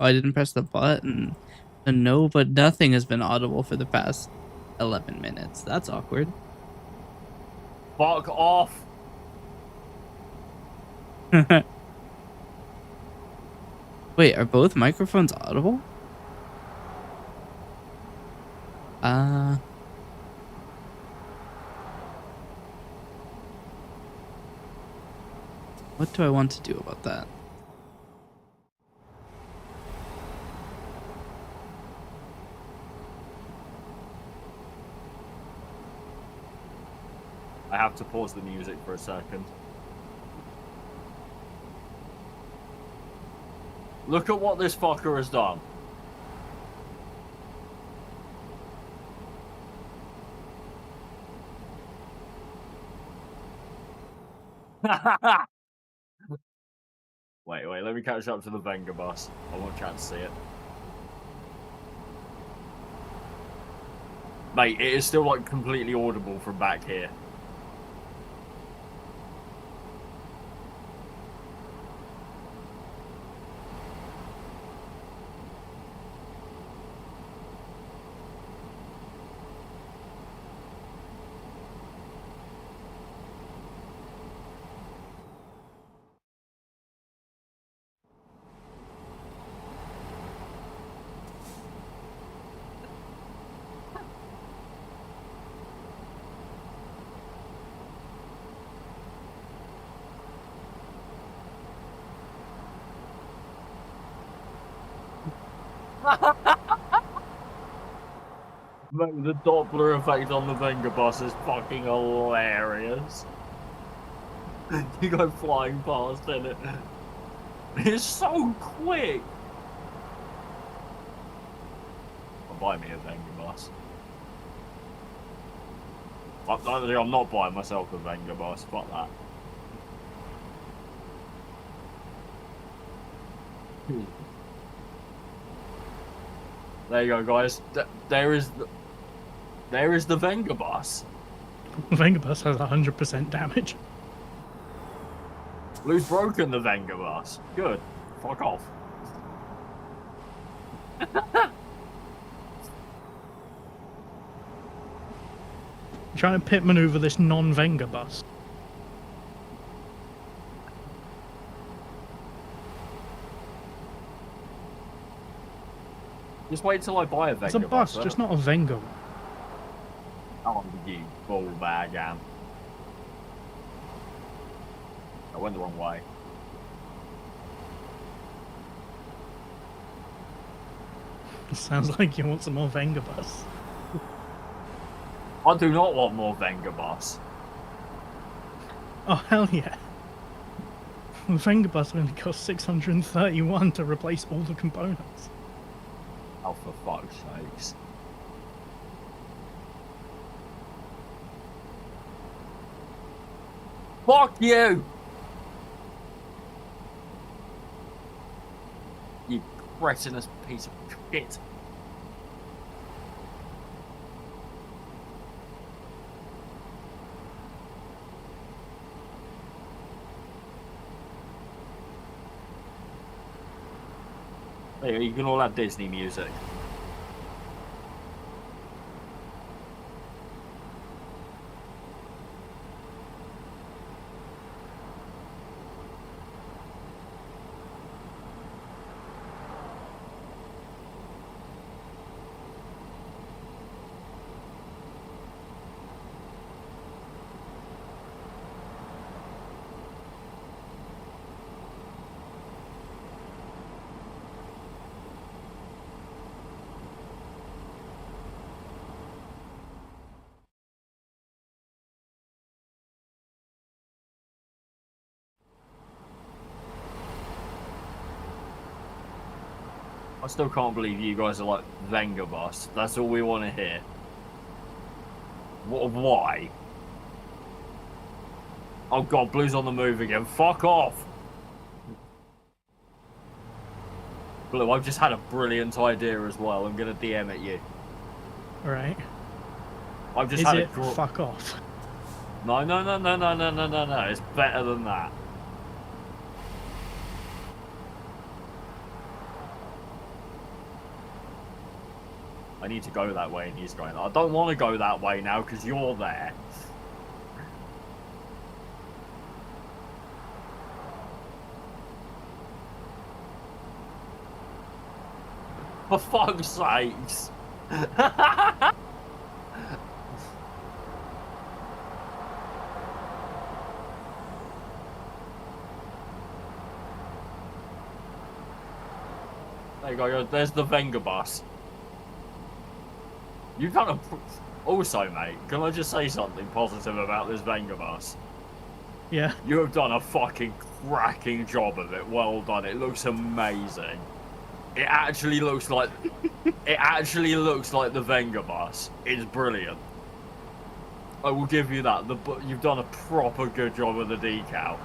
Oh, I didn't press the button. No, but nothing has been audible for the past 11 minutes. That's awkward. Fuck off. Wait, are both microphones audible? Uh, what do I want to do about that? I have to pause the music for a second. Look at what this fucker has done. Wait, let me catch up to the Venga bus. I want chat to see it. Mate, it is still like completely audible from back here. Mate, the Doppler effect on the Venga bus is fucking hilarious. You go flying past in it. It's so quick. I'll buy me a Venga bus. I'm not buying myself a Venga bus. Fuck that. There you go, guys. There is the Venga bus. The Venga bus has 100% damage. Blue's broken the Venga bus. Good. Fuck off. Trying to pit maneuver this non-Venga bus. Just wait till I buy a Venga It's a bus, bus. just not a Venga one. Oh, you bull bag, I went the wrong way. It sounds like you want some more Venga bus. I do not want more Venga bus. Oh, hell yeah. The Venga bus only costs 631 to replace all the components. Oh, for fuck's sakes. Fuck you! You cretinous piece of shit. There, you can all have Disney music. I still can't believe you guys are like Venga bus. That's all we want to hear. Why? Oh god, Blue's on the move again. Fuck off! Blue, I've just had a brilliant idea as well. I'm gonna DM at you. Alright. I've just Is had it a fuck off? No. It's better than that. I need to go that way, and he's going, I don't want to go that way now because you're there. For fuck's sakes. There you go, there's the Venga bus. You've done a... Also, mate, can I just say something positive about this Venga bus? Yeah. You have done a fucking cracking job of it. Well done. It looks amazing. It actually looks like... it actually looks like the Venga bus. It's brilliant. I will give you that. You've done a proper good job of the decal.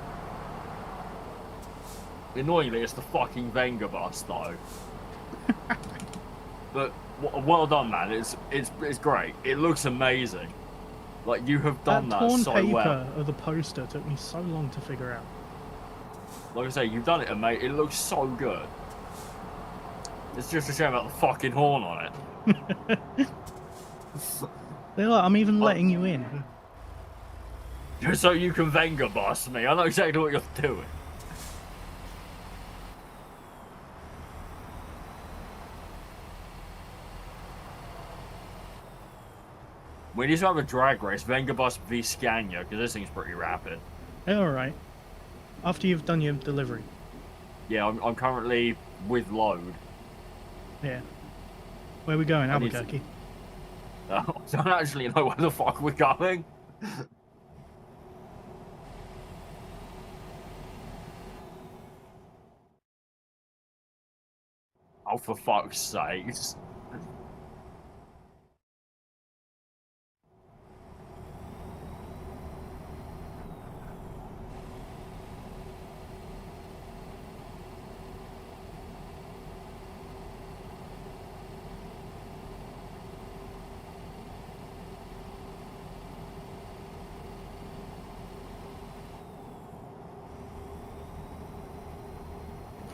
Annoyingly, it's the fucking Venga bus, though. But well done, man. It's great. It looks amazing. Like, you have done that torn so paper well. of the poster took me so long to figure out. Like I say, you've done it, mate. It looks so good. It's just a shame about the fucking horn on it. They're like, I'm even letting you in. Just so you can Venga bust me. I know exactly what you're doing. We need to have a drag race, Venga bus v Scania, because this thing's pretty rapid. Yeah, alright. After you've done your delivery. Yeah, I'm currently with load. Yeah. Where are we going? I need to- Albuquerque. I don't actually know where the fuck we're going. Oh, for fuck's sakes.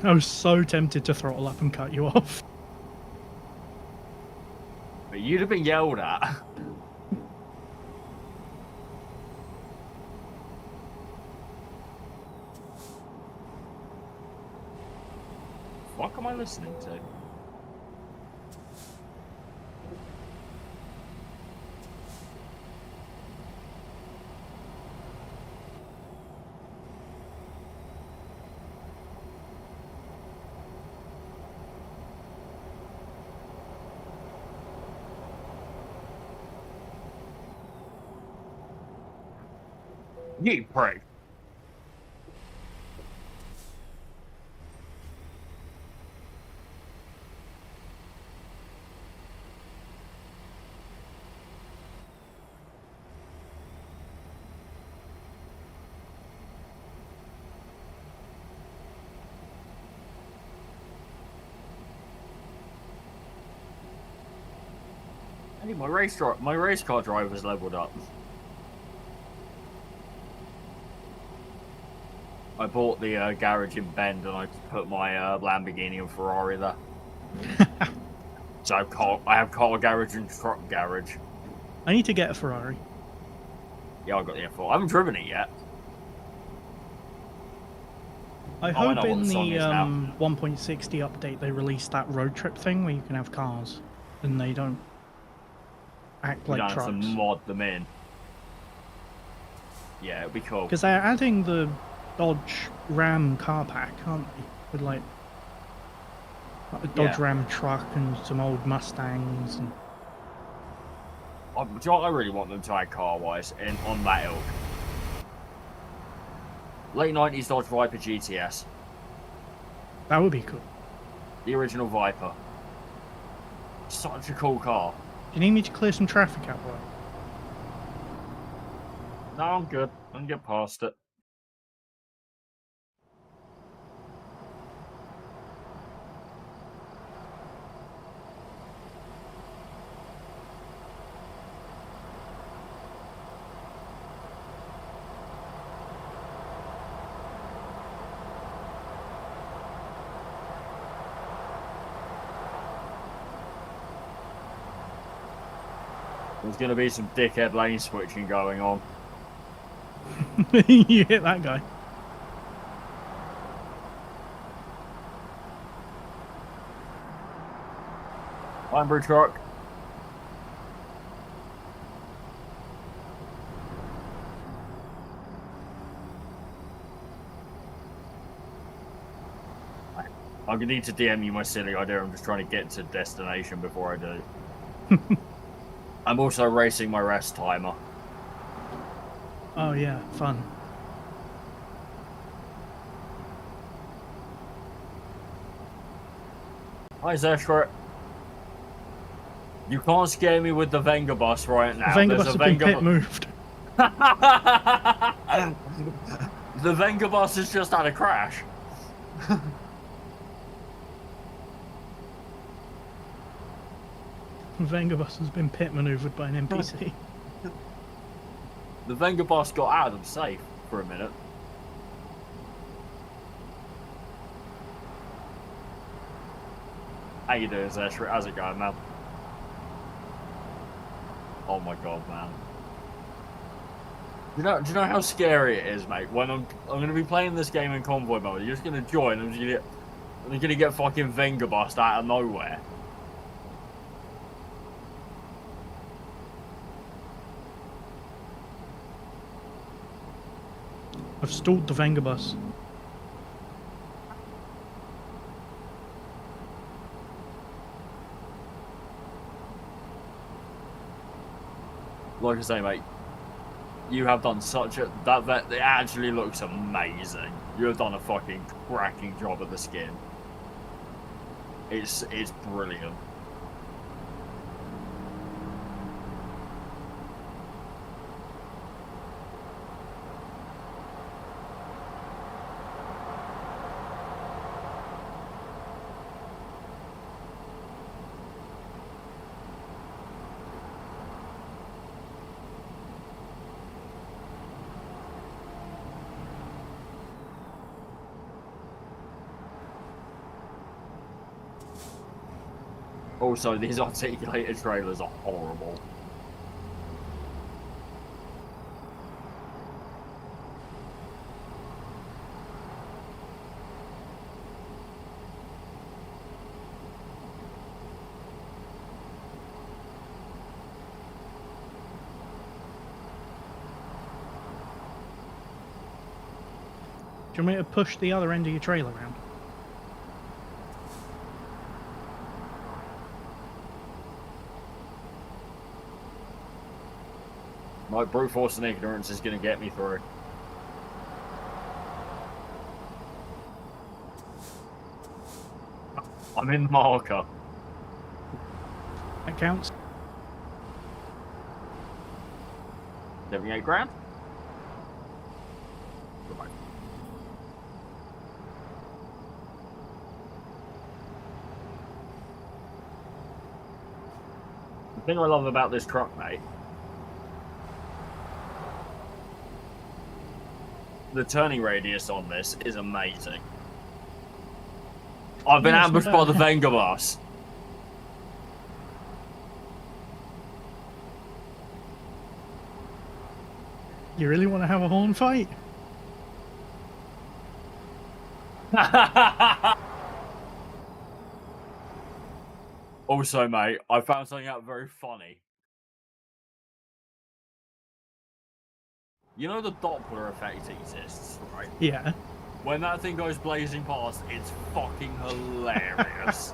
I was so tempted to throttle up and cut you off. But you'd have been yelled at. What am I listening to? You prick. Hey, my race car driver's leveled up. I bought the garage in Bend and I put my Lamborghini and Ferrari there. So I have car garage and truck garage. I need to get a Ferrari. Yeah, I got the F4. I haven't driven it yet. I I hope know what in the song the is now. 1.60 update they release that road trip thing where you can have cars and they don't act We like don't have to trucks. mod them in. Yeah, it'd be cool. Because they're adding the Dodge Ram car pack, aren't they? With like a Dodge Yeah. Ram truck and some old Mustangs and Do you know what I really want them to add car-wise on that ilk? Late 90s Dodge Viper GTS. that would be cool. The original Viper. Such a cool car. Do you need me to clear some traffic out there? No, I'm good. I can get past it. There's gonna be some dickhead lane switching going on. You hit that guy. Limebrew truck. I'm gonna need to DM you my silly idea. I'm just trying to get to destination before I do. I'm also racing my rest timer. Oh yeah, fun. Hi Zeshret. You can't scare me with the Venga bus right now. Venga There's bus a have been Venga pit moved. The Venga bus has just had a crash. Venga bus has been pit maneuvered by an NPC. The Venga bus got out of them safe for a minute. How you doing, Zeshret? How's it going, man? Oh my god, man. Do you know how scary it is, mate? When I'm gonna be playing this game in convoy mode, you're just gonna join and you're gonna get fucking Venga bust out of nowhere. I've stalled the Venga bus. Like I say, mate, you have done such a that it actually looks amazing. You have done a fucking cracking job of the skin. It's brilliant. Also, these articulated trailers are horrible. Do you want me to push the other end of your trailer around? My brute force and ignorance is going to get me through. I'm in the marker. That counts. 78 grand? The thing I love about this truck, mate, the turning radius on this is amazing. I've been Yeah, it's ambushed not by bad, the yeah. Venga bus. You really want to have a horn fight? Also, mate, I found something out very funny. You know the Doppler effect exists, right? Yeah. When that thing goes blazing past, it's fucking hilarious.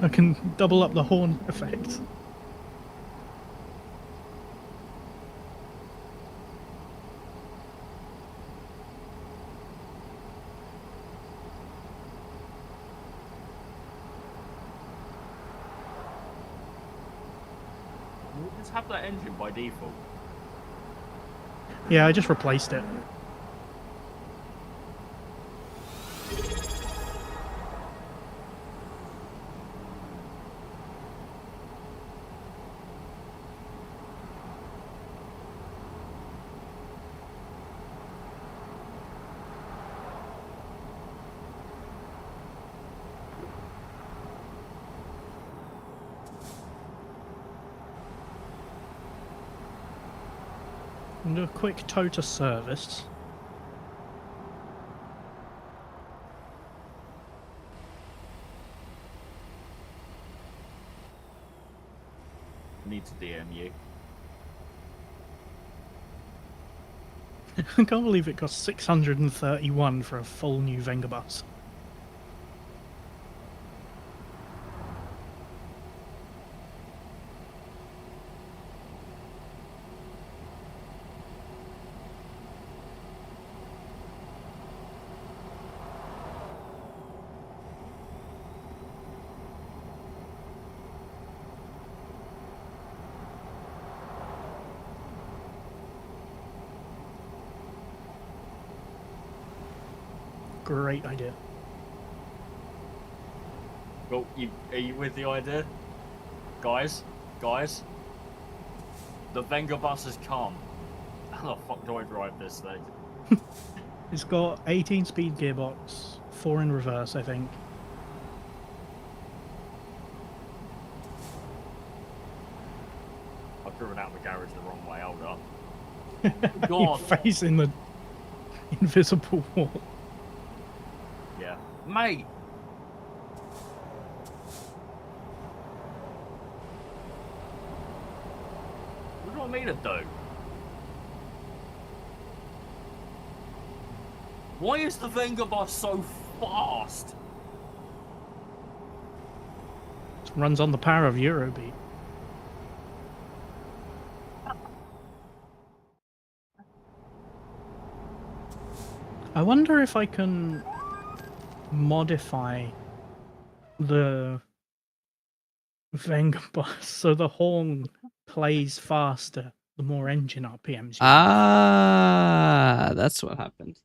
I can double up the horn effect. We'll just have that engine by default. Yeah, I just replaced it. I'll do a quick tow to service. Need to DM you. I can't believe it cost 631 for a full new Venga bus. Great idea. Well, are you with the idea? Guys? Guys? The Venga bus has come. How the fuck do I drive this thing? It's got 18-speed gearbox, 4 in reverse, I think. I've driven out the garage the wrong way, hold up. You're God. facing the invisible wall. Yeah. Mate! What do you want me to do? Why is the Venga bus so fast? It runs on the power of Eurobeat. I wonder if I can modify the Venga bus so the horn plays faster the more engine RPMs you have. Ah, that's what happened.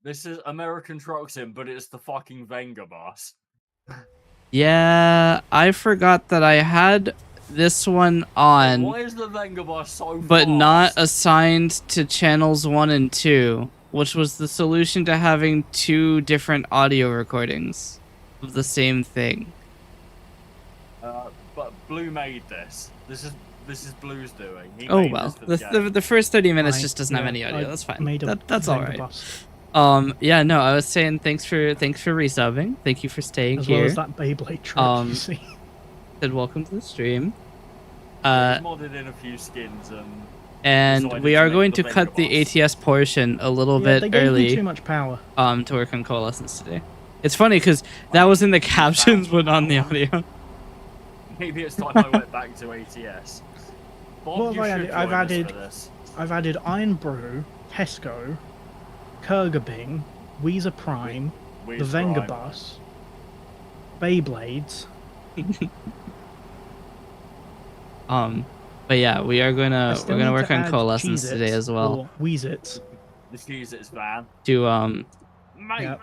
This is American Truck Sim, but it's the fucking Venga bus. Yeah, I forgot that I had this one on, Why is the Venga bus so but fast? not assigned to channels 1 and 2, which was the solution to having 2 different audio recordings of the same thing. But Blue made this. This is Blue's doing. He Oh made well, this for the game. the first 30 minutes Fine, just doesn't have yeah, any audio. I That's fine. made a That's all Venga right. bus, Yeah, no, I was saying thanks for resubbing. Thank you for staying as here. well as that Beyblade truck you see. Said welcome to the stream. He's modded in a few skins And decided we to are make going the to cut Venga the bus. ATS portion a little Yeah, they bit gave me early too much power. to work on coalescence today. It's funny because that was in the captions but on the audio. Maybe it's time I went back to ATS. Bob, What have you I should added? I've join us added- for this. I've added Iron Brew, Tesco, Kurgabing, Weezer Prime, Weird the Venga Prime. bus, Beyblades. But yeah, we are I gonna still we're gonna need work to on add coalescence Cheez-Its today as well. or Weez-Its. This is its van. To Mate, Yep.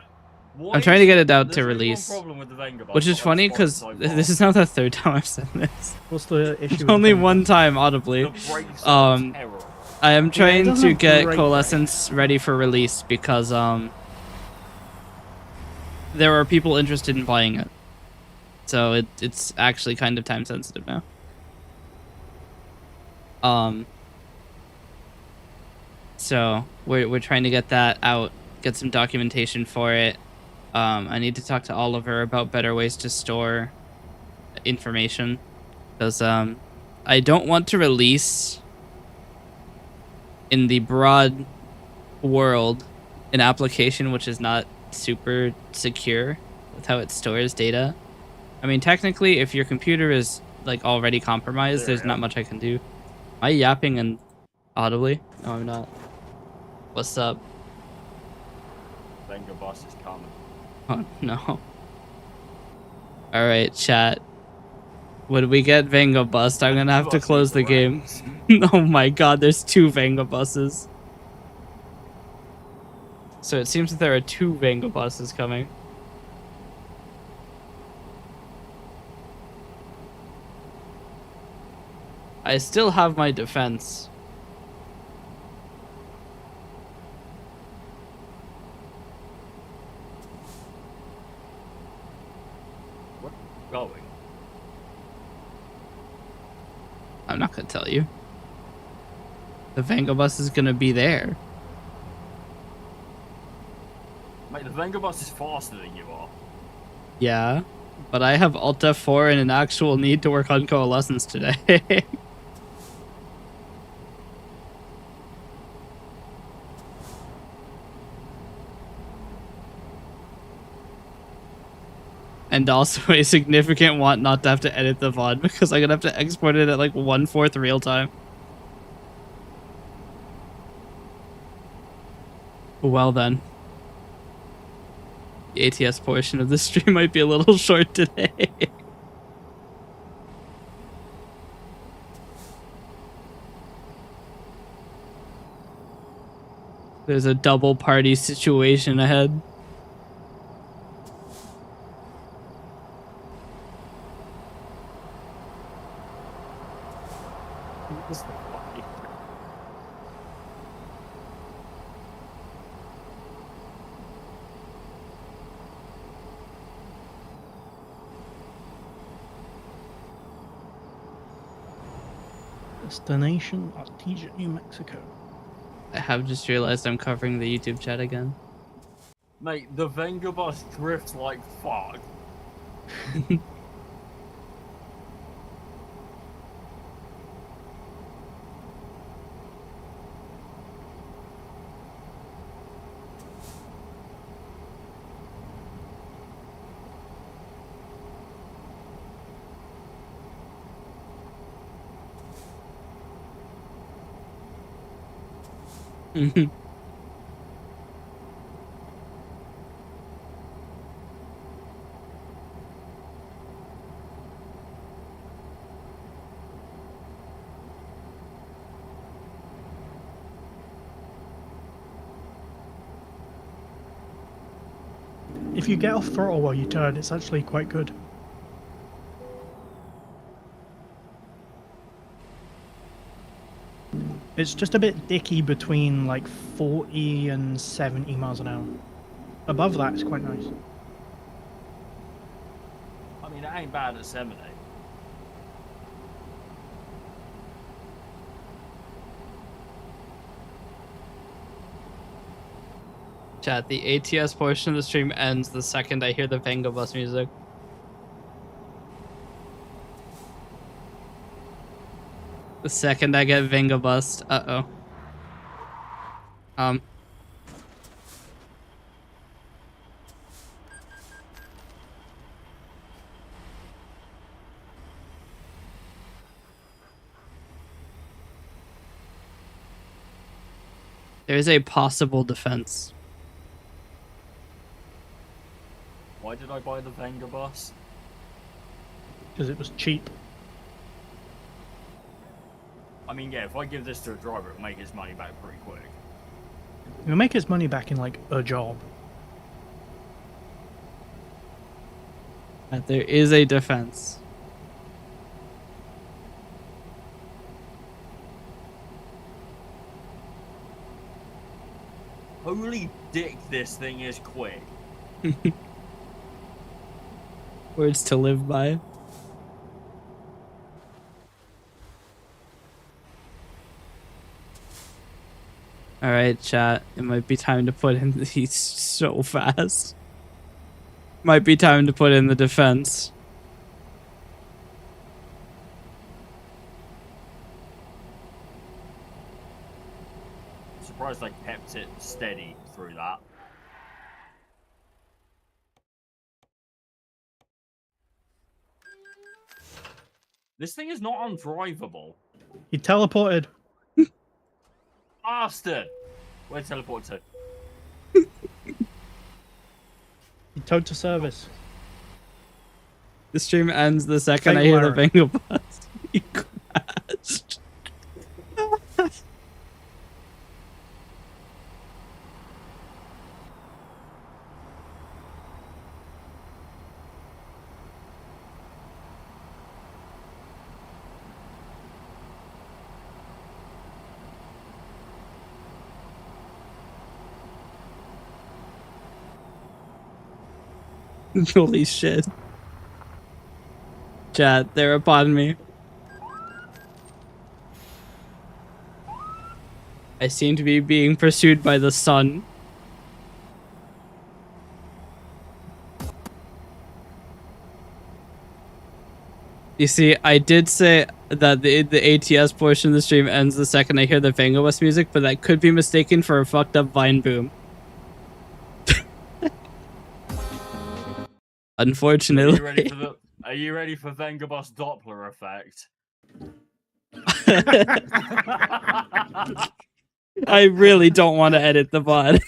why I'm trying to is- get it out to there's only one release, problem with the Venga bus which is that I've funny spotted because so this far. is not the third time I've said this. What's the issue? It's with the only Venga one bus? time audibly. The brakes are terror. I am trying doesn't to have get great coalescence ready for release because there are people interested in buying it, so it's actually kind of time sensitive now. So we're trying to get that out, get some documentation for it. I need to talk to Oliver about better ways to store information because I don't want to release in the broad world an application which is not super secure with how it stores data. I mean, technically, if your computer is like already compromised, there's not much I can do. Am I yapping and audibly? No, I'm not. What's up? Venga bus is coming. Oh no. All right, chat. When we get Venga bust, I'm gonna have to Bus close is the game. ranks. Oh my god, there's 2 Venga buses. So it seems that there are 2 Venga buses coming. I still have my defense. Going. I'm not gonna tell you. The Vengabus is gonna be there. Mate, the Vengabus is faster than you are. Yeah, but I have Alt F4 and an actual need to work on Coalescence today. And also a significant want not to have to edit the VOD because I'm gonna have to export it at like 1/4 real time. Well then. The ATS portion of the stream might be a little short today. There's a double party situation ahead. Destination Artesia, New Mexico. I have just realized I'm covering the YouTube chat again. Mate, the Vengabus drifts like fuck. If you get off throttle while you turn, it's actually quite good. It's just a bit dicky between like 40 and 70 miles an hour. Above that, it's quite nice. I mean, it ain't bad at 70. Chat, the ATS portion of the stream ends the second I hear the Vengabus music. The second I get Vengabust. Uh-oh. There's a possible defense. Why did I buy the Vengabus? Because it was cheap. I mean, yeah, if I give this to a driver, it'll make his money back pretty quick. He'll make his money back in like a job. There is a defense. Holy dick, this thing is quick. Words to live by. Alright, chat. It might be time to put in the... He's so fast. Might be time to put in the defense. Surprised I kept it steady through that. This thing is not undrivable. He teleported. Bastard! Where'd teleport to? He towed to service. The stream ends the second Fate I hear the Larry. Vengabus. He crashed. Holy shit. Chat, they're upon me. I seem to be being pursued by the sun. You see, I did say that the ATS portion of the stream ends the second I hear the Vango Bus music, but that could be mistaken for a fucked up Vine boom. Unfortunately. Are you ready for Vengabus Doppler effect? I really don't want to edit the VOD.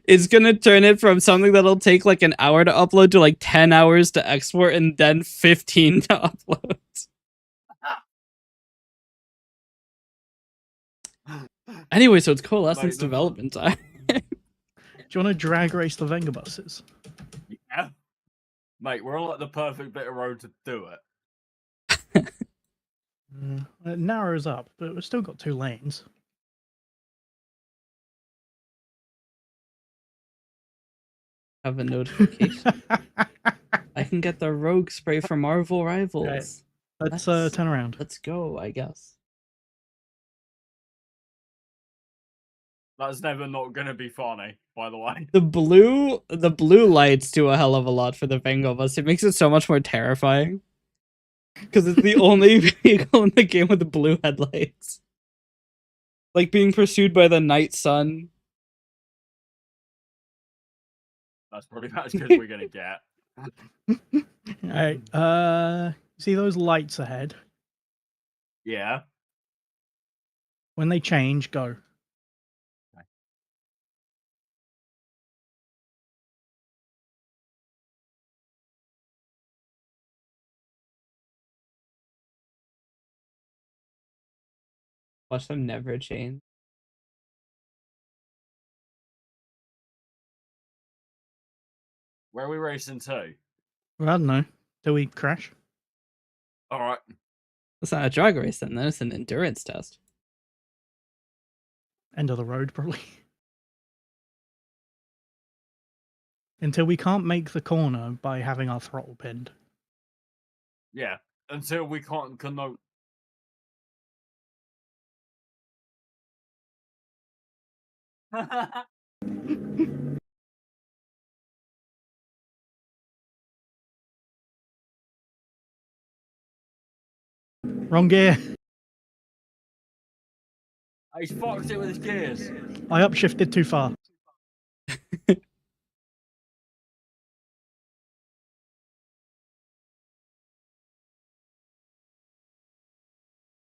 It's gonna turn it from something that'll take like an hour to upload to like 10 hours to export and then 15 to upload. Anyway, so it's Coalescence development time. Do you want to drag race the Vengabuses? Yeah. Mate, we're on like the perfect bit of road to do it. It narrows up, but we've still got 2 lanes. Have a notification. I can get the rogue spray for Marvel Rivals. Right. Let's turn around. Let's go, I guess. That's never not gonna be funny, by the way. The blue lights do a hell of a lot for the Vango Bus. It makes it so much more terrifying. Because it's the only vehicle in the game with the blue headlights. Like being pursued by the night sun. That's probably about as good as we're gonna get. Alright, see those lights ahead? Yeah. When they change, go. Watch them never change. Where are we racing to? Well, I don't know. Do we crash? Alright. It's not a drag race then, it's an endurance test. End of the road, probably. Until we can't make the corner by having our throttle pinned. Yeah. Until we can't connote. Wrong gear. He's fucked it with his gears. I upshifted too far.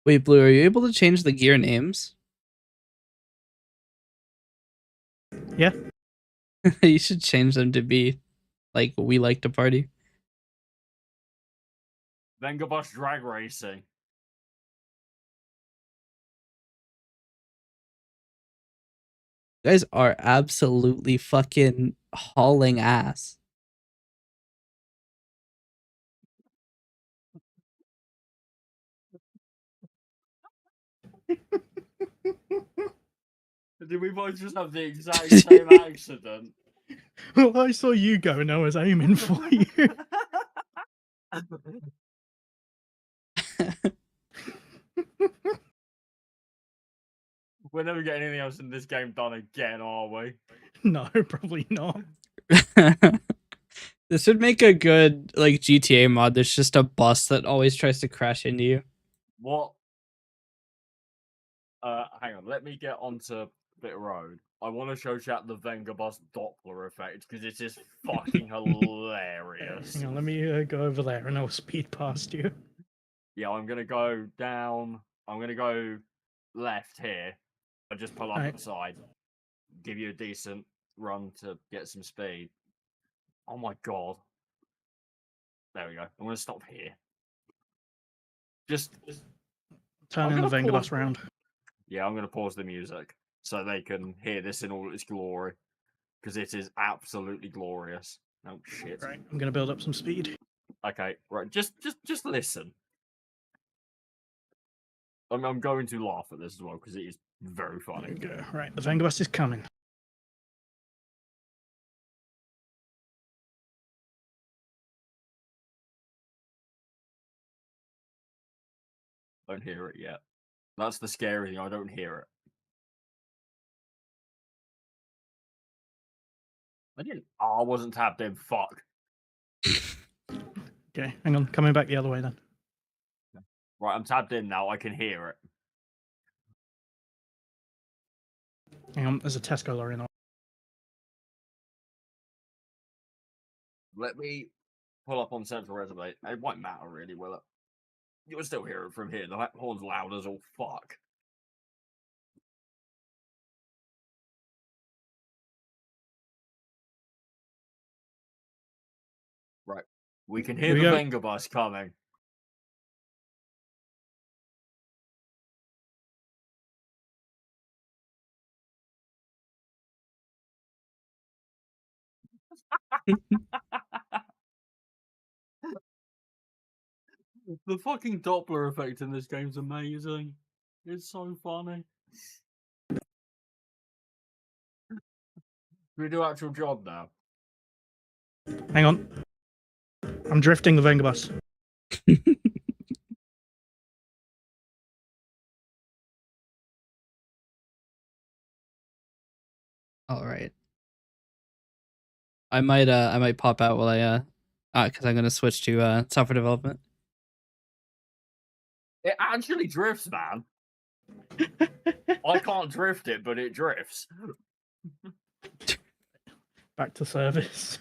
Wait, Blue, are you able to change the gear names? Yeah. You should change them to be like We Like to Party. Vengabus drag racing. You guys are absolutely fucking hauling ass. Did we both just have the exact same accident? Well, I saw you go and I was aiming for you. We're never getting anything else in this game done again, are we? No, probably not. This would make a good like GTA mod. There's just a bus that always tries to crash into you. What? Hang on. Let me get onto bit of road. I want to show chat the Vengabus Doppler effect because it is fucking hilarious. Hang on, let me go over there and I'll speed past you. Yeah, I'm gonna go down. I'm gonna go left here. I just pull up Alright. at the side. Give you a decent run to get some speed. Oh my god. There we go. I'm gonna stop here. Just Turning the Vengabus round. Yeah, I'm gonna pause the music so they can hear this in all its glory. Because it is absolutely glorious. Oh shit. Right, I'm gonna build up some speed. Okay, right. Just listen. I'm going to laugh at this as well because it is very funny. There we go. Right, the Vengabus is coming. Don't hear it yet. That's the scary thing. I don't hear it. I didn't. Oh, I wasn't tapped in. Fuck. Okay, hang on. Coming back the other way then. Right, I'm tapped in now. I can hear it. Hang on. There's a Tesco lorry in. Let me pull up on Central Reservation. It won't matter really, will it? You'll still hear it from here. The horn's loud as all fuck. Right. We can hear Here we the go. Venga bus coming. The fucking Doppler effect in this game's amazing. It's so funny. We do actual job now. Hang on. I'm drifting the Venga bus. All right. I might pop out while because I'm gonna switch to software development. It actually drifts, man. I can't drift it, but it drifts. Back to service.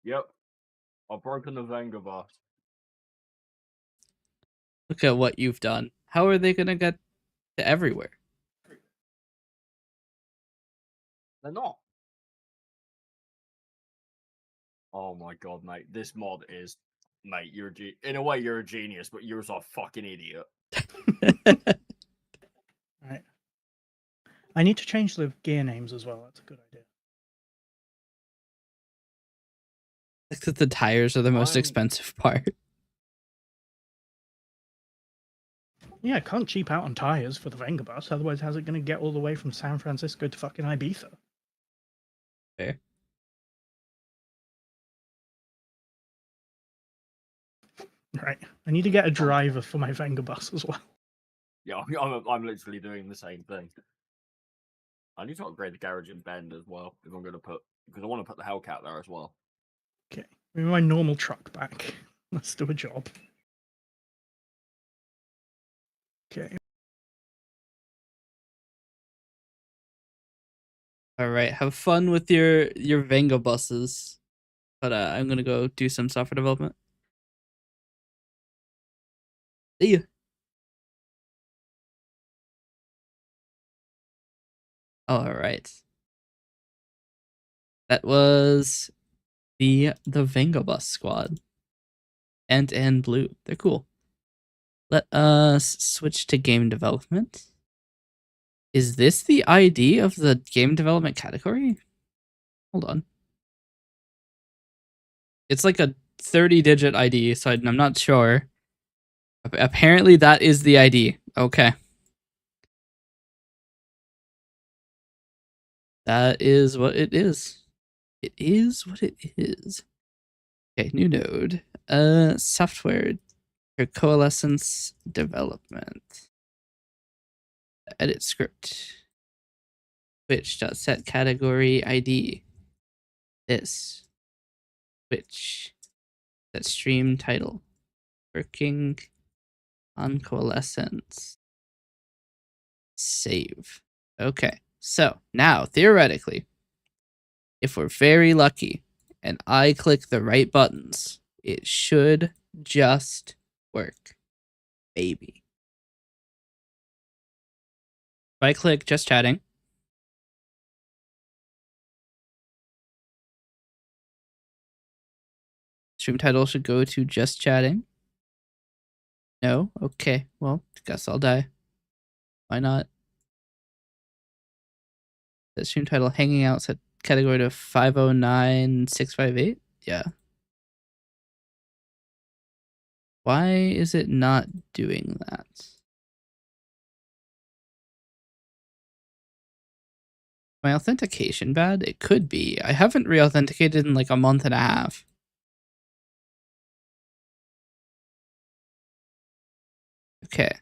Yep. I've broken the Venga bus. Look at what you've done. How are they gonna get to everywhere? They're not. Oh my god, mate. This mod is... Mate, in a way, you're a genius, but you're a fucking idiot. Right. I need to change the gear names as well. That's a good idea. Like that the tires are the most I'm- expensive part. Yeah, can't cheap out on tires for the Venga bus. Otherwise, how's it going to get all the way from San Francisco to fucking Ibiza? Fair. Right. I need to get a driver for my Venga bus as well. Yeah, I'm literally doing the same thing. I need to upgrade the garage in Bend as well, if I'm going to put... Because I want to put the Hellcat there as well. Okay. Give me my normal truck back. Let's do a job. Okay. All right, have fun with your Venga buses. But I'm gonna go do some software development. See ya. All right. That was the Venga bus squad. And blue. They're cool. Let us switch to game development. Is this the ID of the game development category? Hold on. It's like a 30-digit ID, so I'm not sure. Apparently that is the ID. Okay. That is what it is. It is what it is. Okay, new node. Software for Coalescence development. Edit script. Switch.set category ID. This. Switch. Set stream title. Working on Coalescence. Save. Okay, so now theoretically, if we're very lucky and I click the right buttons, it should just work. Maybe. If I click just chatting, stream title should go to just chatting. No? Okay, well, guess I'll die. Why not? The stream title hanging out set category to 509658? Yeah. Why is it not doing that? My authentication bad? It could be. I haven't re-authenticated in like a month and a half. Okay.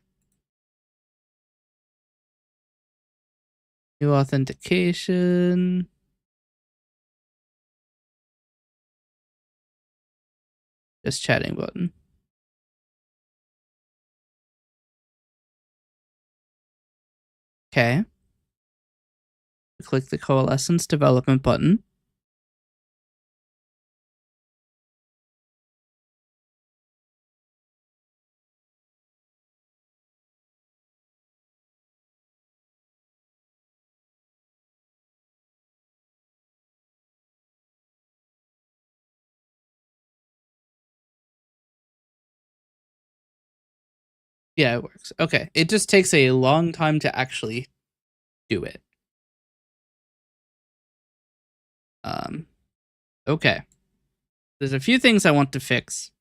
New authentication. Just chatting button. Okay. Click the Coalescence development button. Yeah, it works. Okay. It just takes a long time to actually do it. Okay. There's a few things I want to fix.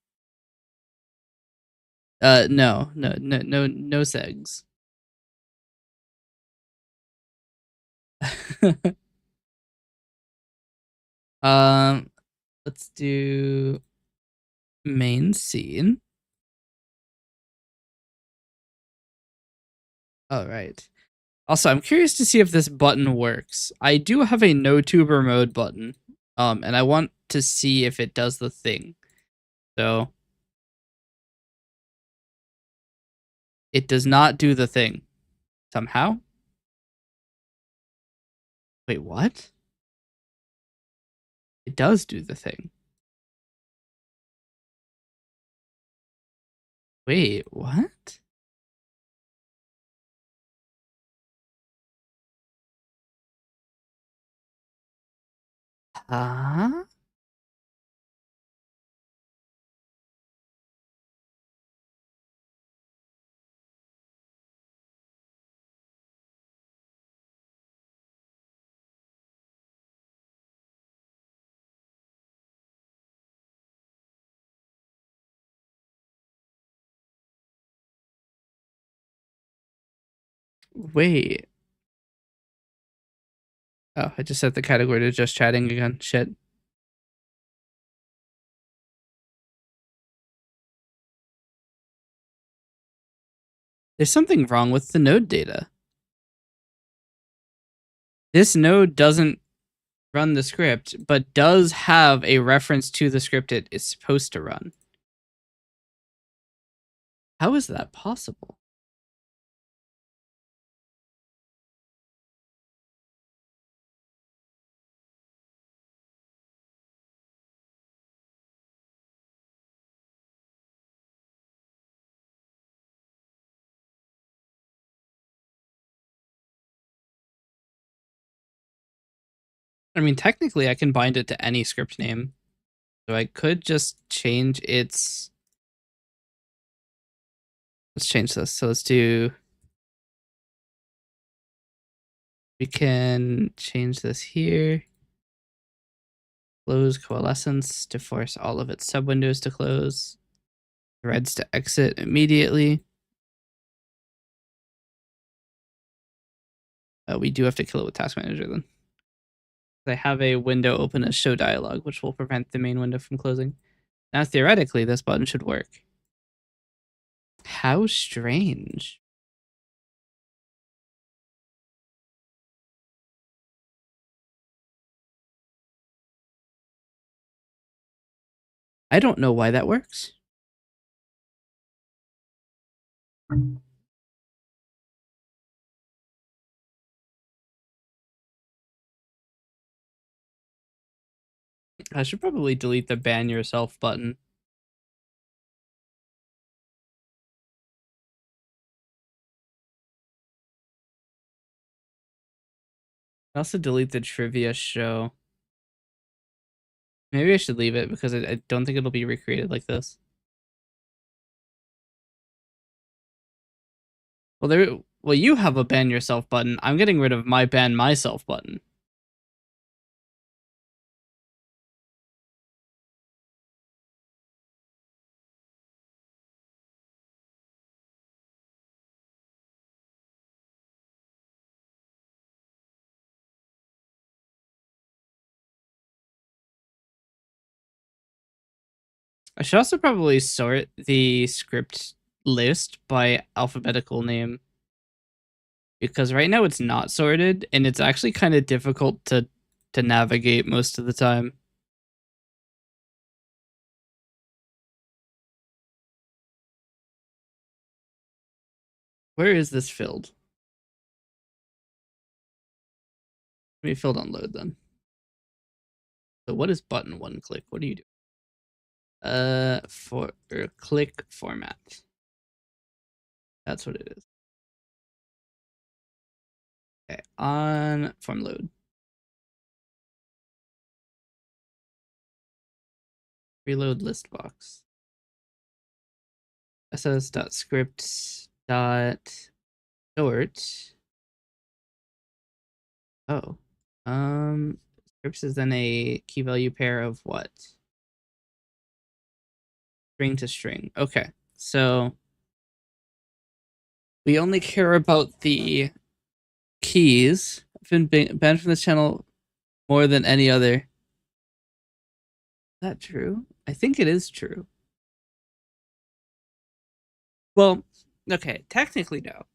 No segs. Let's do main scene. All right. Also, I'm curious to see if this button works. I do have a no tuber mode button, and I want to see if it does the thing. So it does not do the thing somehow. Wait, what? It does do the thing. Wait, what? Huh? Wait. Oh, I just set the category to just chatting again. Shit. There's something wrong with the node data. This node doesn't run the script, but does have a reference to the script it is supposed to run. How is that possible? I mean, technically, I can bind it to any script name. So I could just change its... Let's change this. So let's do... We can change this here. Close Coalescence to force all of its subwindows to close. Threads to exit immediately. We do have to kill it with Task Manager then. I have a window open as show dialog, which will prevent the main window from closing. Now, theoretically, this button should work. How strange. I don't know why that works. I should probably delete the ban yourself button. I also delete the trivia show. Maybe I should leave it because I don't think it'll be recreated like this. Well, you have a ban yourself button. I'm getting rid of my ban myself button. I should also probably sort the script list by alphabetical name. because right now it's not sorted and it's actually kind of difficult to navigate most of the time. Where is this filled? Let me filled on load then. So what is button one click? What do you do? For click format. That's what it is. Okay, on form load. Reload list box. ss.script.sort. Oh. Scripts is then a key value pair of what? String to string. Okay. So we only care about the keys. I've been banned from this channel more than any other. Is that true? I think it is true. Well, okay, technically no.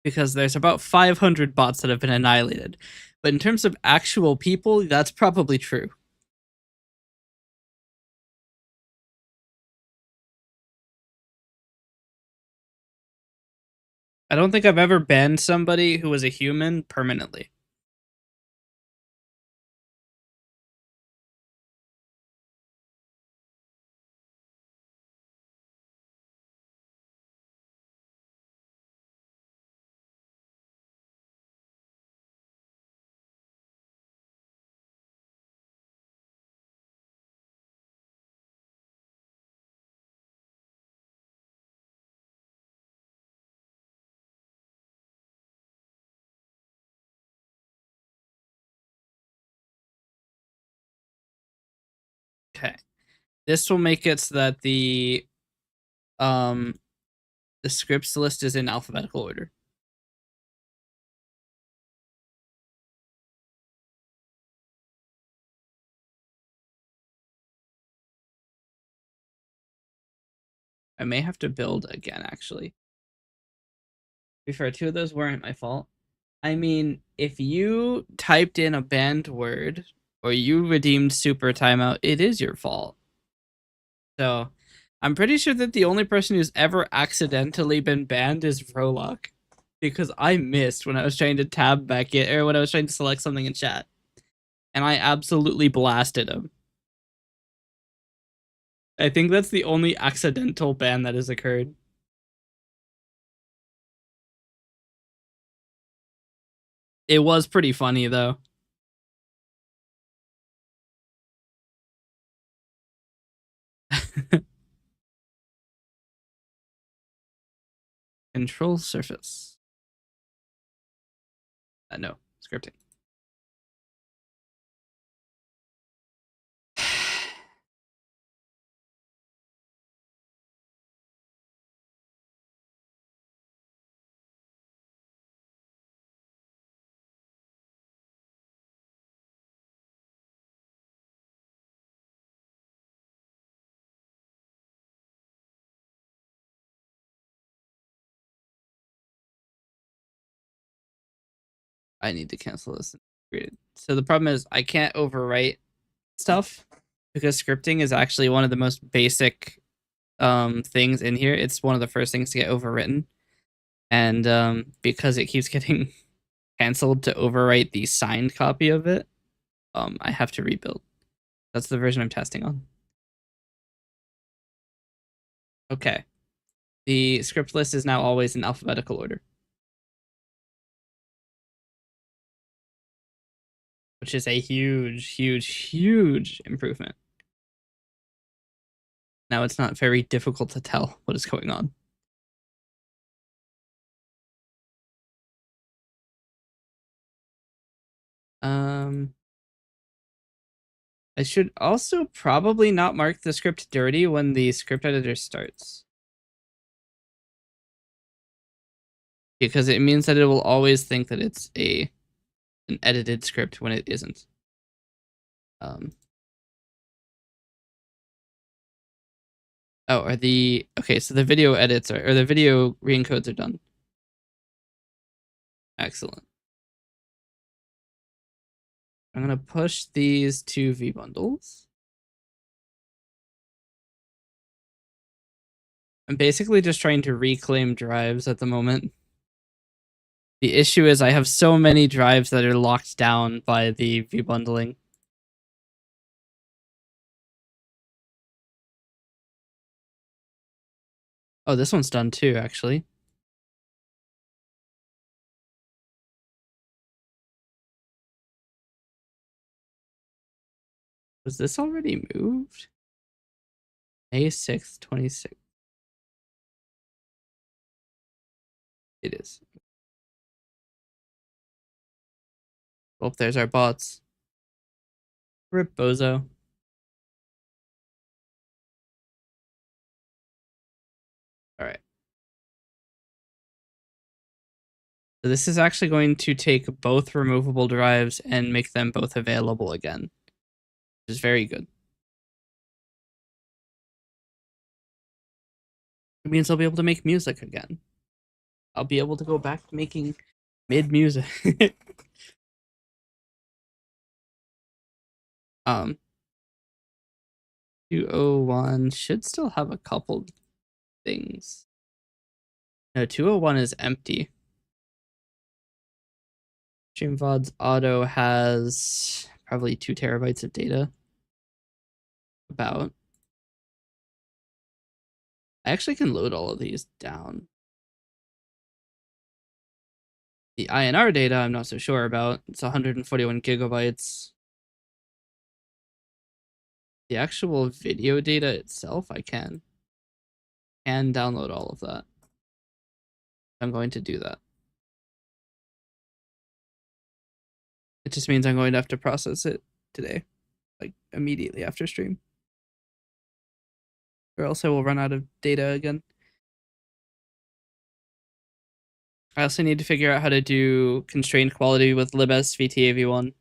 Because there's about 500 bots that have been annihilated. But in terms of actual people, that's probably true. I don't think I've ever banned somebody who was a human permanently. Okay. This will make it so that the scripts list is in alphabetical order. I may have to build again, actually. To be fair, 2 of those weren't my fault. I mean, if you typed in a banned word or you redeemed super timeout, it is your fault. So I'm pretty sure that the only person who's ever accidentally been banned is Vrolok, because I missed when I was trying to tab back it, or when I was trying to select something in chat, and I absolutely blasted him. I think that's the only accidental ban that has occurred. It was pretty funny though. Control surface. No, scripting. I need to cancel this. So the problem is I can't overwrite stuff because scripting is actually one of the most basic things in here. It's one of the first things to get overwritten. And because it keeps getting canceled to overwrite the signed copy of it, I have to rebuild. That's the version I'm testing on. Okay. The script list is now always in alphabetical order, which is a huge, huge, huge improvement. Now it's not very difficult to tell what is going on. I should also probably not mark the script dirty when the script editor starts, because it means that it will always think that it's an edited script when it isn't. Okay, so the video edits or the video reencodes are done. Excellent. I'm gonna push these to vBundles. I'm basically just trying to reclaim drives at the moment. The issue is I have so many drives that are locked down by the vBundling. Oh, this one's done too, actually. Was this already moved? May 6th, 26th. It is. Oh, there's our bots. Rip Bozo. Alright. So this is actually going to take both removable drives and make them both available again, which is very good. It means I'll be able to make music again. I'll be able to go back to making mid music. 201 should still have a couple things. No, 201 is empty. StreamVod's auto has probably 2 terabytes of data. About. I actually can load all of these down. The INR data, I'm not so sure about. It's 141 gigabytes. The actual video data itself, I can download all of that. I'm going to do that. It just means I'm going to have to process it today, like immediately after stream. Or else I will run out of data again. I also need to figure out how to do constrained quality with libsvtav1.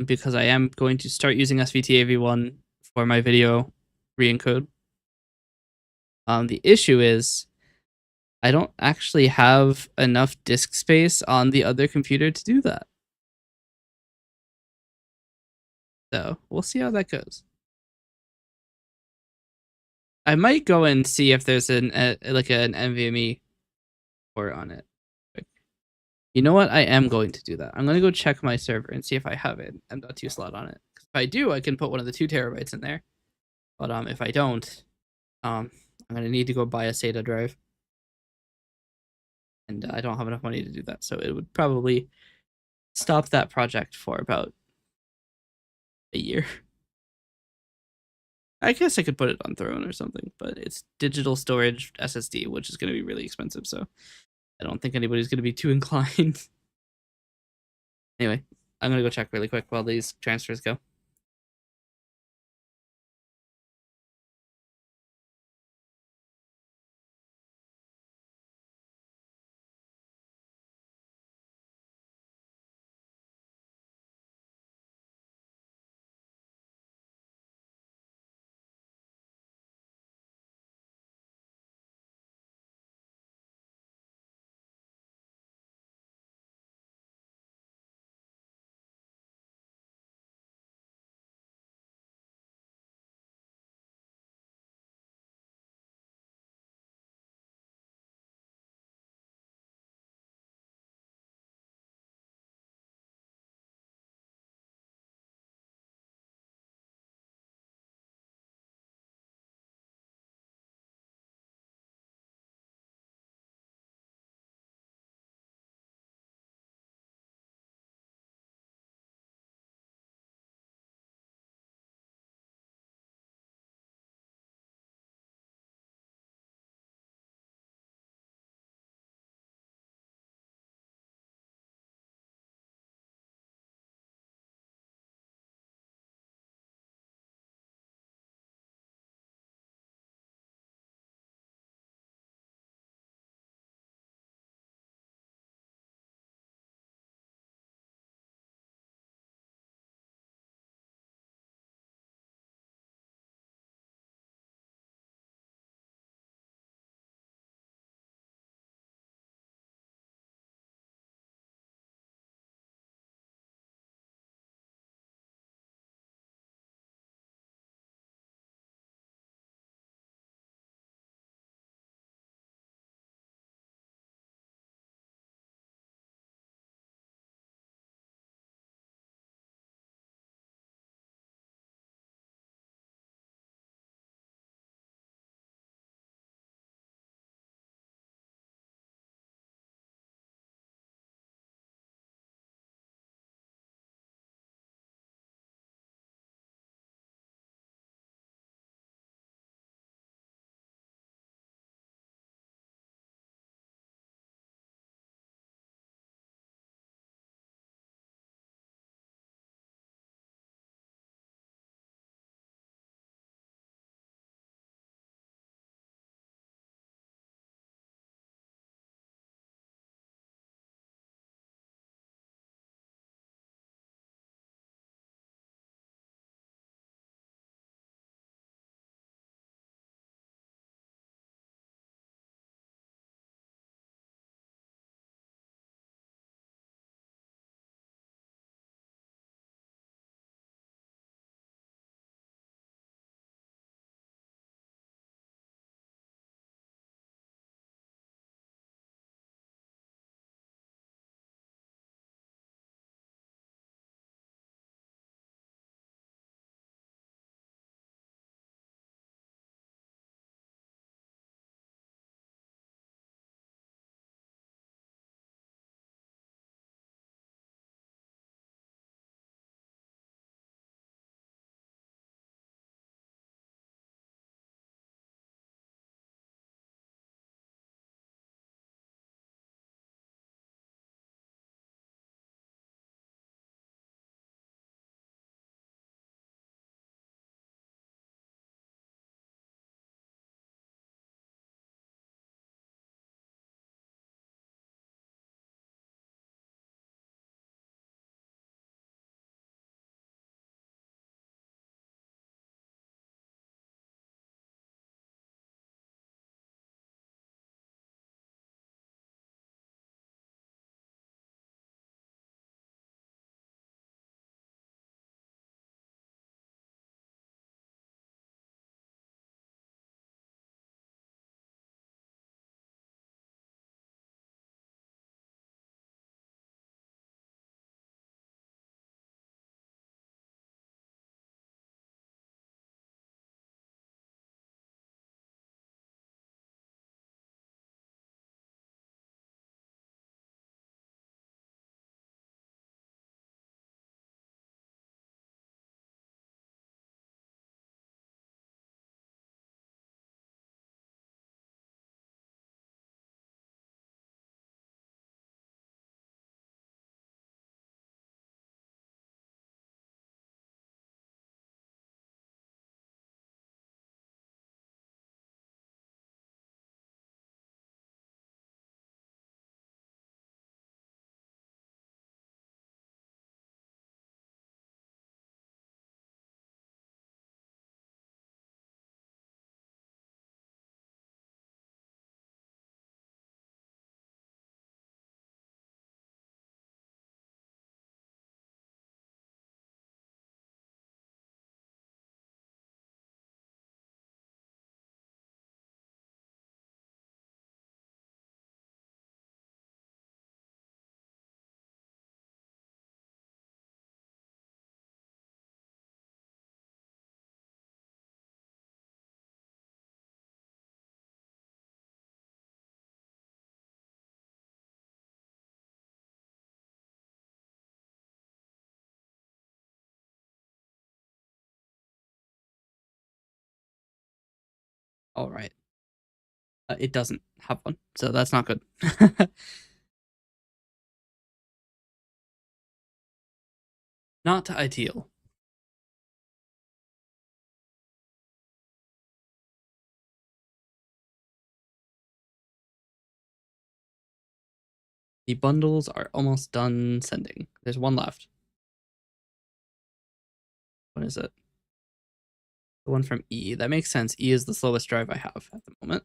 Because I am going to start using svtav1 for my video re-encode. The issue is I don't actually have enough disk space on the other computer to do that. So we'll see how that goes. I might go and see if there's an NVMe port on it. You know what? I am going to do that. I'm going to go check my server and see if I have an M.2 slot on it. If I do, I can put one of the 2 terabytes in there. But if I don't, I'm going to need to go buy a SATA drive. And I don't have enough money to do that. So it would probably stop that project for about a year. I guess I could put it on Throne or something, but it's digital storage SSD, which is going to be really expensive. So I don't think anybody's going to be too inclined. Anyway, I'm going to go check really quick while these transfers go. All right. It doesn't have one, so that's not good. Not ideal. The bundles are almost done sending. There's one left. What is it? The one from E. That makes sense. E is the slowest drive I have at the moment.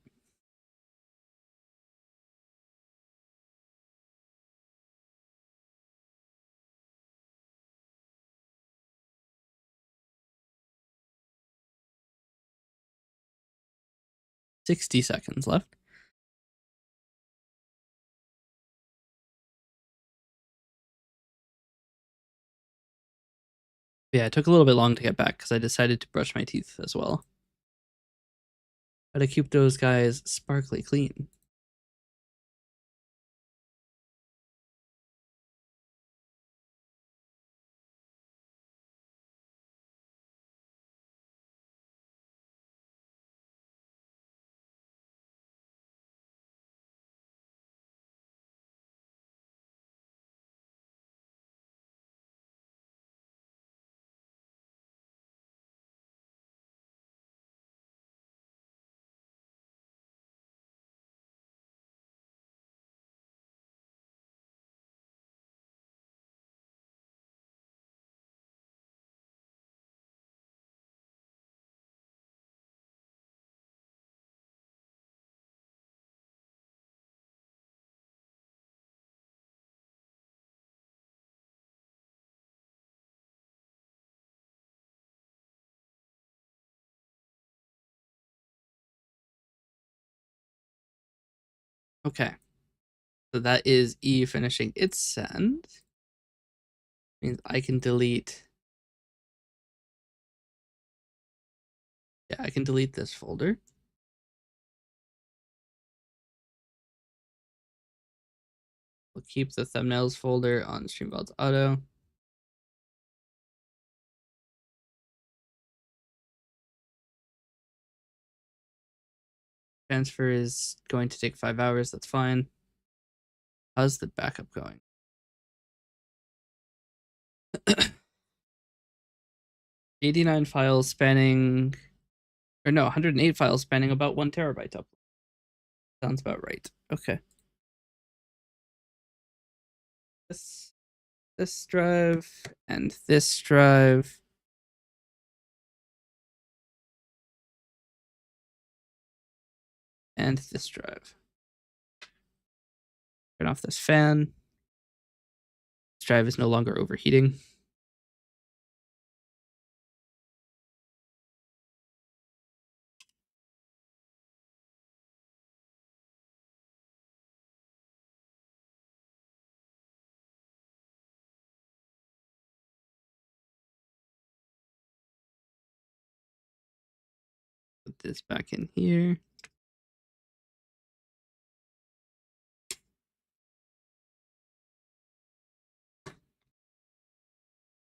$60 left. Yeah, it took a little bit long to get back because I decided to brush my teeth as well. Gotta keep those guys sparkly clean. Okay. So that is E finishing its send. Means I can delete. Yeah, I can delete this folder. We'll keep the thumbnails folder on StreamVault's Auto. Transfer is going to take 5 hours. That's fine. How's the backup going? 89 files spanning, or no, 108 files spanning about 1 terabyte up. Sounds about right. Okay. This drive and this drive. And this drive. Turn off this fan. This drive is no longer overheating. Put this back in here.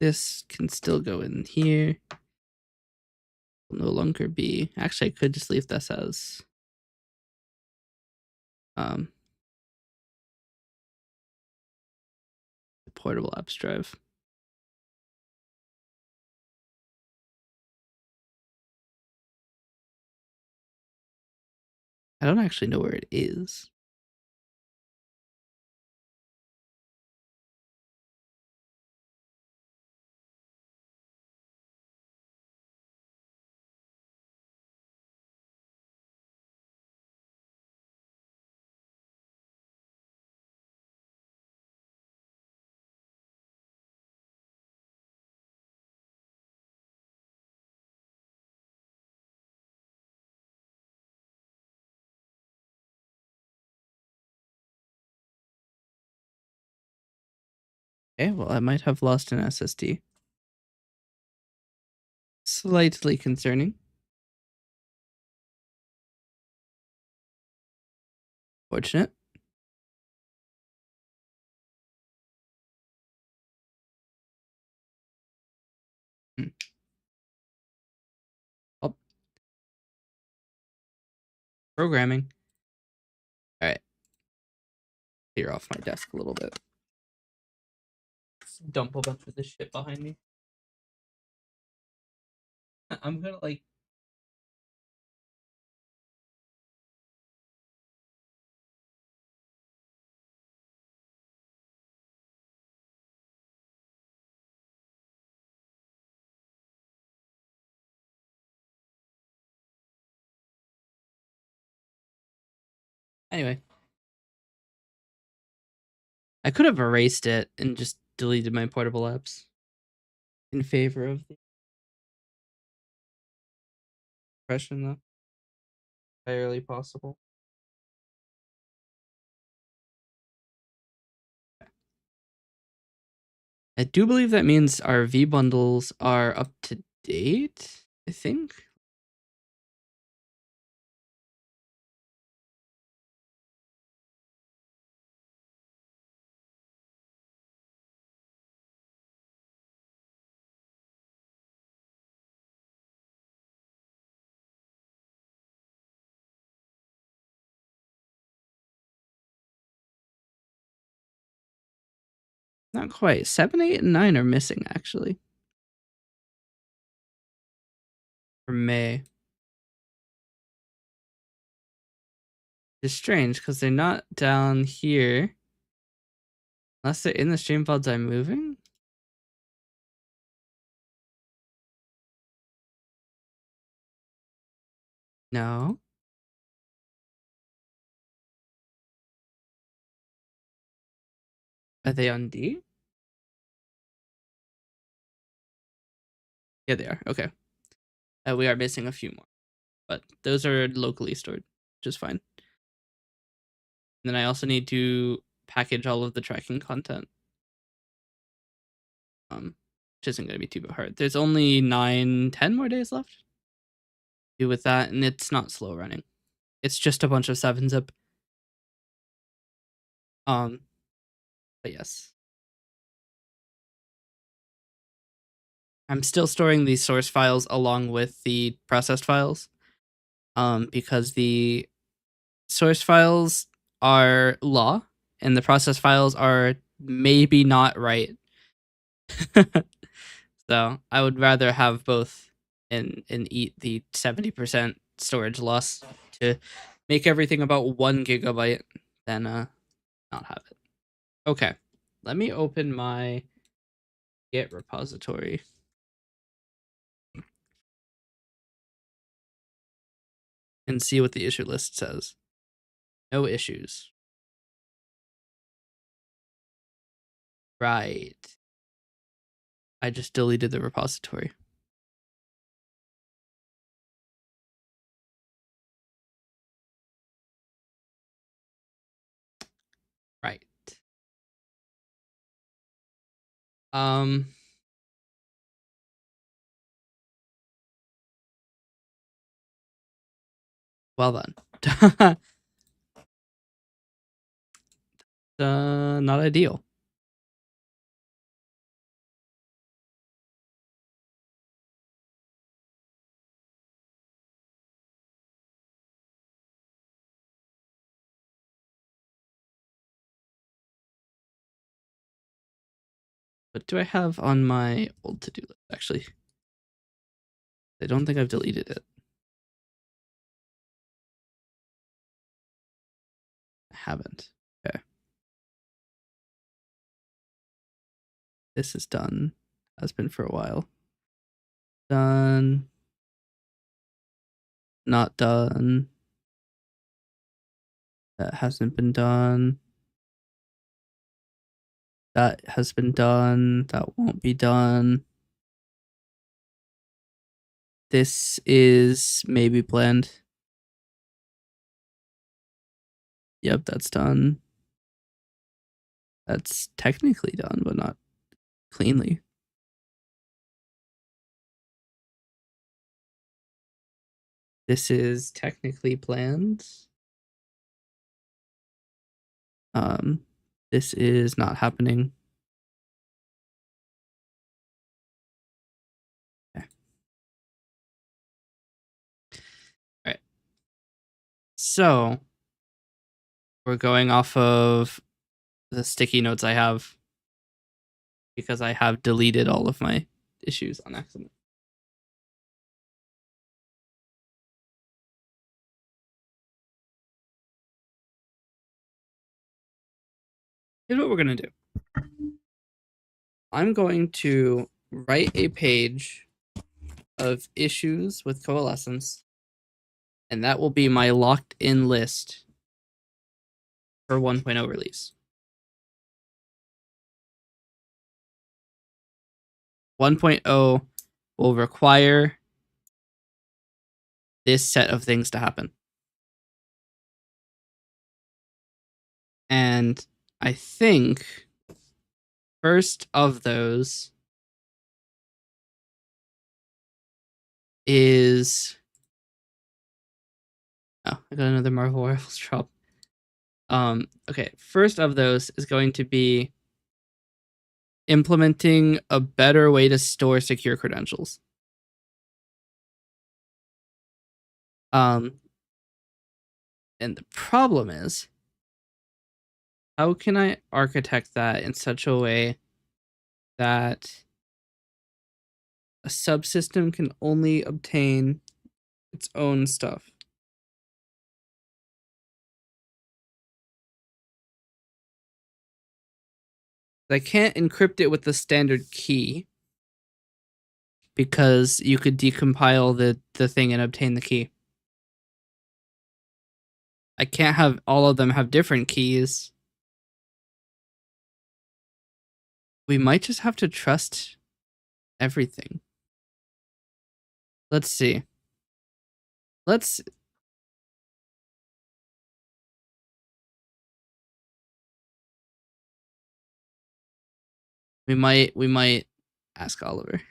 This can still go in here. Will no longer be. Actually, I could just leave this as the portable apps drive. I don't actually know where it is. Okay, well, I might have lost an SSD. Slightly concerning. Fortunate. Hmm. Oh. Programming. All right. Clear off my desk a little bit. Dump a bunch of this shit behind me. I'm gonna like. Anyway. I could have erased it and just deleted my portable apps in favor of the question, though. Entirely possible. I do believe that means our V bundles are up to date, I think. Not quite. 7, 8, and 9 are missing, actually. For May. It's strange, because they're not down here. Unless they're in the stream pods I'm moving? No. Are they on D? Yeah, they are. Okay. We are missing a few more. But those are locally stored, which is fine. And then I also need to package all of the tracking content. Which isn't going to be too hard. There's only 9, 10 more days left. Do with that, and it's not slow running. It's just a bunch of 7-zip. But yes. I'm still storing the source files along with the processed files. Because the source files are law and the process files are maybe not right. So I would rather have both and eat the 70% storage loss to make everything about 1 gigabyte than not have it. Okay, let me open my Git repository. And see what the issue list says. No issues. Right. I just deleted the repository. Right. Well then. Not ideal. What do I have on my old to-do list, actually? I don't think I've deleted it. I haven't. Okay. This is done. Has been for a while. Done. Not done. That hasn't been done. That has been done. That won't be done. This is maybe planned. Yep, that's done. That's technically done, but not cleanly. This is technically planned. This is not happening. Okay. All right. So we're going off of the sticky notes I have because I have deleted all of my issues on accident. Here's what we're going to do. I'm going to write a page of issues with Coalescence, and that will be my locked in list for 1.0 release. 1.0 will require this set of things to happen. And I think first of those is... Oh, I got another Marvel Rivals drop. Okay, first of those is going to be implementing a better way to store secure credentials. And the problem is, how can I architect that in such a way that a subsystem can only obtain its own stuff? I can't encrypt it with the standard key because you could decompile the thing and obtain the key. I can't have all of them have different keys. We might just have to trust everything. Let's see. We might ask Oliver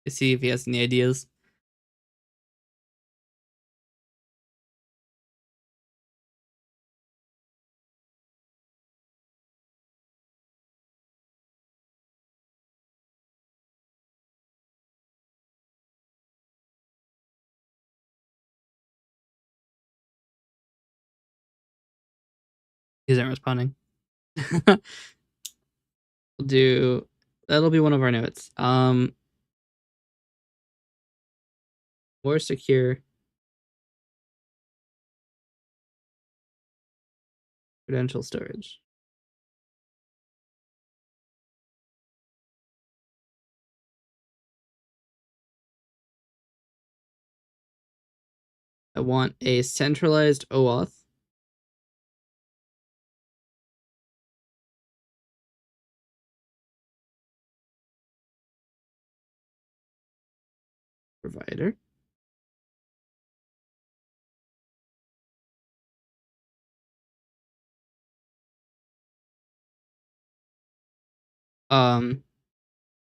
to see if he has any ideas. He isn't responding. That'll be one of our notes. More secure credential storage. I want a centralized OAuth. Provider.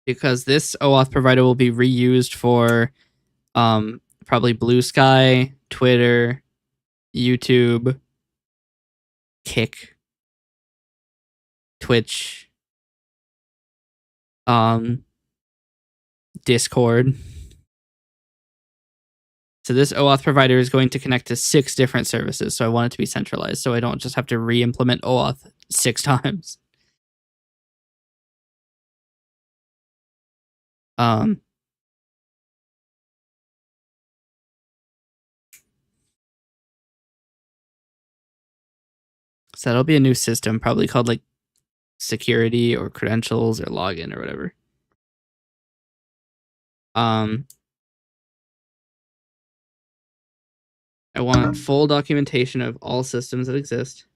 Because this OAuth provider will be reused for probably Blue Sky, Twitter, YouTube, Kick, Twitch, Discord. So this OAuth provider is going to connect to 6 different services. So I want it to be centralized so I don't just have to re-implement OAuth 6 times. So that'll be a new system, probably called like security or credentials or login or whatever. I want full documentation of all systems that exist.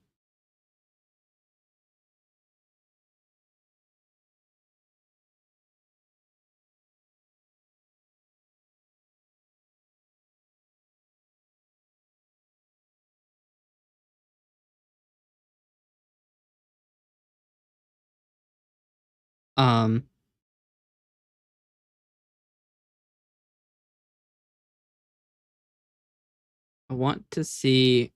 I want to see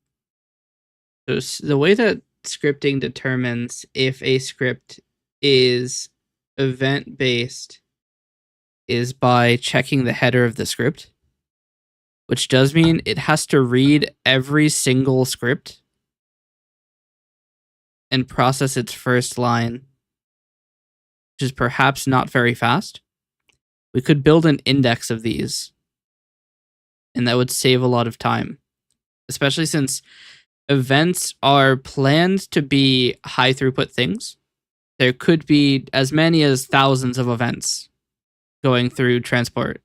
the way that scripting determines if a script is event based is by checking the header of the script. which does mean it has to read every single script and process its first line, which is perhaps not very fast. We could build an index of these, and that would save a lot of time, especially since events are planned to be high throughput things. There could be as many as thousands of events going through transport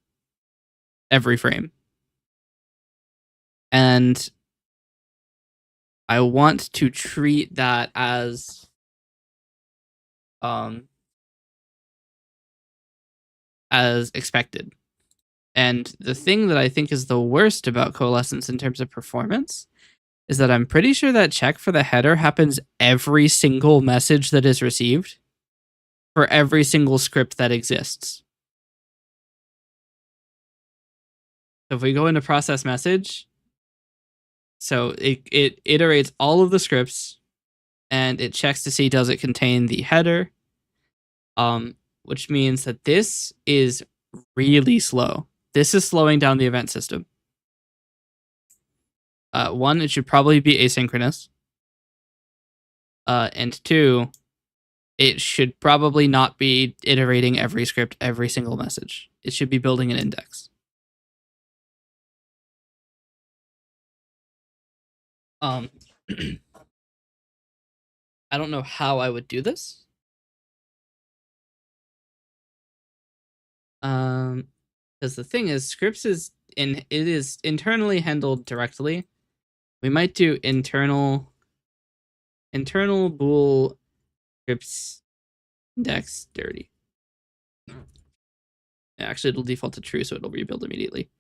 every frame. And I want to treat that as expected. And the thing that I think is the worst about Coalescence in terms of performance is that I'm pretty sure that check for the header happens every single message that is received for every single script that exists. So if we go into process message, so it iterates all of the scripts and it checks to see does it contain the header, which means that this is really slow. This is slowing down the event system. One, it should probably be asynchronous. And two, it should probably not be iterating every script, every single message. It should be building an index. I don't know how I would do this. Because the thing is, scripts it is internally handled directly. We might do internal bool scripts index dirty. Actually, it'll default to true, so it'll rebuild immediately.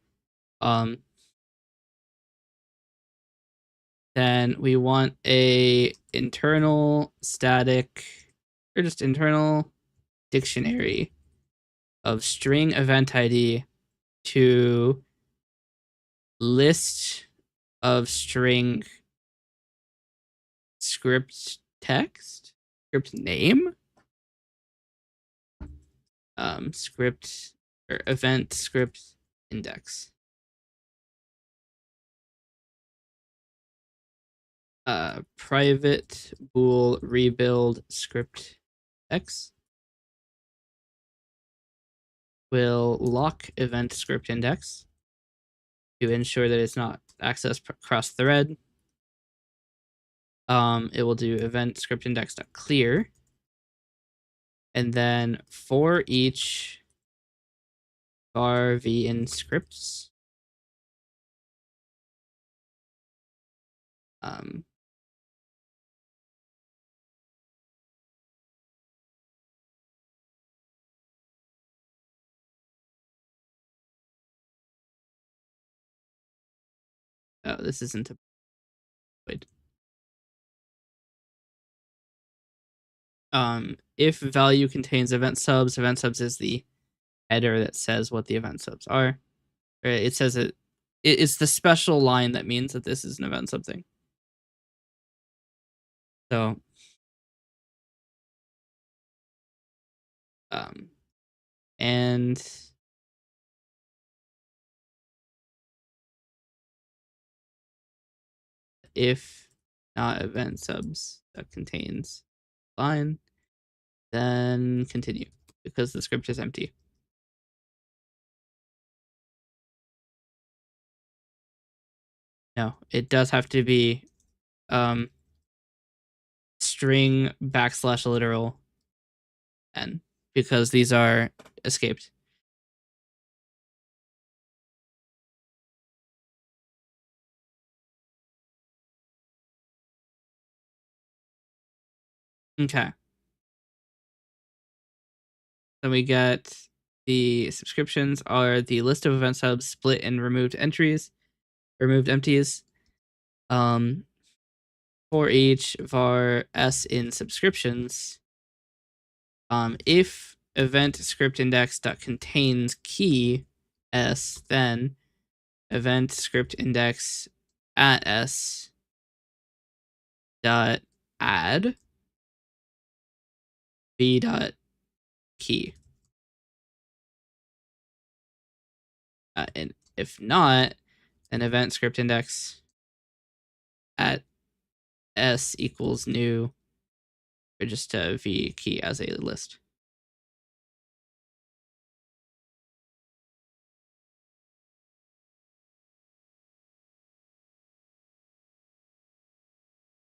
Then we want a internal static or just internal dictionary of string event ID to list of string script text, script name, script or event script index. Private bool rebuild script x will lock event script index to ensure that it's not accessed cross thread. It will do event script index.clear, and then for each var v in scripts, oh, this isn't a wait. If value contains event subs is the header that says what the event subs are. It says it's the special line that means that this is an event sub thing. So, and if not event subs that contains line, then continue because the script is empty. No, it does have to be string / literal n because these are escaped. Okay. Then we get the subscriptions are the list of event subs split and removed empties. For each var s in subscriptions, if event script index contains key s, then event script index at s dot add v dot key. And if not, an event script index at s equals new, or just v key as a list.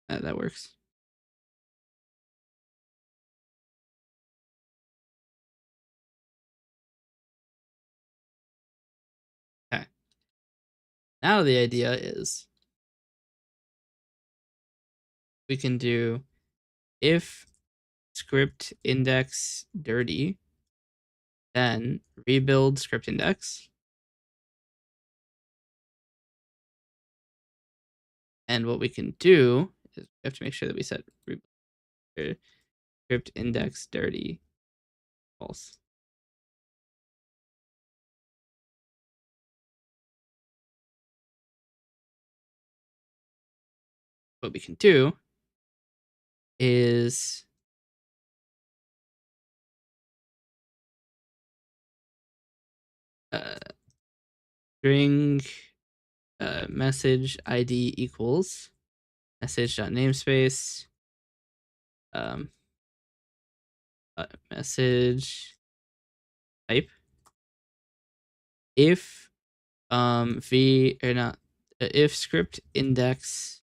That works. Okay. Now the idea is we can do if script index dirty, then rebuild script index. And what we can do is we have to make sure that we set script index dirty false. What we can do is string message ID equals message.namespace message type if v or not if script index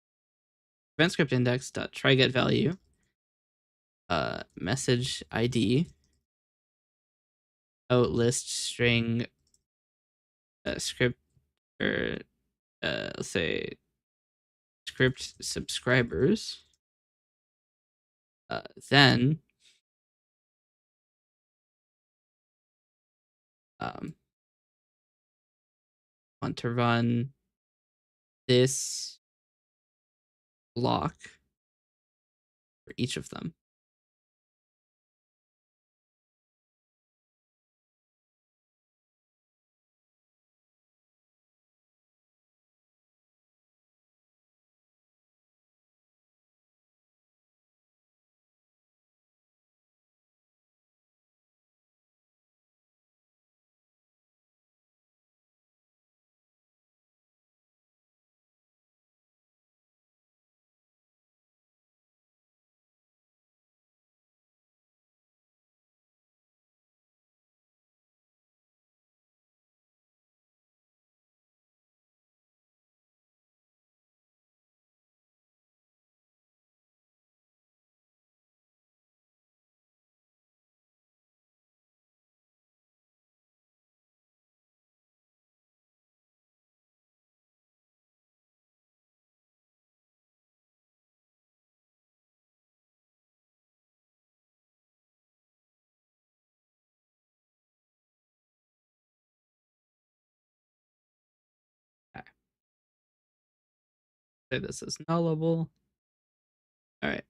event script index dot try get value message ID out list string script or let's say script subscribers, then want to run this block for each of them. Okay. Say this is nullable. All right.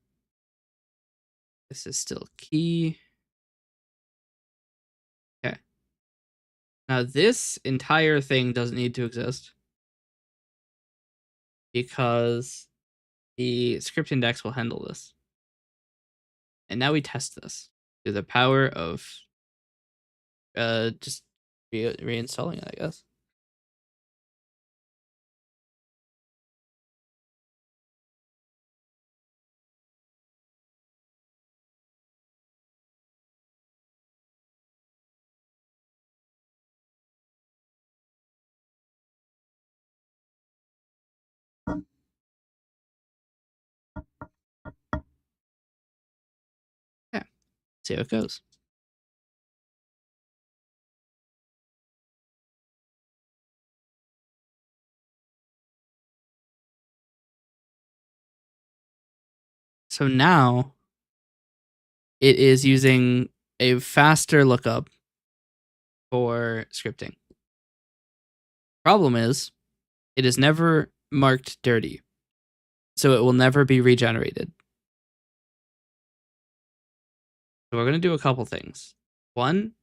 This is still key. Okay. Now this entire thing doesn't need to exist because the script index will handle this. And now we test this through the power of just reinstalling it, I guess. Yeah. See how it goes. So now it is using a faster lookup for scripting. Problem is, it is never marked dirty, so it will never be regenerated. So we're going to do a couple things. One,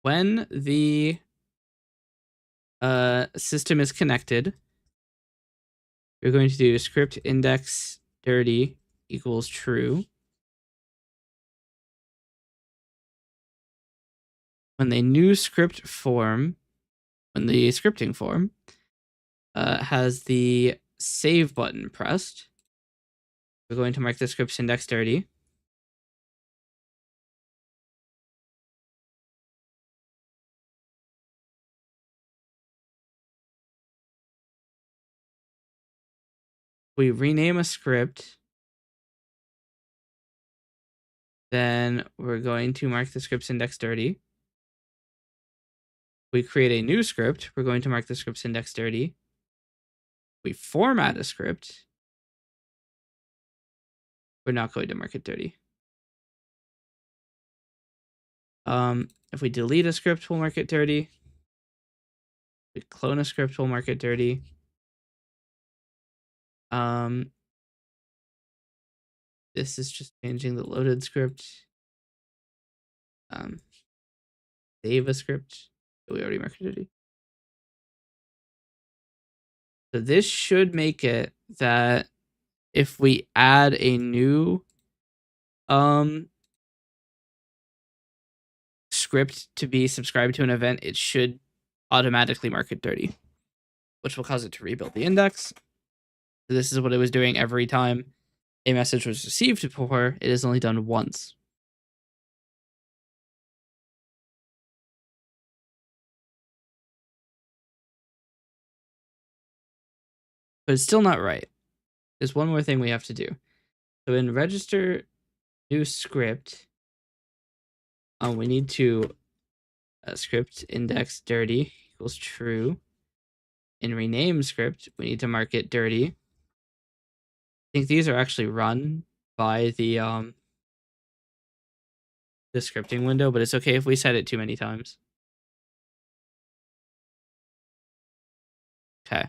when the system is connected, we're going to do script index dirty equals true. When the new script form, when the scripting form has the save button pressed. We're going to mark the script's index dirty. We rename a script. Then we're going to mark the script's index dirty. We create a new script. We're going to mark the script's index dirty. We format a script. We're not going to mark it dirty. If we delete a script, we'll mark it dirty. We clone a script, we'll mark it dirty. This is just changing the loaded script. Save a script. We already marked it dirty. So this should make it that if we add a new script to be subscribed to an event, it should automatically mark it dirty, which will cause it to rebuild the index. So this is what it was doing every time a message was received before. It is only done once. But it's still not right. There's one more thing we have to do. So in register new script, we need to script index dirty equals true. In rename script, we need to mark it dirty. I think these are actually run by the scripting window, but it's okay if we set it too many times. Okay.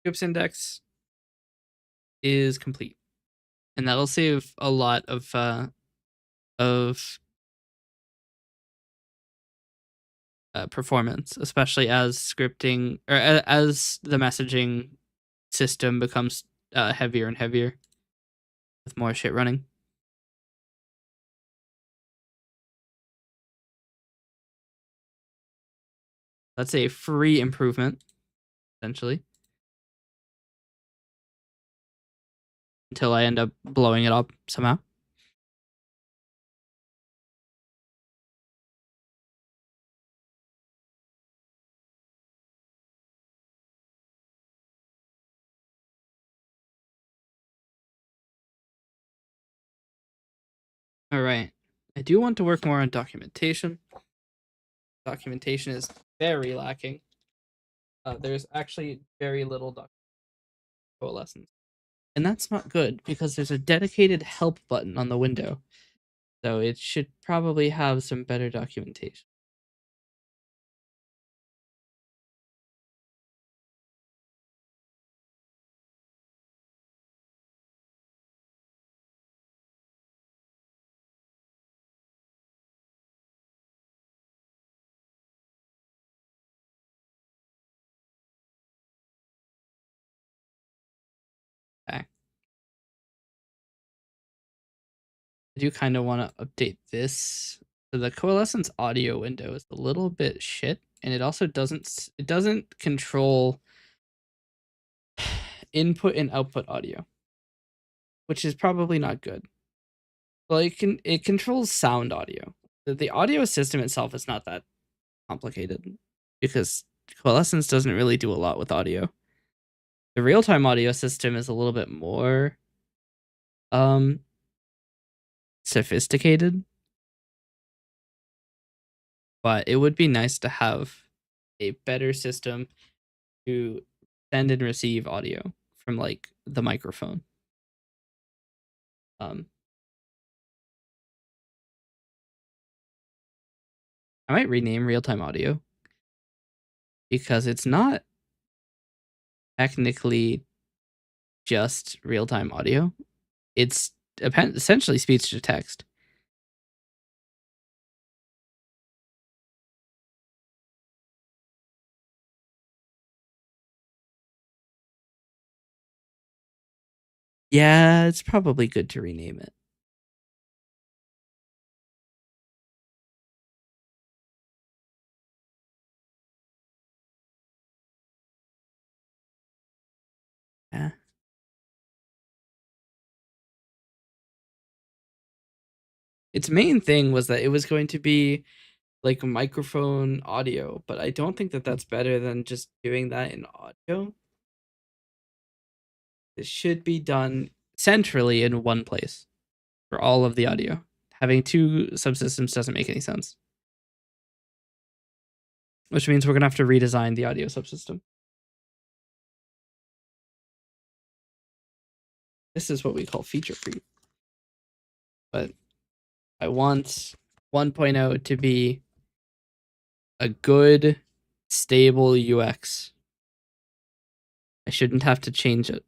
Scripts index is complete, and that'll save a lot of performance, especially as scripting or as the messaging system becomes heavier and heavier with more shit running. That's a free improvement, essentially. Until I end up blowing it up somehow. All right. I do want to work more on documentation. Documentation is very lacking. There's actually very little coalescence. And that's not good because there's a dedicated help button on the window. So it should probably have some better documentation. Okay. I do kind of want to update this. So the coalescence audio window is a little bit shit, and it also doesn't control input and output audio, which is probably not good. Well, it controls sound audio. The audio system itself is not that complicated because Coalescence doesn't really do a lot with audio. The real-time audio system is a little bit more sophisticated, but it would be nice to have a better system to send and receive audio from like the microphone. I might rename real-time audio because it's not technically just real-time audio. It's essentially speech to text. Yeah, it's probably good to rename it. Yeah. Its main thing was that it was going to be like microphone audio, but I don't think that that's better than just doing that in audio. It should be done centrally in one place for all of the audio. Having two subsystems doesn't make any sense. Which means we're going to have to redesign the audio subsystem. This is what we call feature creep. But I want 1.0 to be a good, stable UX. I shouldn't have to change it.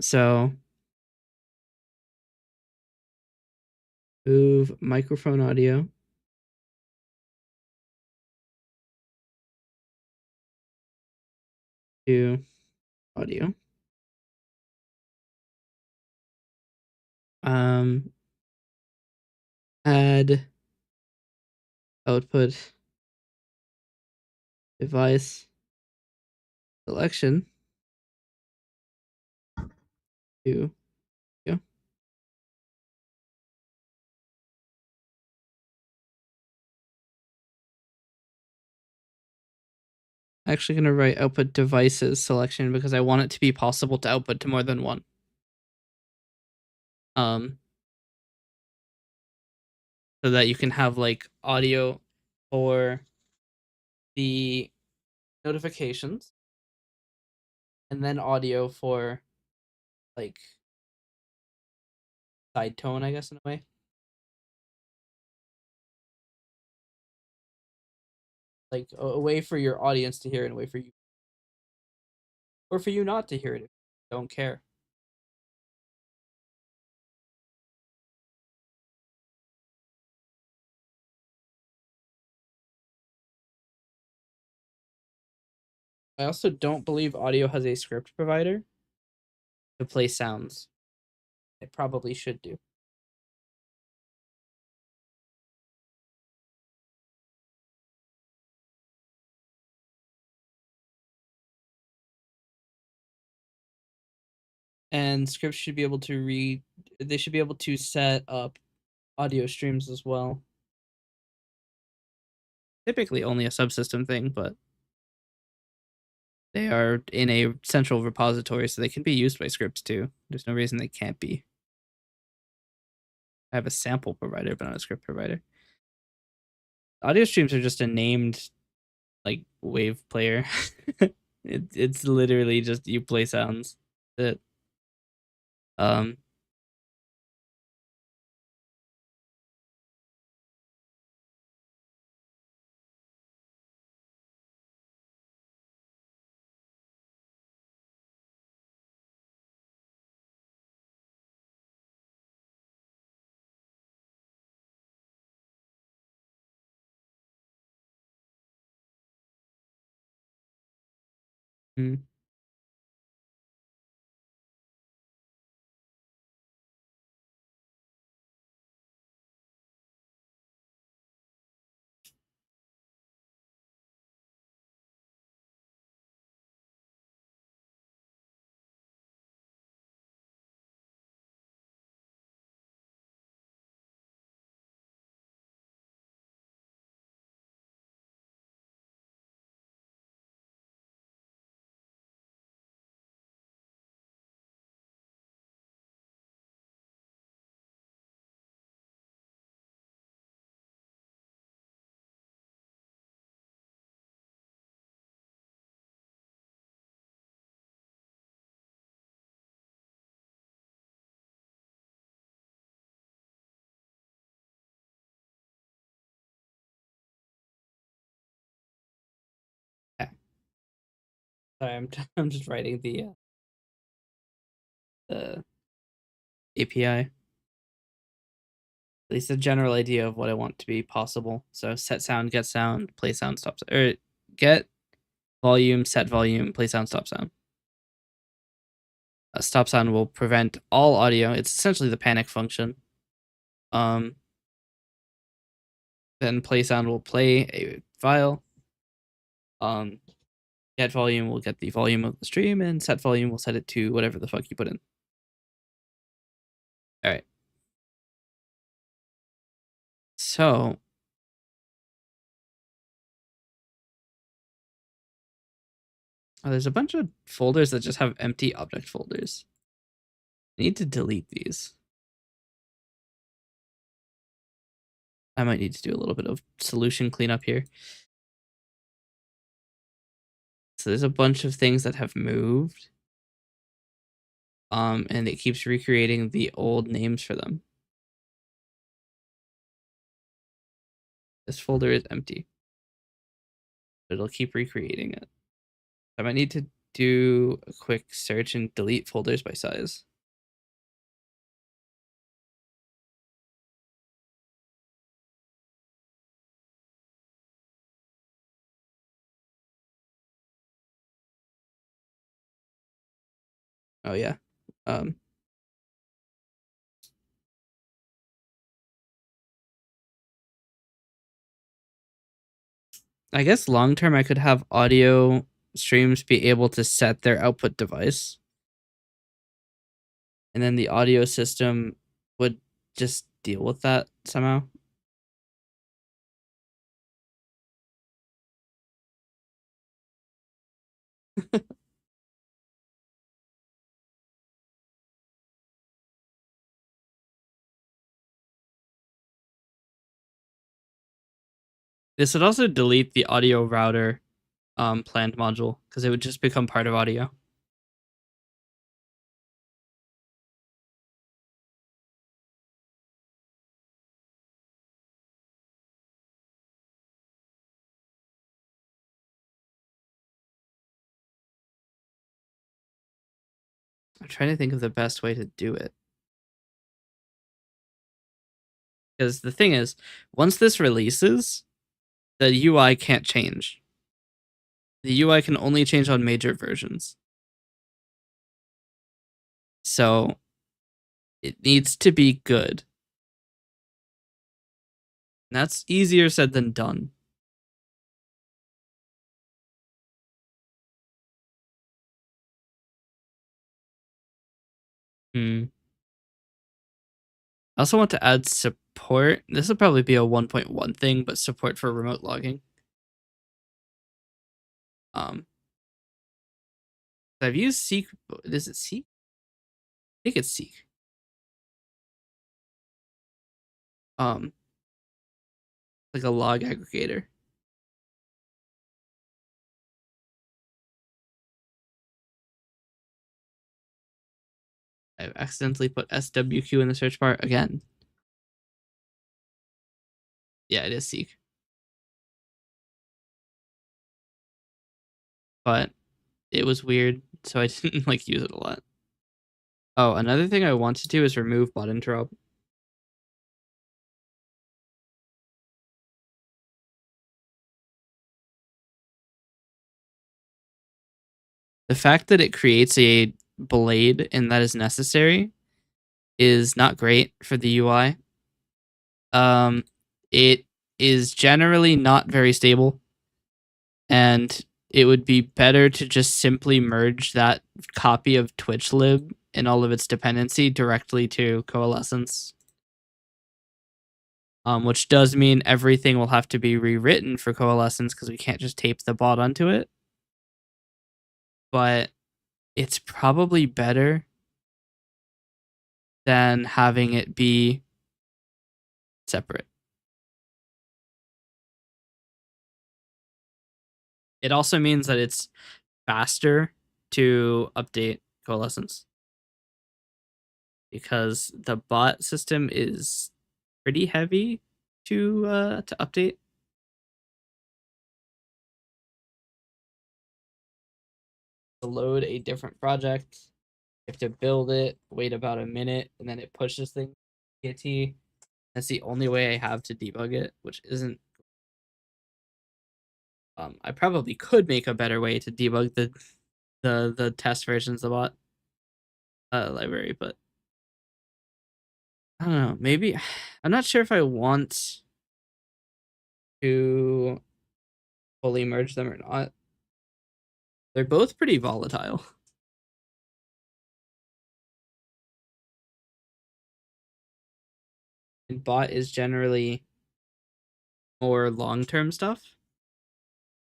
So move microphone audio to audio. Add output device selection to audio. Actually going to write output devices selection because I want it to be possible to output to more than one. So that you can have like audio for the notifications and then audio for like side tone, I guess, in a way. Like a way for your audience to hear it and a way for you, or for you not to hear it if you don't care. I also don't believe audio has a script provider to play sounds. It probably should do. And scripts should be able to read, they should be able to set up audio streams as well. Typically only a subsystem thing, but they are in a central repository, so they can be used by scripts too. There's no reason they can't be. I have a sample provider, but not a script provider. Audio streams are just a named like wave player. It's literally just you play sounds. That um mm. Sorry, I'm just writing the API. At least a general idea of what I want to be possible. So set sound, get sound, play sound, stop sound, or get volume, set volume, play sound, stop sound. Stop sound will prevent all audio. It's essentially the panic function. Then play sound will play a file. Get volume will get the volume of the stream, and set volume will set it to whatever the fuck you put in. All right. So there's a bunch of folders that just have empty object folders. I need to delete these. I might need to do a little bit of solution cleanup here. So there's a bunch of things that have moved. And it keeps recreating the old names for them. This folder is empty. It'll keep recreating it. I might need to do a quick search and delete folders by size. Oh yeah. I guess long term I could have audio streams be able to set their output device. And then the audio system would just deal with that somehow. This would also delete the audio router planned module because it would just become part of audio. I'm trying to think of the best way to do it. Because the thing is, once this releases, the UI can't change. The UI can only change on major versions. So it needs to be good. And that's easier said than done. I also want to add support. This will probably be a 1.1 thing, but support for remote logging. I've used Seek. Is it Seek? I think it's Seek. Like a log aggregator. I've accidentally put SWQ in the search bar again. Yeah, it is Seek. But it was weird, so I didn't like use it a lot. Oh, another thing I want to do is remove bot interrupt. The fact that it creates a blade and that is necessary is not great for the UI. It is generally not very stable, and it would be better to just simply merge that copy of TwitchLib and all of its dependency directly to Coalescence. Which does mean everything will have to be rewritten for Coalescence because we can't just tape the bot onto it. But it's probably better than having it be separate. It also means that it's faster to update Coalescence because the bot system is pretty heavy to update. to load a different project. You have to build it, wait about a minute, and then it pushes things to KT. That's the only way I have to debug it, which isn't. I probably could make a better way to debug the test versions of the bot library, but I don't know. Maybe I'm not sure if I want to fully merge them or not. They're both pretty volatile. And bot is generally more long-term stuff,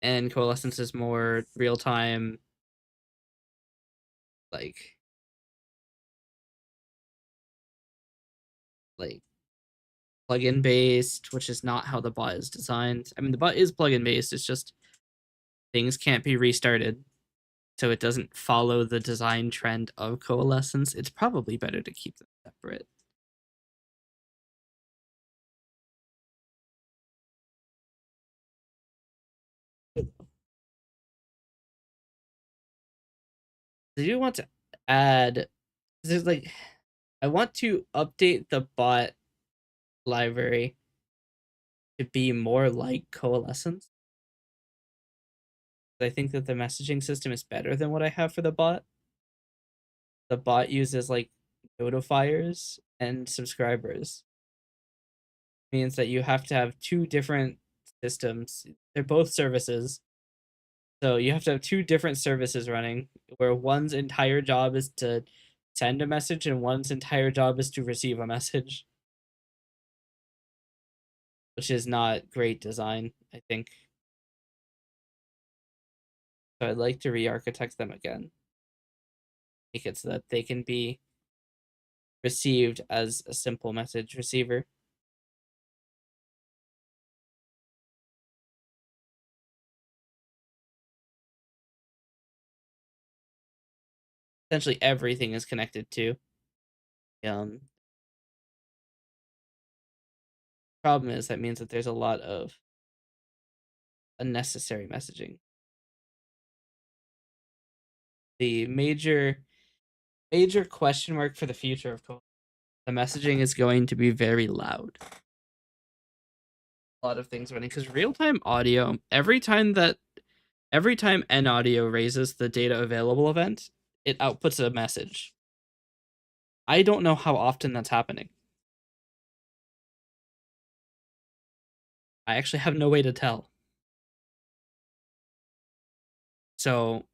and Coalescence is more real-time, like plugin based, which is not how the bot is designed. I mean, the bot is plugin based. It's just things can't be restarted, so it doesn't follow the design trend of Coalescence. It's probably better to keep them separate. Do you want to add? There's like, I want to update the bot library to be more like Coalescence. I think that the messaging system is better than what I have for the bot. The bot uses like notifiers and subscribers. Means that you have to have two different systems. They're both services. So you have to have two different services running, where one's entire job is to send a message and one's entire job is to receive a message. Which is not great design, I think. So I'd like to re-architect them again. Make it so that they can be received as a simple message receiver. Essentially everything is connected to. Problem is that means that there's a lot of unnecessary messaging. The major question mark for the future of Coalescence, the messaging is going to be very loud. A lot of things running because real-time audio, every time N audio raises the data available event, it outputs a message. I don't know how often that's happening. I actually have no way to tell. So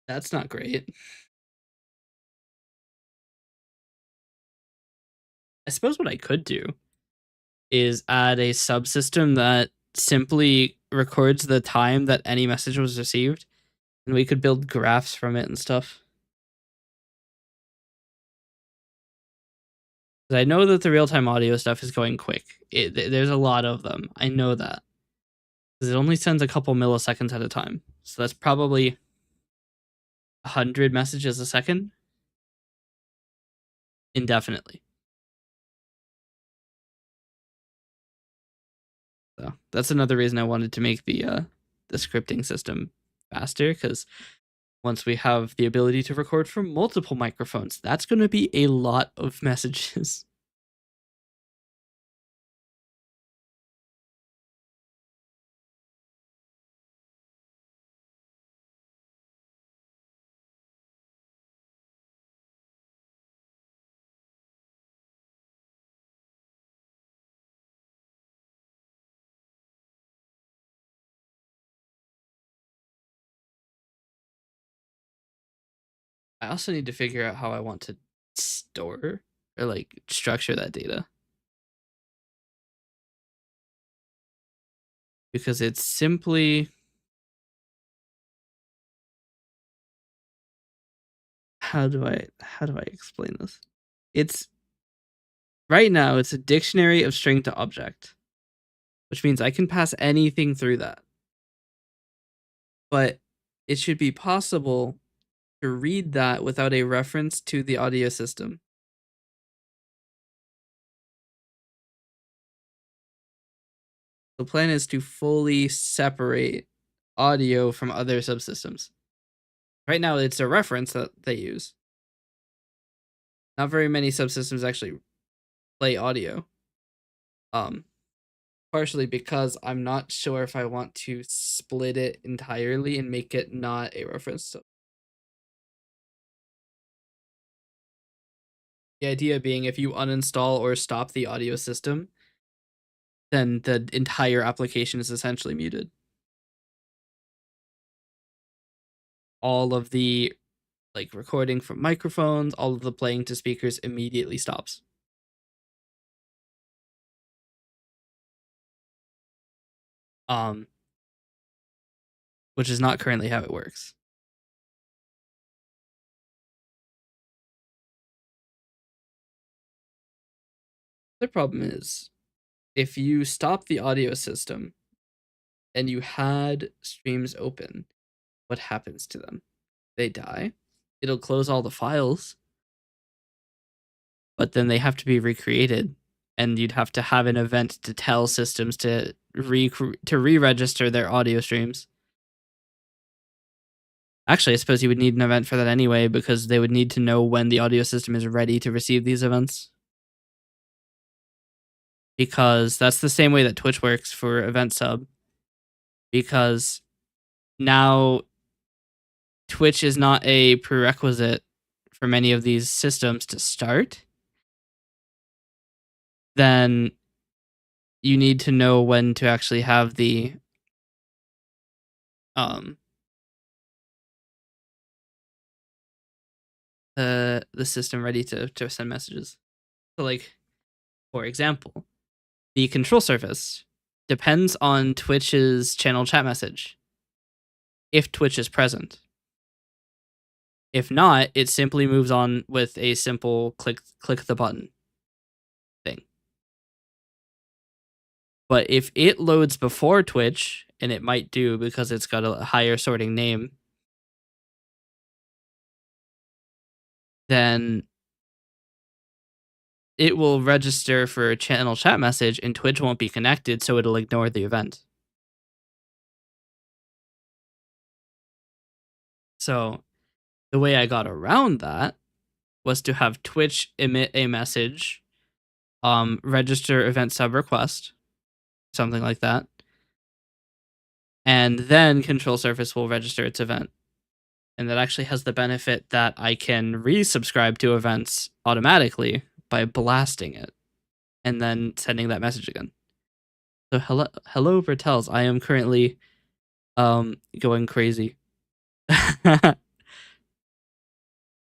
that's not great. I suppose what I could do is add a subsystem that simply records the time that any message was received, and we could build graphs from it and stuff. I know that the real-time audio stuff is going quick. There's a lot of them. I know that. Because it only sends a couple milliseconds at a time. So that's probably 100 messages a second. Indefinitely. So that's another reason I wanted to make the scripting system faster, because once we have the ability to record from multiple microphones, that's going to be a lot of messages. I also need to figure out how I want to store or like structure that data. Because it's simply, how do I explain this? It's right now it's a dictionary of string to object, which means I can pass anything through that. But it should be possible to read that without a reference to the audio system. The plan is to fully separate audio from other subsystems. Right now, it's a reference that they use. Not very many subsystems actually play audio. Partially because I'm not sure if I want to split it entirely and make it not a reference. So the idea being if you uninstall or stop the audio system, then the entire application is essentially muted. All of the like recording from microphones, all of the playing to speakers immediately stops. Which is not currently how it works. The problem is, if you stop the audio system and you had streams open, what happens to them? They die. It'll close all the files, but then they have to be recreated, and you'd have to have an event to tell systems to re-register their audio streams. Actually, I suppose you would need an event for that anyway, because they would need to know when the audio system is ready to receive these events. Because that's the same way that Twitch works for event sub. Because now Twitch is not a prerequisite for many of these systems to start. Then you need to know when to actually have the system ready to send messages. So, like, for example, the control surface depends on Twitch's channel chat message if Twitch is present. If not, it simply moves on with a simple click the button thing. But if it loads before Twitch, and it might do because it's got a higher sorting name, then it will register for a channel chat message and Twitch won't be connected, so it'll ignore the event. So the way I got around that was to have Twitch emit a message, register event sub request, something like that, and then control surface will register its event. And that actually has the benefit that I can resubscribe to events automatically by blasting it and then sending that message again. So hello Bertels, I am currently going crazy.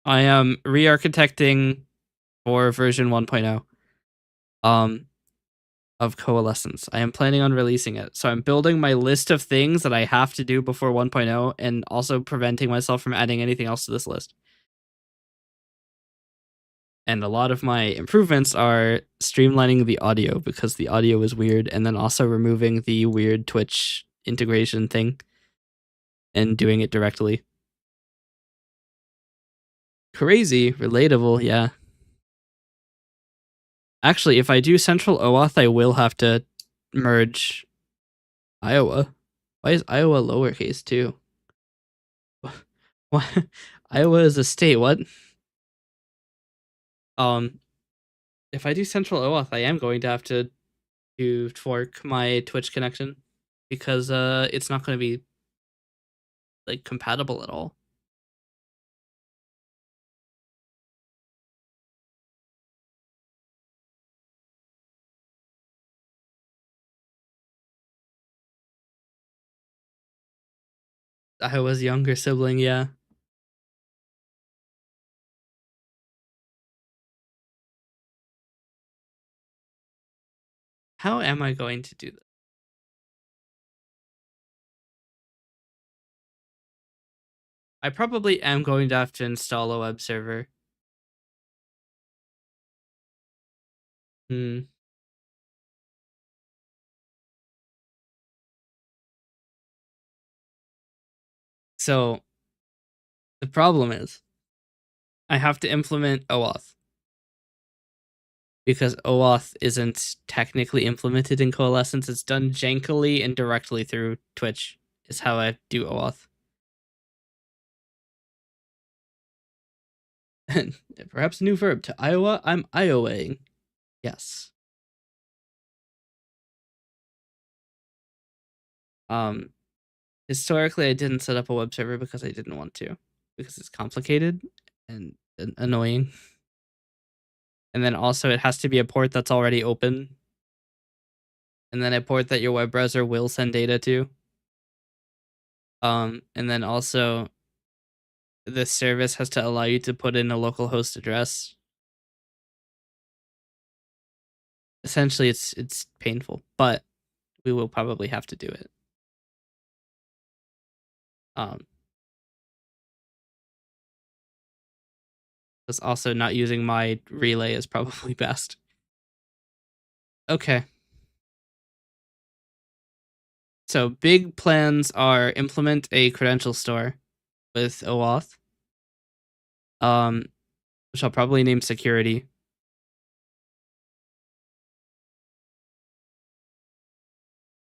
I am re-architecting for version 1.0 of Coalescence. I am planning on releasing it. So I'm building my list of things that I have to do before 1.0 and also preventing myself from adding anything else to this list. And a lot of my improvements are streamlining the audio because the audio is weird, and then also removing the weird Twitch integration thing and doing it directly. Crazy, relatable, yeah. Actually, if I do Central OAuth, I will have to merge Iowa. Why is Iowa lowercase too? What? Iowa is a state, what? If I do Central OAuth, I am going to have to fork my Twitch connection because it's not going to be like compatible at all. Iowa's younger sibling, yeah. How am I going to do this? I probably am going to have to install a web server. So the problem is I have to implement OAuth because OAuth isn't technically implemented in Coalescence. It's done jankily and directly through Twitch is how I do OAuth. And perhaps a new verb to Iowa. I'm Iowaing. Yes. Historically, I didn't set up a web server because I didn't want to, because it's complicated and annoying. And then also it has to be a port that's already open. And then a port that your web browser will send data to. And then also the service has to allow you to put in a localhost address. Essentially, it's painful, but we will probably have to do it. Because also not using my relay is probably best. Okay. So big plans are implement a credential store with OAuth. Which I'll probably name security.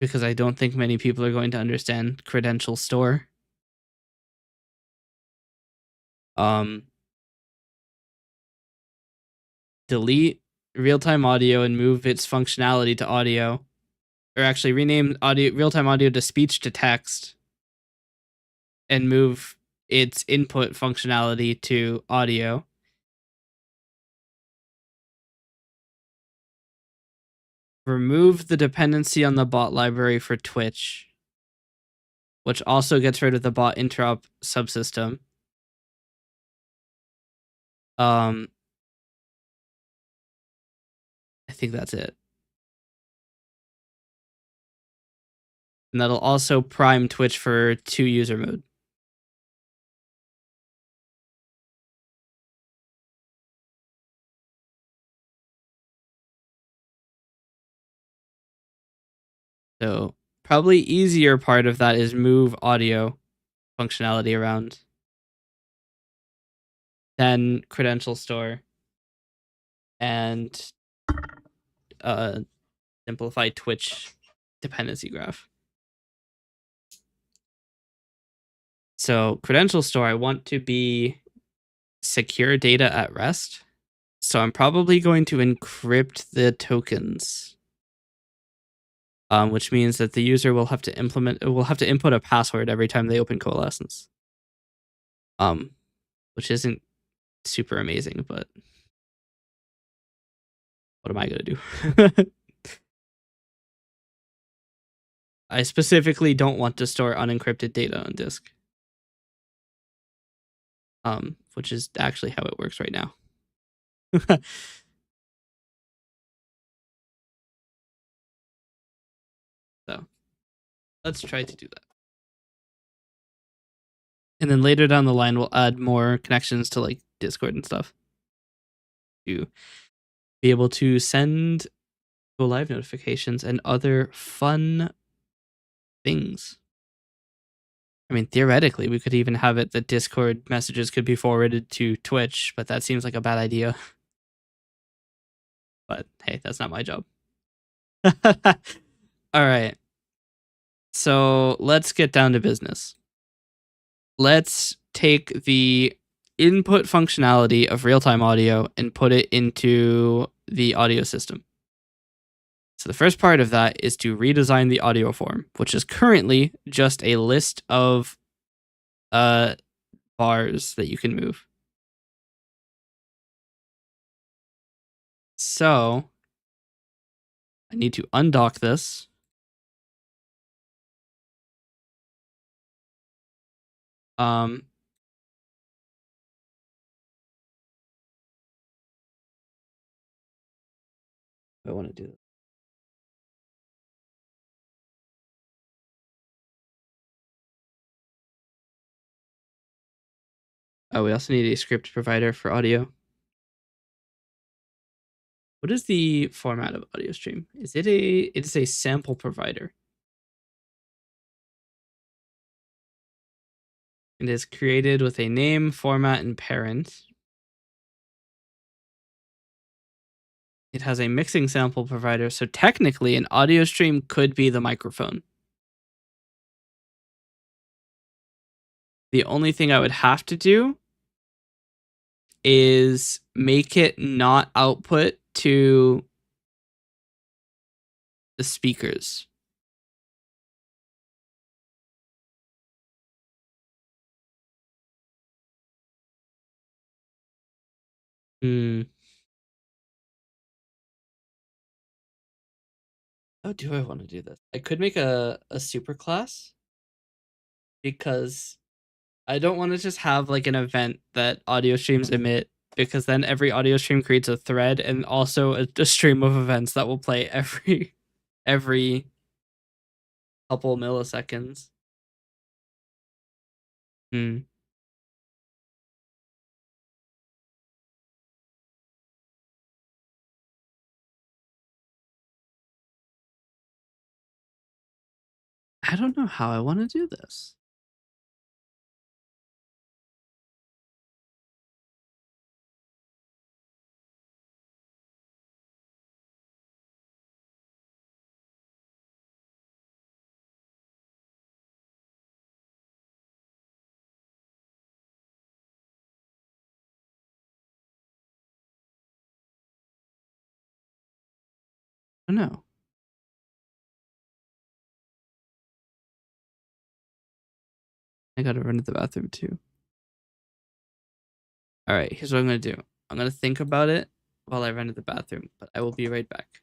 Because I don't think many people are going to understand credential store. Delete real-time audio and move its functionality to audio. Or actually rename real-time audio to speech to text. And move its input functionality to audio. Remove the dependency on the bot library for Twitch, which also gets rid of the bot interop subsystem. I think that's it. And that'll also prime Twitch for 2-user mode. So probably easier part of that is move audio functionality around. Then credential store. And simplify Twitch dependency graph. So credential store, I want to be secure data at rest. So I'm probably going to encrypt the tokens. Which means that the user will have to input a password every time they open Coalescence. Which isn't super amazing, but what am I gonna do? I specifically don't want to store unencrypted data on disk. Which is actually how it works right now. So let's try to do that. And then later down the line, we'll add more connections to like Discord and stuff to be able to send go live notifications and other fun things. I mean, theoretically, we could even have it that Discord messages could be forwarded to Twitch, but that seems like a bad idea. But hey, that's not my job. All right. So let's get down to business. Let's take the input functionality of real-time audio and put it into the audio system. So the first part of that is to redesign the audio form, which is currently just a list of bars that you can move. So I need to undock this. I want to do that. Oh, we also need a script provider for audio. What is the format of audio stream? Is it it's a sample provider. It is created with a name, format, and parent. It has a mixing sample provider, so technically an audio stream could be the microphone. The only thing I would have to do is make it not output to the speakers. Hmm. How do I want to do this? I could make a super class because I don't want to just have like an event that audio streams emit, because then every audio stream creates a thread and also a stream of events that will play every couple milliseconds. Hmm. I don't know how I want to do this. I don't know. I gotta run to the bathroom too. All right, here's what I'm gonna do. I'm gonna think about it while I run to the bathroom, but I will be right back.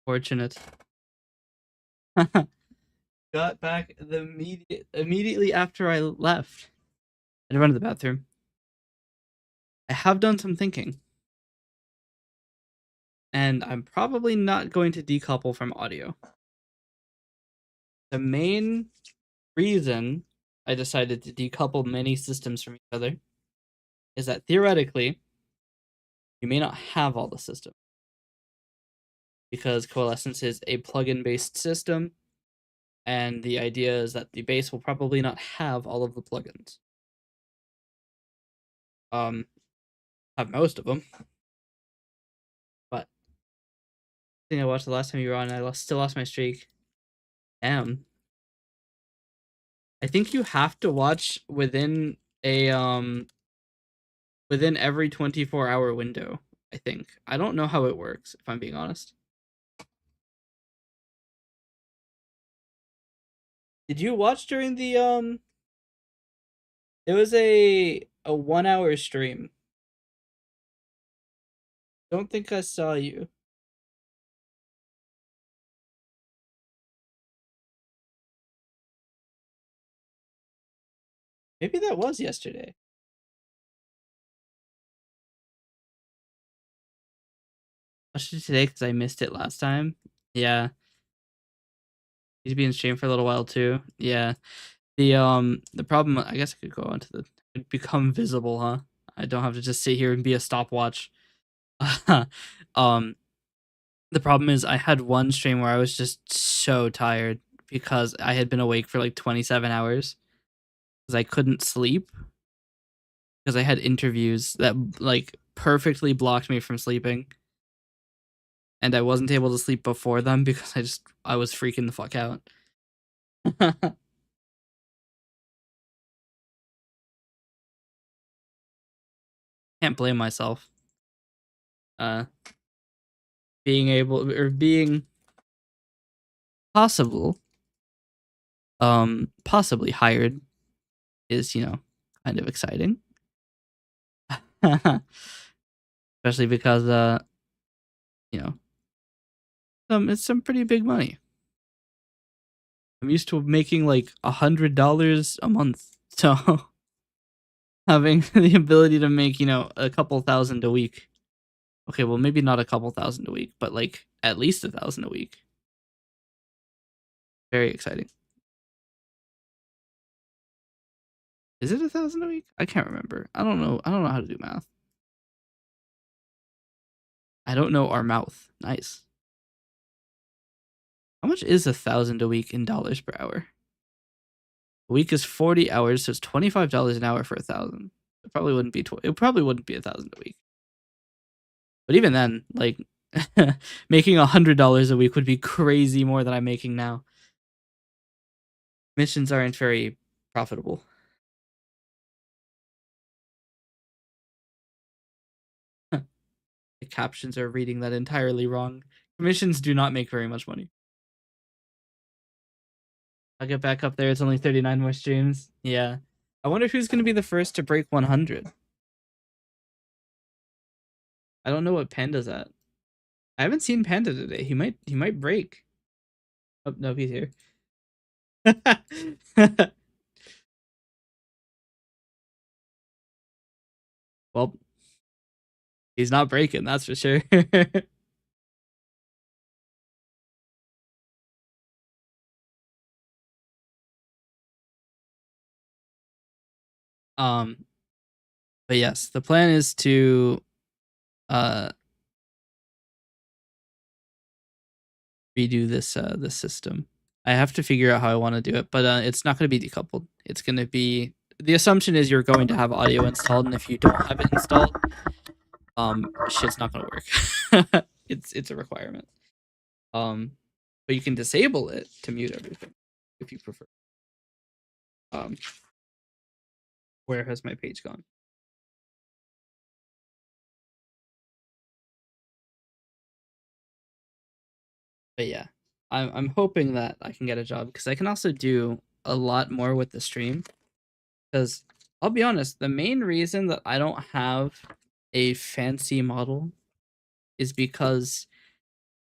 Fortunate. Got back immediately after I left. I had to run to the bathroom. I have done some thinking. And I'm probably not going to decouple from audio. The main reason I decided to decouple many systems from each other is that theoretically, you may not have all the systems. Because Coalescence is a plugin based system, and the idea is that the base will probably not have all of the plugins. Have most of them. But I think I watched the last time you were on, and I still lost my streak. Damn. I think you have to watch within a within every 24-hour window, I think. I don't know how it works, if I'm being honest. Did you watch during the it was a 1-hour stream. Don't think I saw you. Maybe that was yesterday. I watched it today because I missed it last time. Yeah. He's been stream for a little while too. Yeah. The problem, I guess I could go onto the become visible, huh? I don't have to just sit here and be a stopwatch. The problem is I had one stream where I was just so tired because I had been awake for like 27 hours because I couldn't sleep because I had interviews that like perfectly blocked me from sleeping. And I wasn't able to sleep before them because I was freaking the fuck out. Can't blame myself. Being able or being possibly hired is, kind of exciting. Especially because it's some pretty big money. I'm used to making like $100 a month, so having the ability to make, a couple thousand a week. Okay, well, maybe not a couple thousand a week, but like at least 1,000 a week. Very exciting. Is it 1,000 a week? I can't remember. I don't know how to do math. I don't know our mouth. Nice. How much is 1,000 a week in dollars per hour? A week is 40 hours, so it's $25 an hour for 1,000. It probably wouldn't be 1,000 a week. But even then, like making $100 a week would be crazy more than I'm making now. Missions aren't very profitable. The captions are reading that entirely wrong. Commissions do not make very much money. I'll get back up there. It's only 39 more streams. Yeah. I wonder who's going to be the first to break 100. I don't know what Panda's at. I haven't seen Panda today. He might break. Oh, no, he's here. Well, he's not breaking, that's for sure. But yes, the plan is to redo this system. I have to figure out how I want to do it, but it's not going to be decoupled. It's going to be, the assumption is you're going to have audio installed, and if you don't have it installed, shit's not going to work. It's a requirement. But you can disable it to mute everything if you prefer. Where has my page gone? But yeah, I'm hoping that I can get a job because I can also do a lot more with the stream. Because I'll be honest, the main reason that I don't have a fancy model is because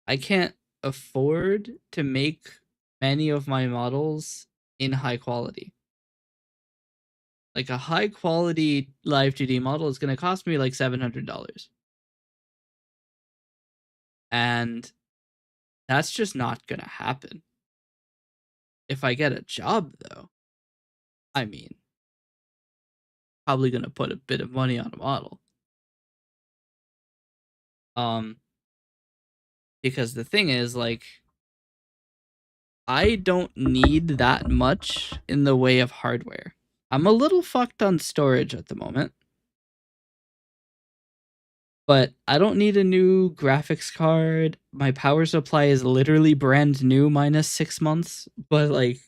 I can't afford to make many of my models in high quality. Like a high quality live 2D model is going to cost me like $700. And that's just not going to happen. If I get a job though, I mean, probably going to put a bit of money on a model. Because the thing is, like, I don't need that much in the way of hardware. I'm a little fucked on storage at the moment. But I don't need a new graphics card. My power supply is literally brand new minus 6 months, but like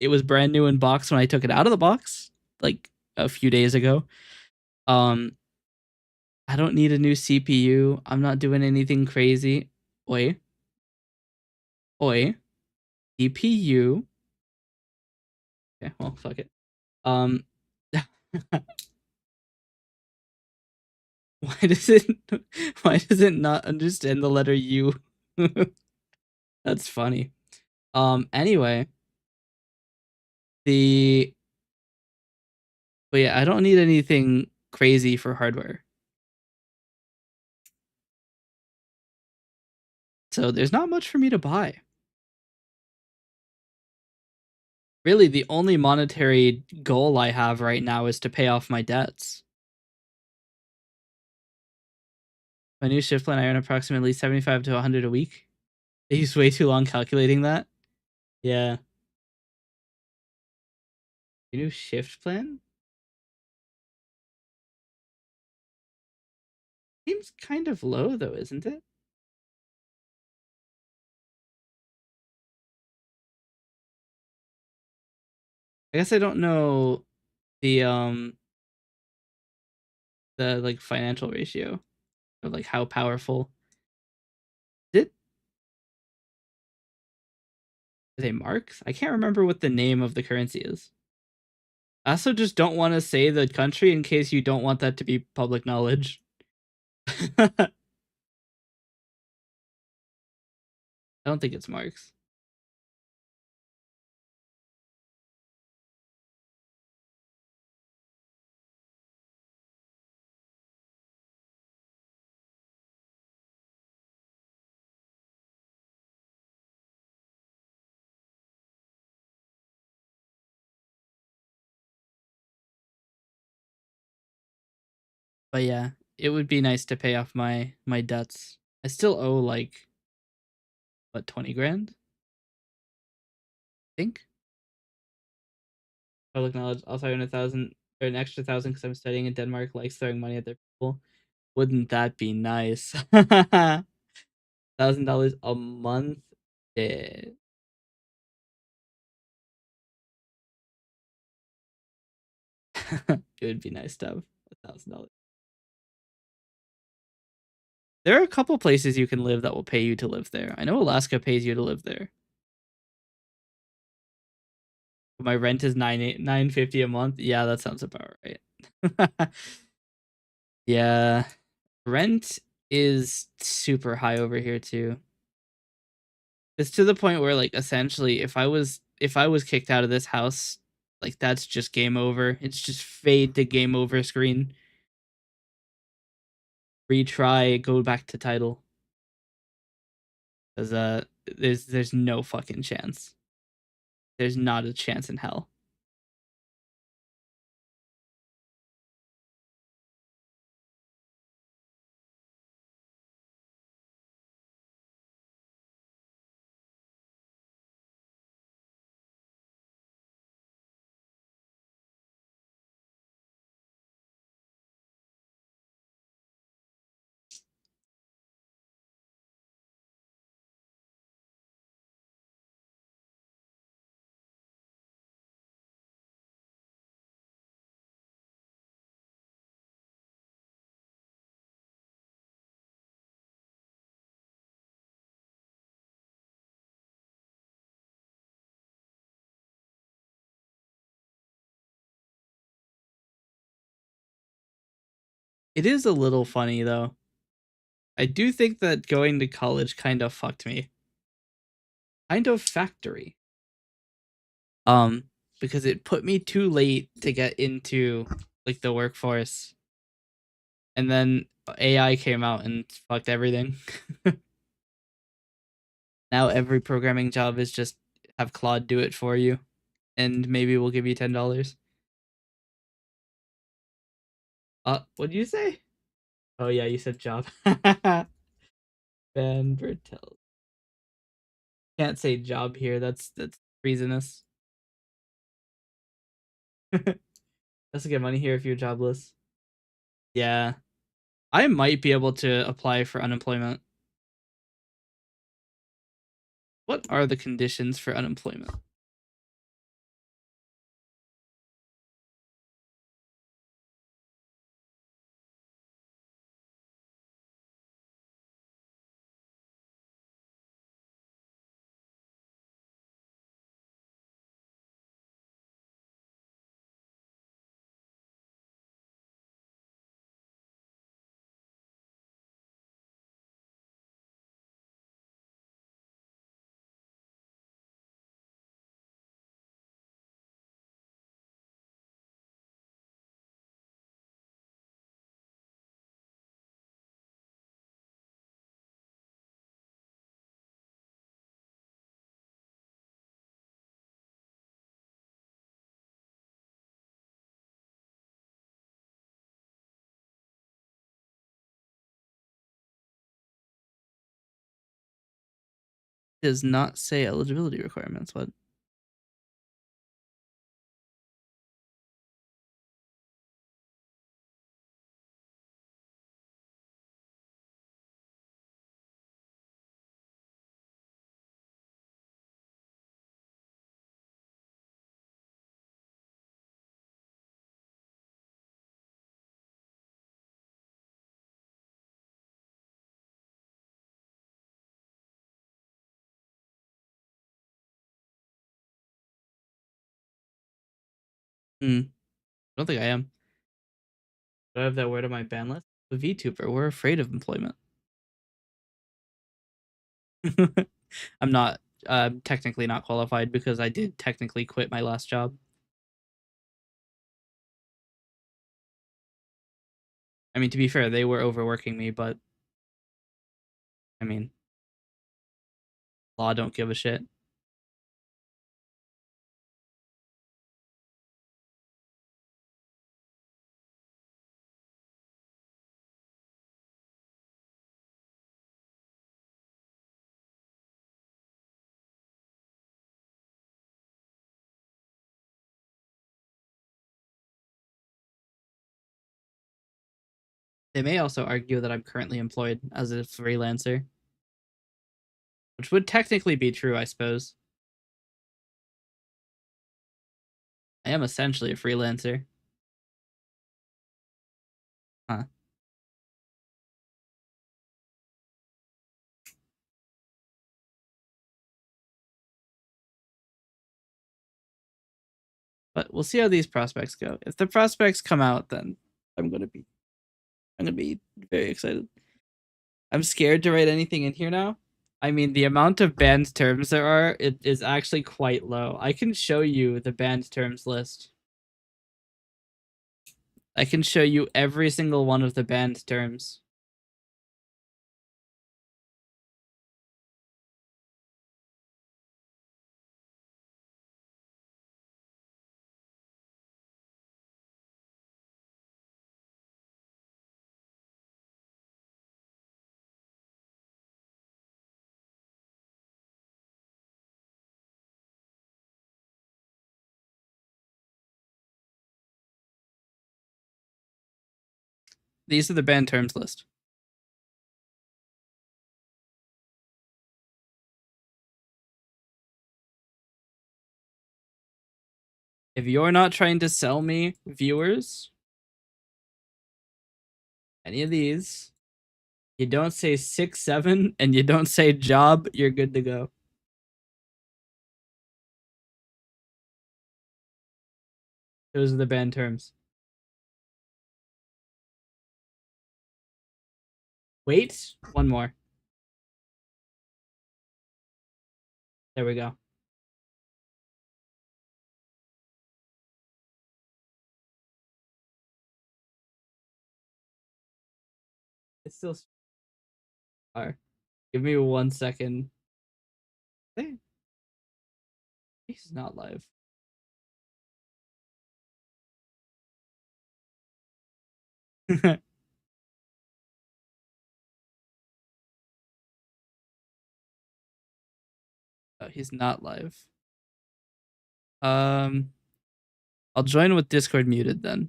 it was brand new in box when I took it out of the box like a few days ago. I don't need a new CPU. I'm not doing anything crazy. Oi. CPU. Okay, well, fuck it. Why does it not understand the letter U? That's funny. Anyway, but yeah, I don't need anything crazy for hardware. So there's not much for me to buy. Really, the only monetary goal I have right now is to pay off my debts. My new shift plan, I earn approximately 75 to 100 a week. I used way too long calculating that. Yeah. Your new shift plan? Seems kind of low though, isn't it? I guess I don't know the like financial ratio of like how powerful is it. Are they marks? I can't remember what the name of the currency is. I also just don't want to say the country in case you don't want that to be public knowledge. I don't think it's marks. But yeah, it would be nice to pay off my debts. I still owe like what 20 grand? I think. Public knowledge. Also, I earn 1,000 or an extra 1,000 because I'm studying in Denmark. Likes throwing money at their people. Wouldn't that be nice? $1,000 a month. Yeah. It would be nice to have $1,000. There are a couple places you can live that will pay you to live there. I know Alaska pays you to live there. My rent is $950 a month. Yeah, that sounds about right. Yeah, rent is super high over here too. It's to the point where like essentially if I was kicked out of this house, like that's just game over. It's just fade to game over screen. Retry, go back to title. Cuz there's no fucking chance. There's not a chance in hell. It is a little funny though. I do think that going to college kind of fucked me. kind of factory. Because it put me too late to get into like the workforce, and then AI came out and fucked everything. Now every programming job is just have Claude do it for you, and maybe we'll give you $10. What did you say? Oh yeah, you said job. Van Bertel. Can't say job here. That's treasonous. Let's get money here if you're jobless. Yeah, I might be able to apply for unemployment. What are the conditions for unemployment? Does not say eligibility requirements. What? Hmm. I don't think I am. Do I have that word on my ban list? The VTuber. We're afraid of employment. I'm not technically not qualified because I did technically quit my last job. I mean, to be fair, they were overworking me, but I mean, law don't give a shit. They may also argue that I'm currently employed as a freelancer, which would technically be true, I suppose. I am essentially a freelancer. Huh. But we'll see how these prospects go. If the prospects come out, then I'm gonna be very excited. I'm scared to write anything in here now. I mean, the amount of banned terms there are, it is actually quite low. I can show you the banned terms list. I can show you every single one of the banned terms. These are the banned terms list. If you're not trying to sell me viewers, any of these, you don't say 6-7 and you don't say job, you're good to go. Those are the banned terms. Wait, one more. There we go. It's still far. Give me 1 second. Hey, he's not live. Oh, he's not live. I'll join with Discord muted then,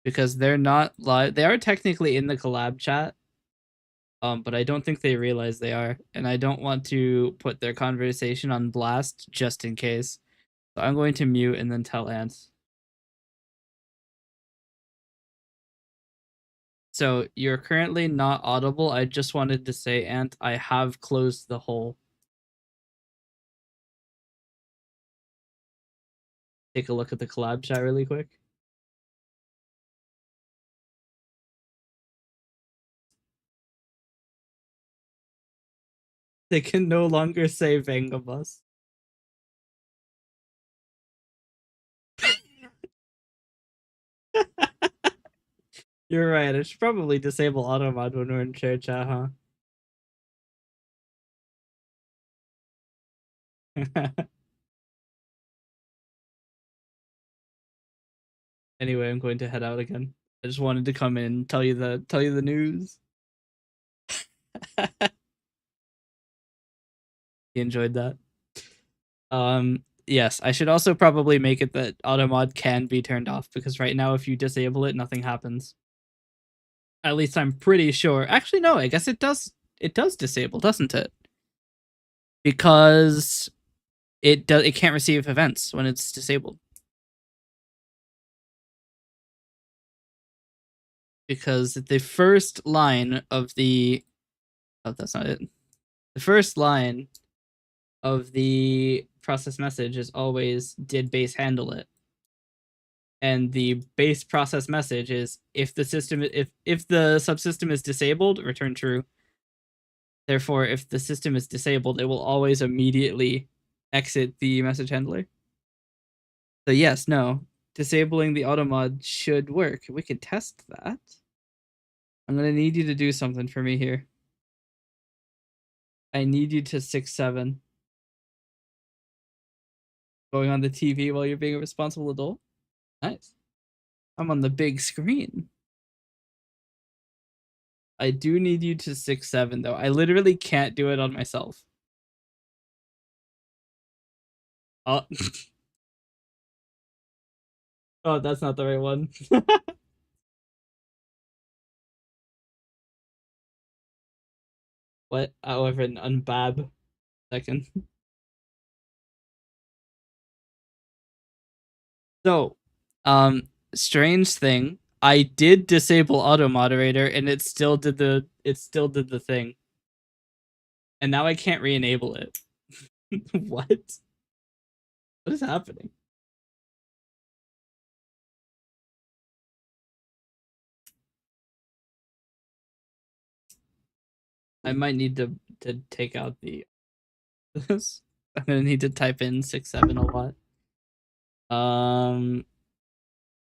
because they're not live. They are technically in the collab chat, but I don't think they realize they are, and I don't want to put their conversation on blast just in case. So I'm going to mute and then tell Ant. So you're currently not audible. I just wanted to say, Ant, I have closed the hole. Take a look at the collab chat really quick. They can no longer say Vengabus. You're right. I should probably disable automod when we're in share chat, huh? Anyway, I'm going to head out again. I just wanted to come in, tell you the news. You enjoyed that. Yes, I should also probably make it that automod can be turned off, because right now if you disable it, nothing happens. At least I'm pretty sure. Actually, no, I guess it does disable, doesn't it? Because it can't receive events when it's disabled. Because the first line of the that's not it. The first line of the process message is always did base handle it. And the base process message is if the subsystem is disabled, return true. Therefore, if the system is disabled, it will always immediately exit the message handler. So yes, no, disabling the automod should work. We could test that. I'm gonna need you to do something for me here. I need you to 6-7. Going on the TV while you're being a responsible adult. Nice. I'm on the big screen. I do need you to 6-7 though. I literally can't do it on myself. Oh, oh, that's not the right one. What? However, an unbab. Second. So, strange thing. I did disable auto moderator, and it still did the thing. And now I can't re-enable it. What? What is happening? I might need to take out the this. I'm gonna need to type in 6-7 a lot.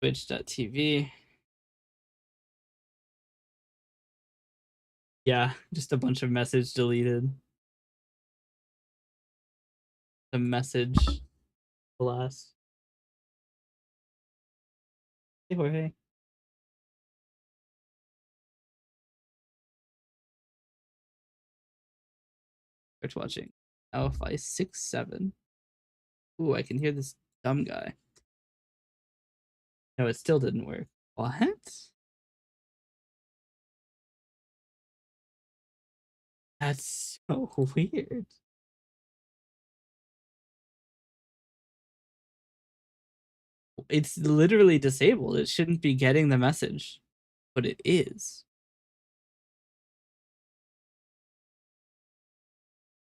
Twitch.tv. Yeah, just a bunch of message deleted. The message blast. Hey Jorge. Start watching. Now if I 6-7. Ooh, I can hear this dumb guy. No, it still didn't work. What? That's so weird. It's literally disabled. It shouldn't be getting the message, but it is.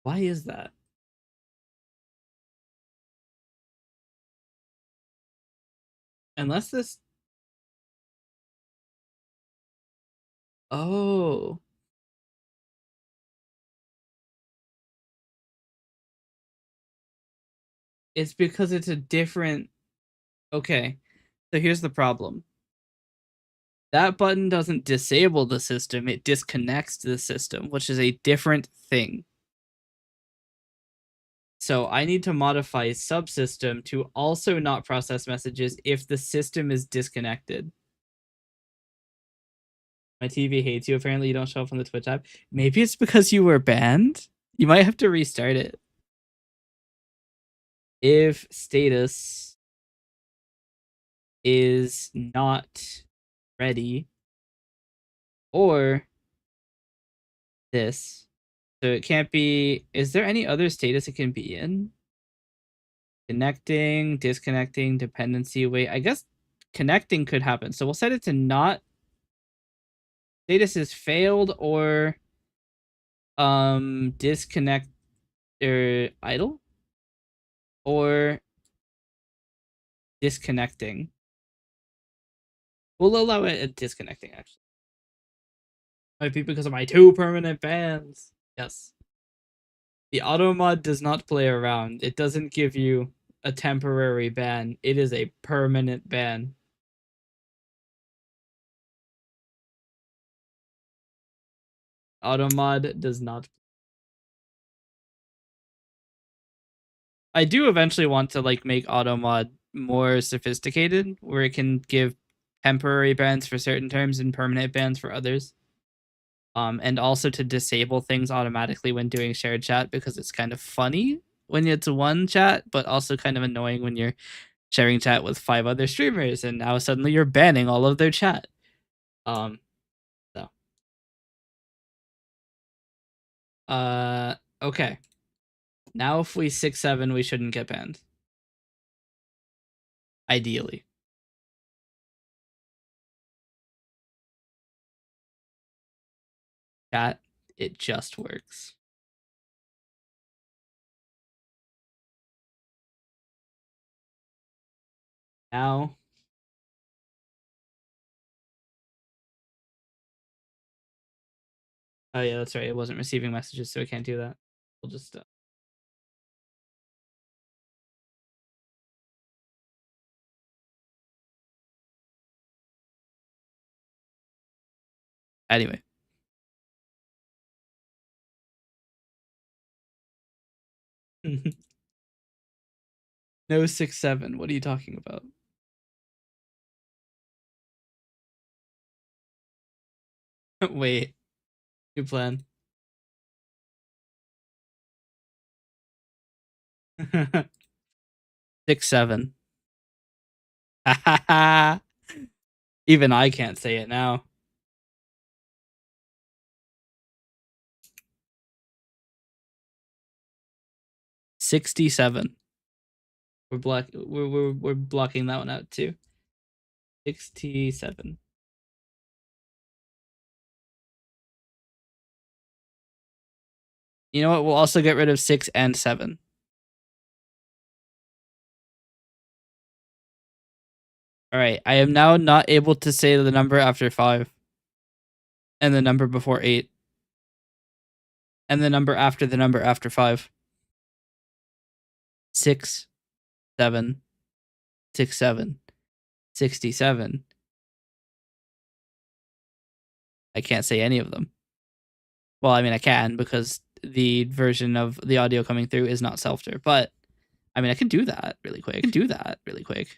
Why is that? Unless this. Oh. It's because it's a different. Okay, so here's the problem. That button doesn't disable the system, it disconnects the system, which is a different thing. So I need to modify subsystem to also not process messages if the system is disconnected. My TV hates you. Apparently you don't show up on the Twitch app. Maybe it's because you were banned? You might have to restart it. If status is not ready, or this. So it can't be. Is there any other status it can be in? Connecting, disconnecting, dependency. Wait, I guess connecting could happen. So we'll set it to not. Status is failed or disconnect or idle or disconnecting. We'll allow it at disconnecting actually. Might be because of my 2 permanent bans. Yes. The auto mod does not play around. It doesn't give you a temporary ban. It is a permanent ban. Auto mod does not. I do eventually want to like make auto mod more sophisticated, where it can give temporary bans for certain terms and permanent bans for others. And also to disable things automatically when doing shared chat, because it's kind of funny when it's one chat, but also kind of annoying when you're sharing chat with 5 other streamers and now suddenly you're banning all of their chat. So. Okay. Now if we 6-7, we shouldn't get banned. Ideally. Chat, it just works. Now. Oh yeah, that's right. It wasn't receiving messages, so I can't do that. We'll just anyway. No 6-7. What are you talking about? Wait. New plan. 6-7. Even I can't say it now. $67. We're blocking that one out too. 67. You know what? We'll also get rid of 6 and 7. All right. I am now not able to say the number after 5. And the number before 8. And the number after 5. 6, 7, 6, 7, 67. I can't say any of them. Well, I mean, I can because the version of the audio coming through is not self-ter, but I mean, I can do that really quick.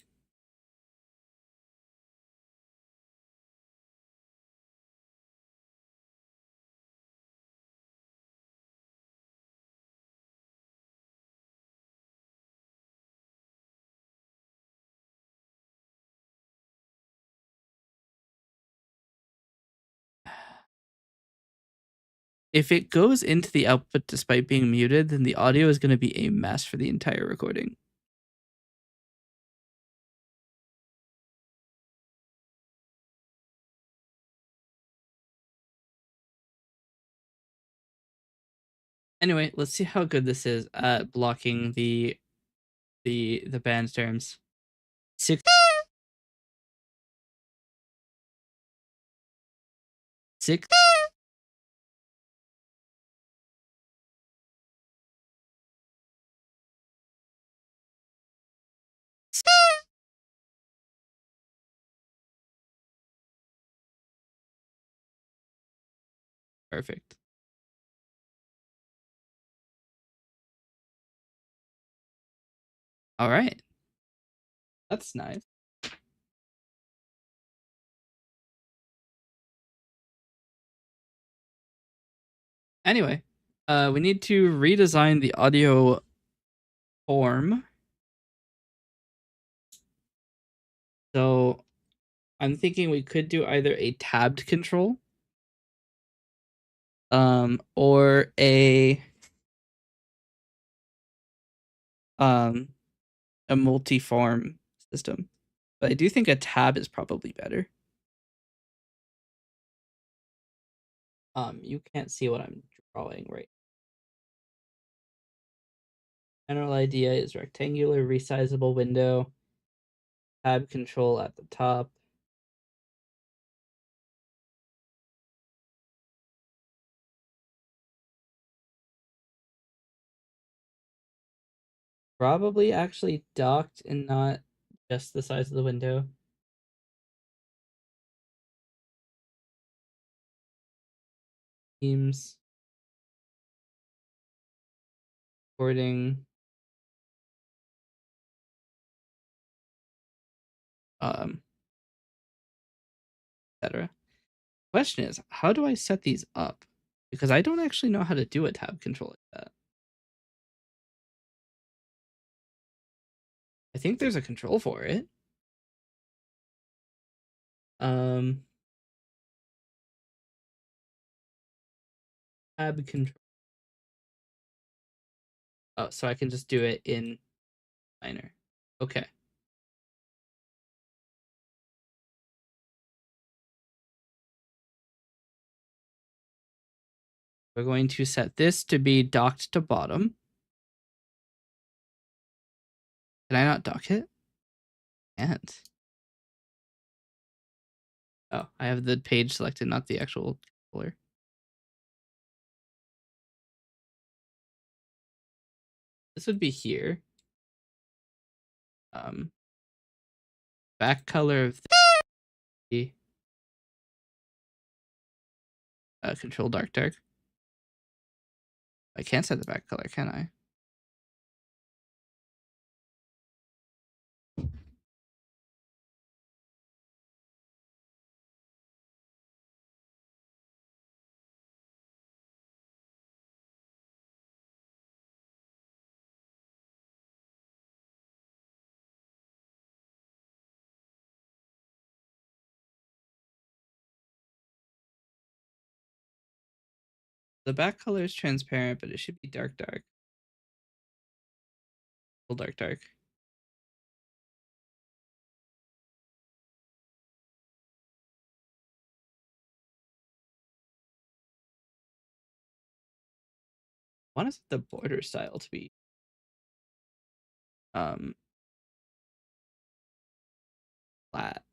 If it goes into the output despite being muted, then the audio is going to be a mess for the entire recording. Anyway, let's see how good this is at blocking the band terms. 6, 6, Perfect. All right. That's nice. Anyway, we need to redesign the audio form. So I'm thinking we could do either a tabbed control or um a multi-form system. But I do think a tab is probably better. You can't see what I'm drawing right. General idea is rectangular resizable window, tab control at the top. Probably actually docked and not just the size of the window. Teams. Recording. Etc. Question is, how do I set these up? Because I don't actually know how to do a tab control like that. I think there's a control for it. Tab control. Oh, so I can just do it in Miner. Okay. We're going to set this to be docked to bottom. Can I not dock it? Can't. Oh, I have the page selected, not the actual color. This would be here. Back color of the control dark. I can't set the back color, can I? The back color is transparent, but it should be dark. Full dark. I want the border style to be flat.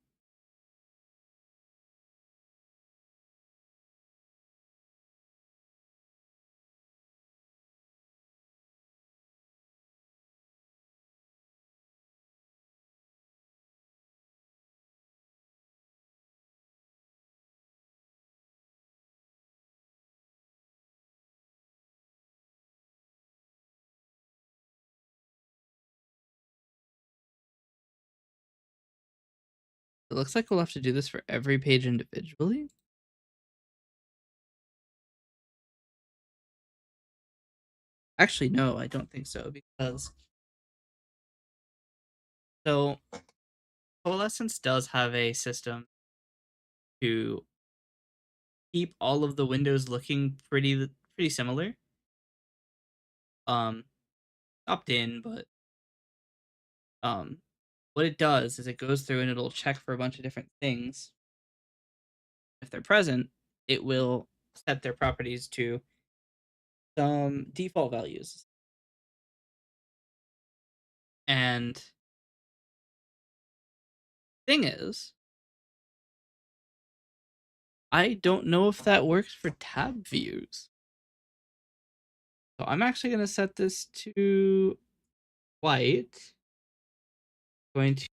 It looks like we'll have to do this for every page individually. Actually, no, I don't think so, because so Coalescence does have a system to keep all of the windows looking pretty similar. Opt in, but what it does is it goes through and it'll check for a bunch of different things. If they're present, it will set their properties to some default values. And thing is, I don't know if that works for tab views. So I'm actually going to set this to white. Going to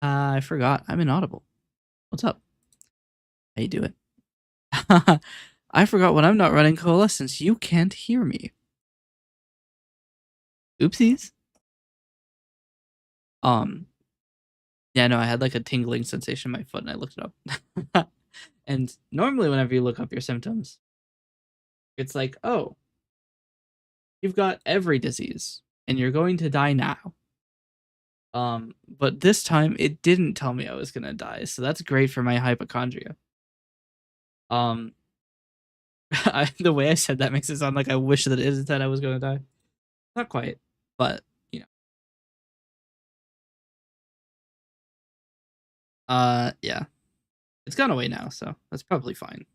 I forgot. I'm inaudible. What's up? How you doing? I forgot when I'm not running Coalescence, you can't hear me. Oopsies. Yeah, no, I had like a tingling sensation in my foot and I looked it up. And normally whenever you look up your symptoms, it's like, oh, you've got every disease and you're going to die now. But this time it didn't tell me I was gonna die, so that's great for my hypochondria. Um, the way I said that makes it sound like I wish that it said I was gonna die. Not quite, but you know. Yeah, it's gone away now, so that's probably fine.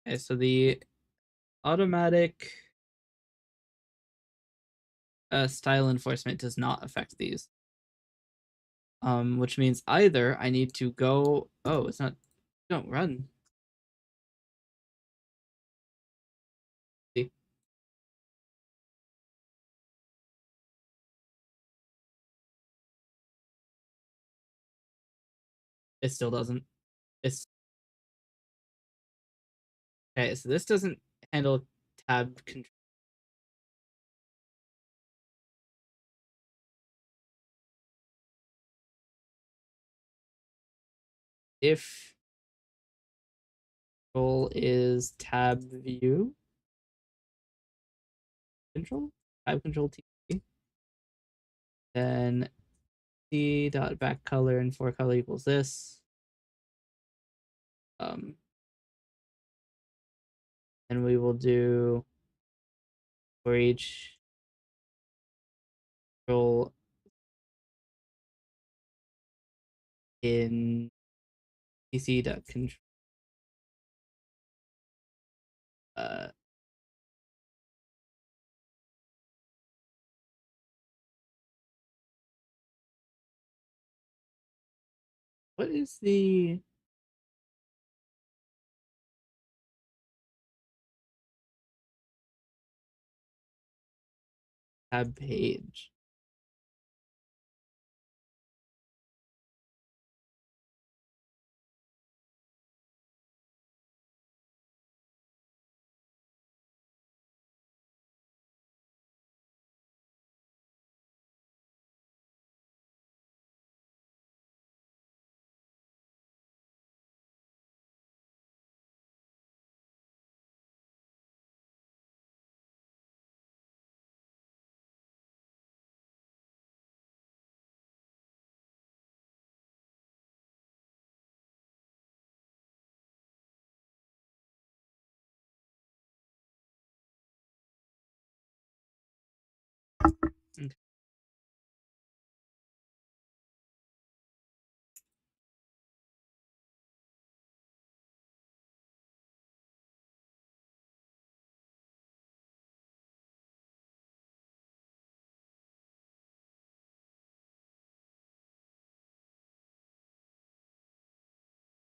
Okay, so the automatic style enforcement does not affect these. Which means either I need to go. Oh, it's not. Don't run. See, it still doesn't. It's okay. So this doesn't handle tab control. If control is tab view control, tab control T, then T dot back color and for color equals this. And we will do for each control in PC dot control. Uh, what is the tab page?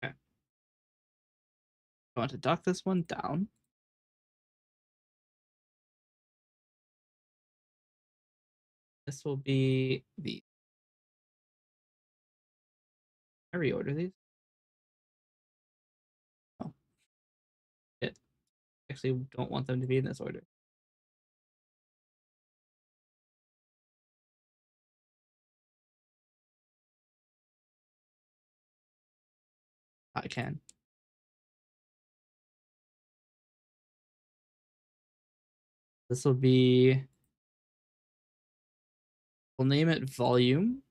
Okay. I want to dock this one down. This will be the. I reorder these. Oh, shit. Actually, don't want them to be in this order. I can. This will be. We'll name it volume.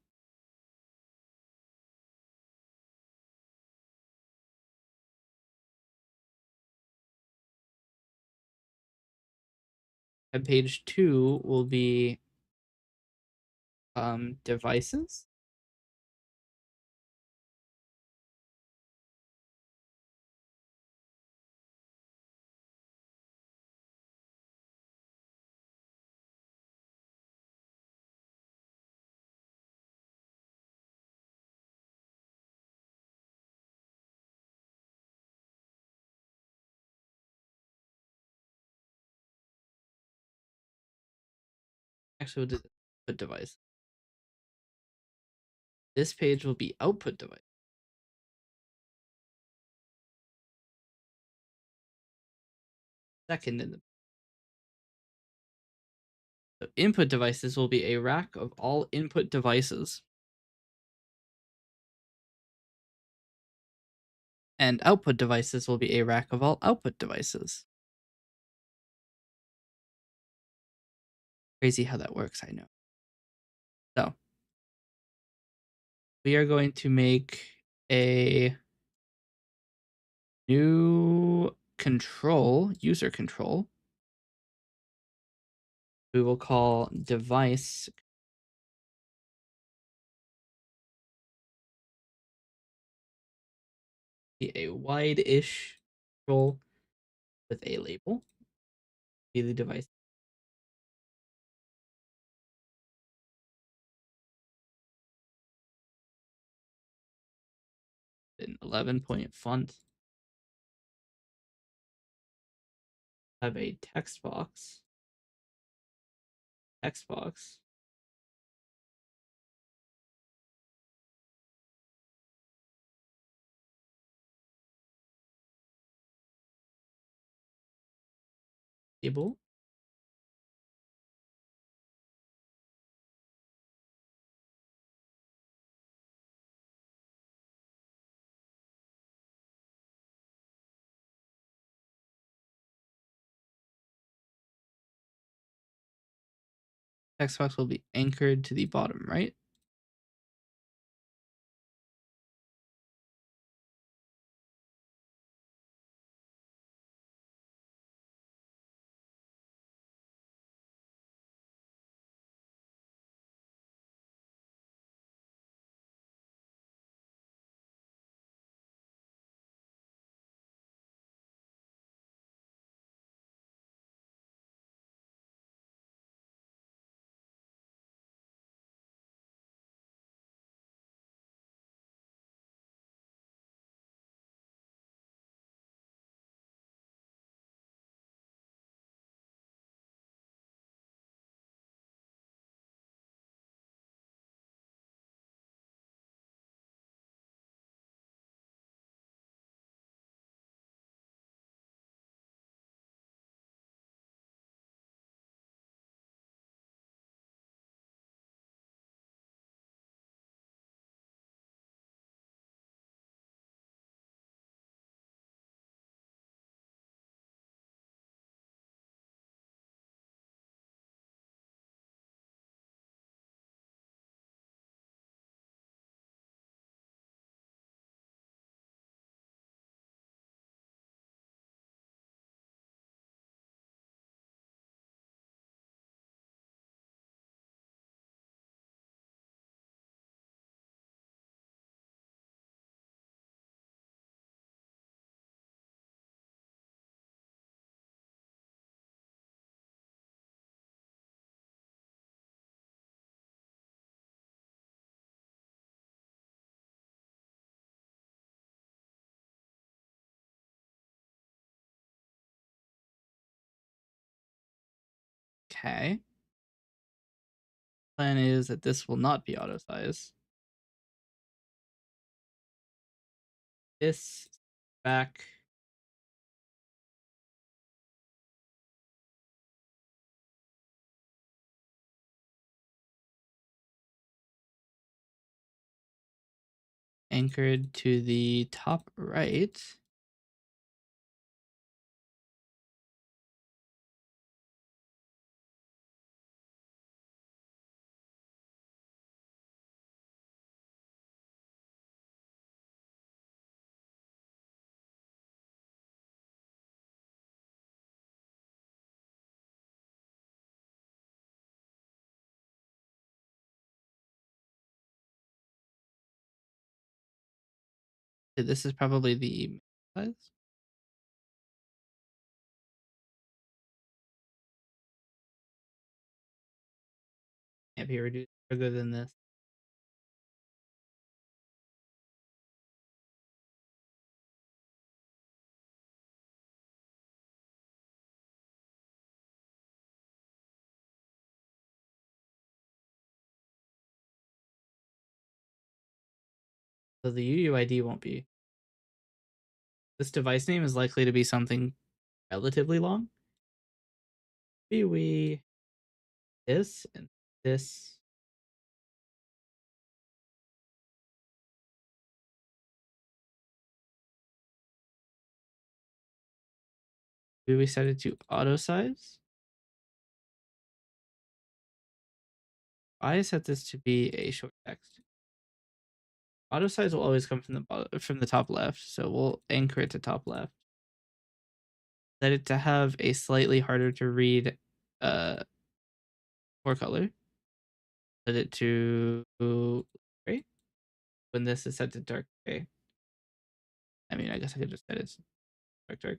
And page 2 will be devices. Actually, we'll do the input device. This page will be output device. Second in the so input devices will be a rack of all input devices. And output devices will be a rack of all output devices. Crazy how that works, I know. So we are going to make a new control, user control. We will call device a wide-ish control with a label. Be the device. An 11-point font. Have a text box. Text box. Table. Text box will be anchored to the bottom right. Okay. Plan is that this will not be auto size. This back. Anchored to the top right. This is probably the size. Can't be reduced further than this. So the UUID won't be. This device name is likely to be something relatively long. Maybe we this and this. Maybe we set it to auto size. I set this to be a short text. Auto size will always come from the top left, so we'll anchor it to top left. Set it to have a slightly harder to read for color. Set it to gray. When this is set to dark gray. I mean, I guess I could just set it to dark.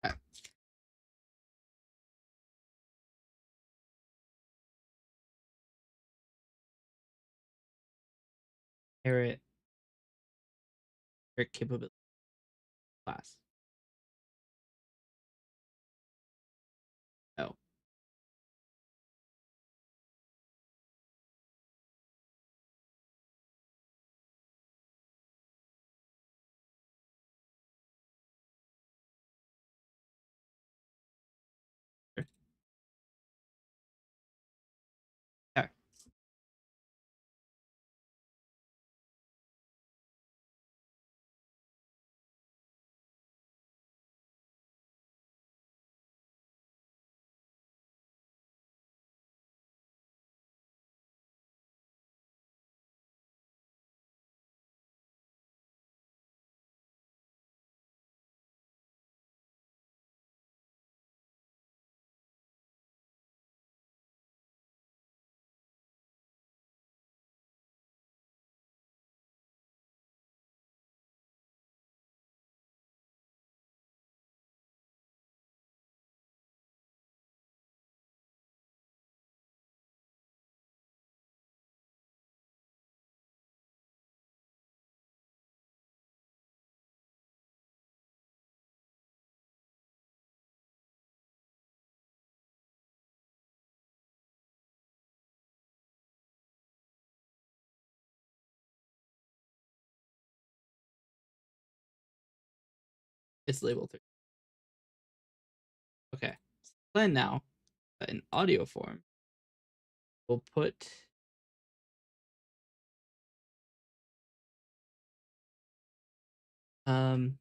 Okay. Inherit capability class. Oh. Okay. It's labeled 3. Okay. Then now, in audio form, we'll put um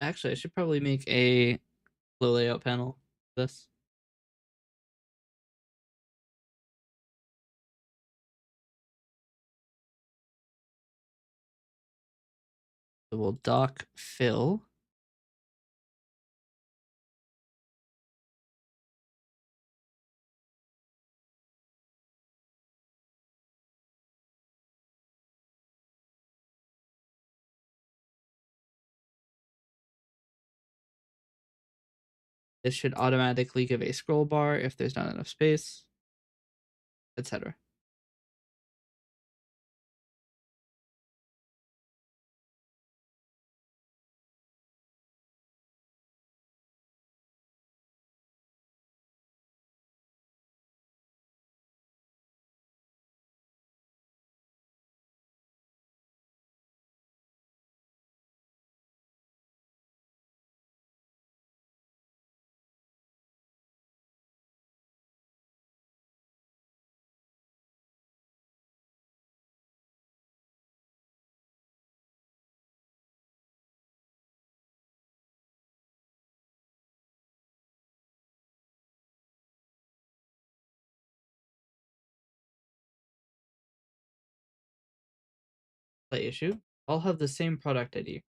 actually I should probably make a flow layout panel for this. So we'll dock fill. It should automatically give a scroll bar if there's not enough space, etc. Play issue. All have the same product ID.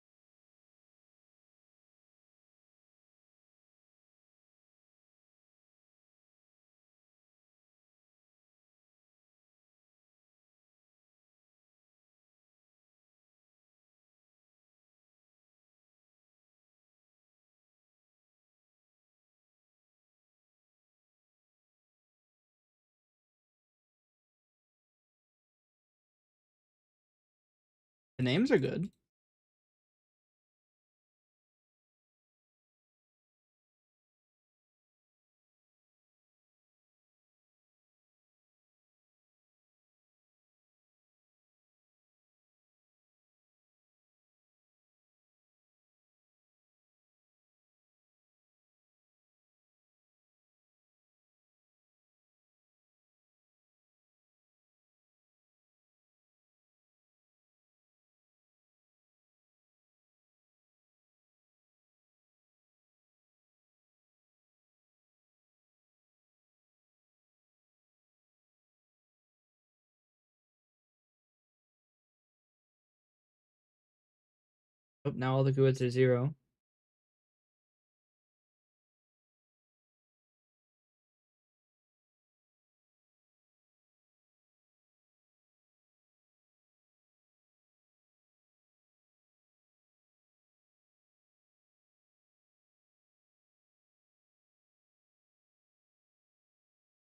The names are good. Oh, now all the GUIDs are 0.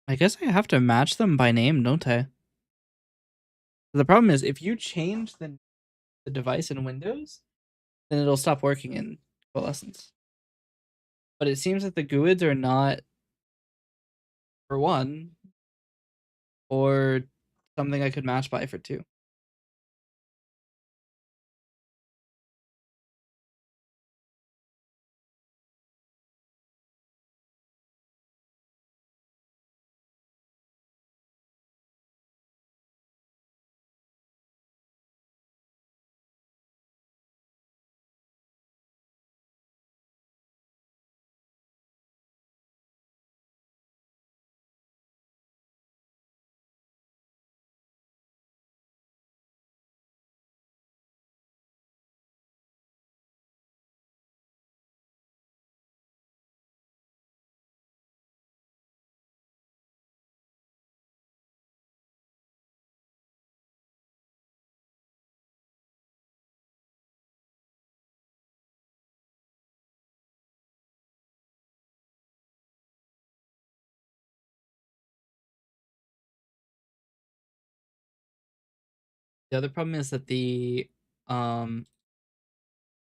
I guess I have to match them by name, don't I? The problem is if you change the device in Windows, then it'll stop working in Coalescence. But it seems that the GUIDs are not, for one, or something I could match by for 2. The other problem is that the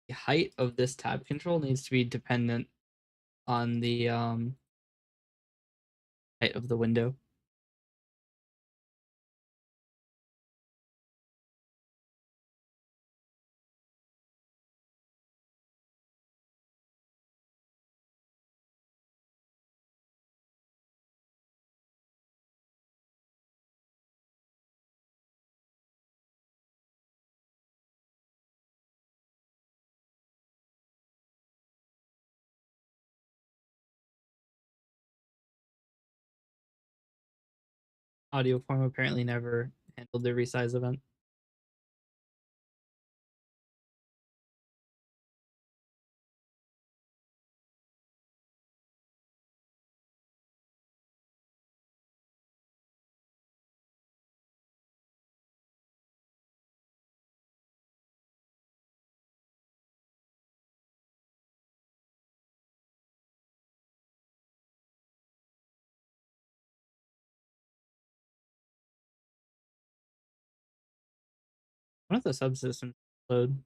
height of this tab control needs to be dependent on the height of the window. Audio form apparently never handled the resize event. One of the subsystems load.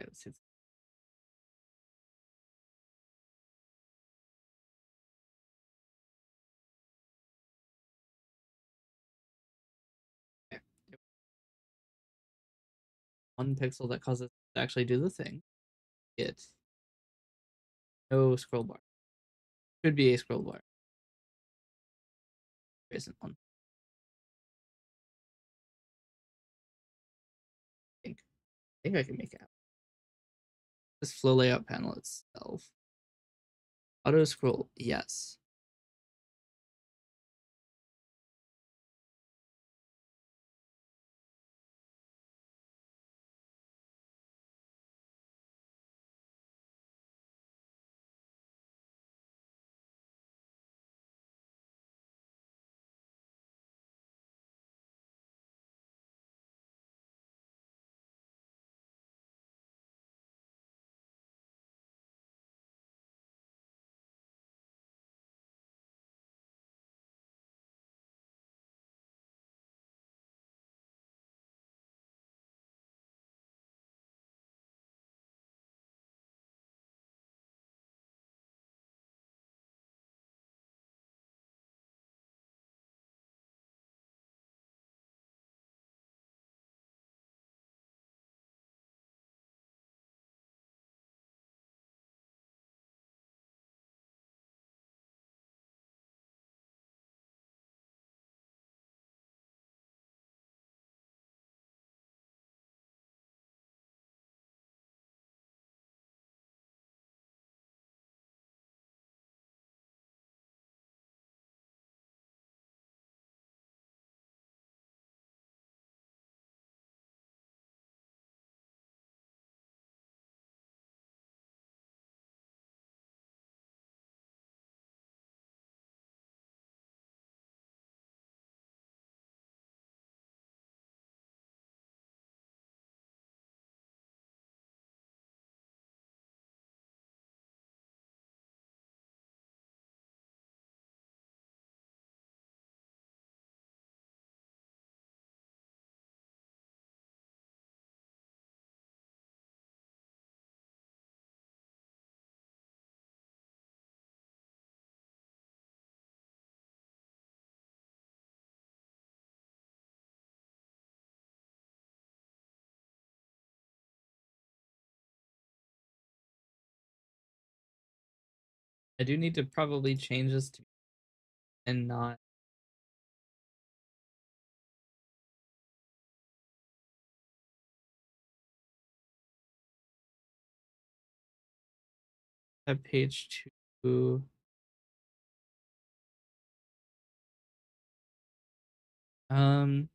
Okay, let's see. Okay. One pixel that causes it to actually do the thing. It no scroll bar. Should be a scroll bar. There isn't one. I think I can make it out. This flow layout panel itself. Auto scroll, yes. I do need to probably change this to and not have page 2. Um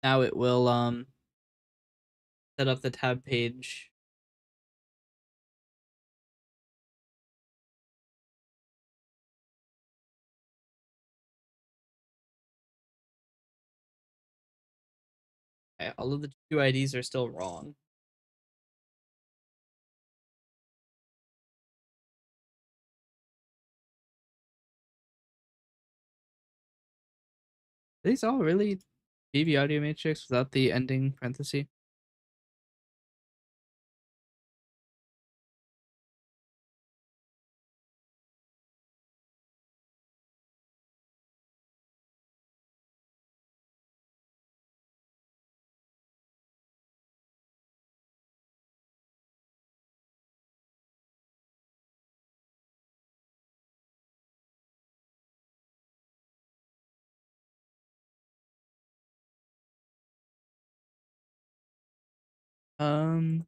Now it will set up the tab page. Okay, all of the two IDs are still wrong. Are these all really BB Audio Matrix without the ending parenthesis? Um,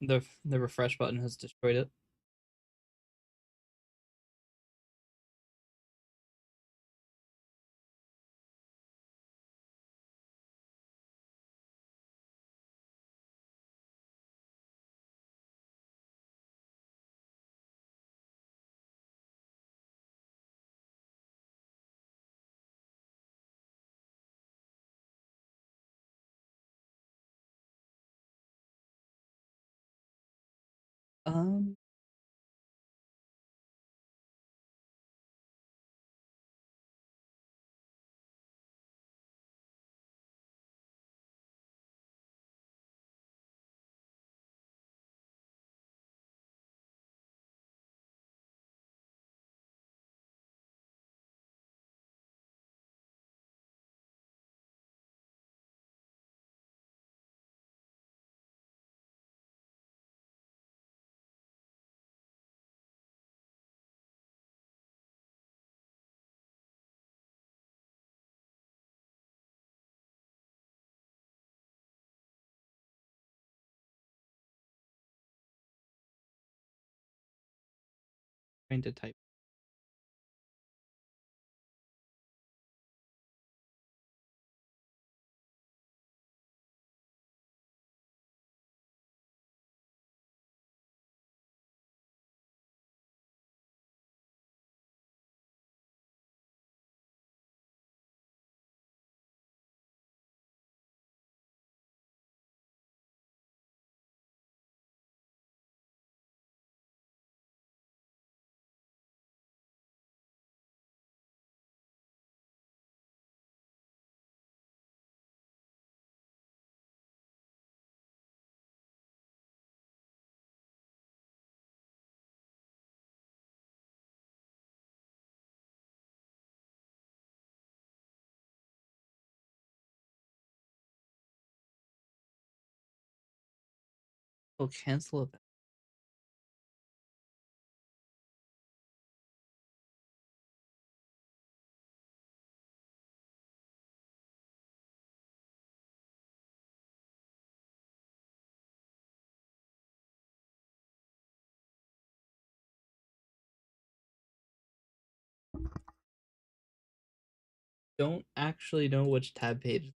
the refresh button has destroyed it. Um, trying to type. We'll cancel it. Don't actually know which tab page.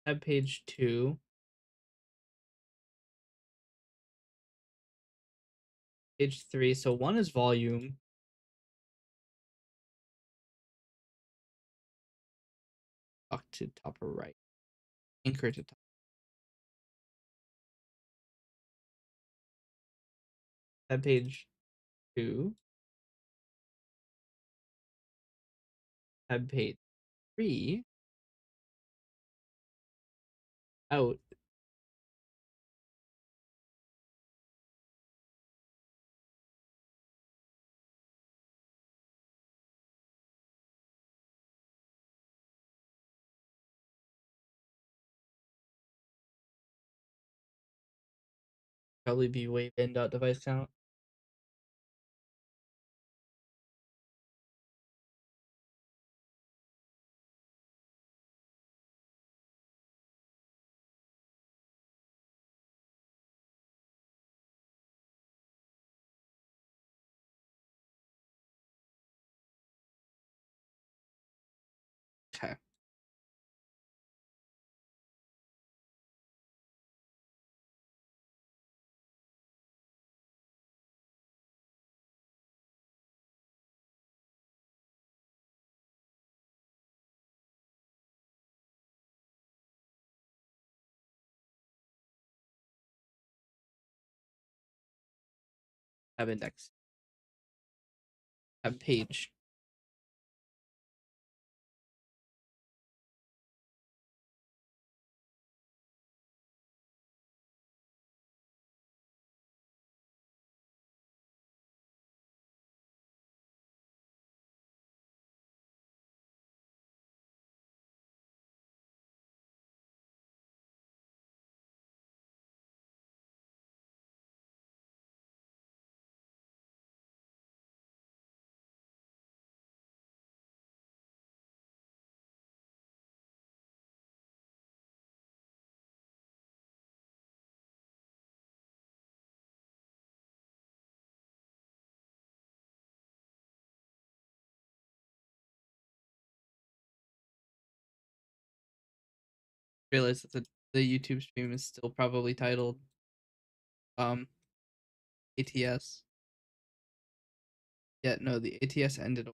Tab page 2. Page 3. So 1 is volume. Talk to top right. Anchor to top. Tab page 2. Tab page 3. Out. Probably be wavin.device count. Okay. Tab index. Tab page. Realize that the YouTube stream is still probably titled ATS. Yeah, no, the ATS ended.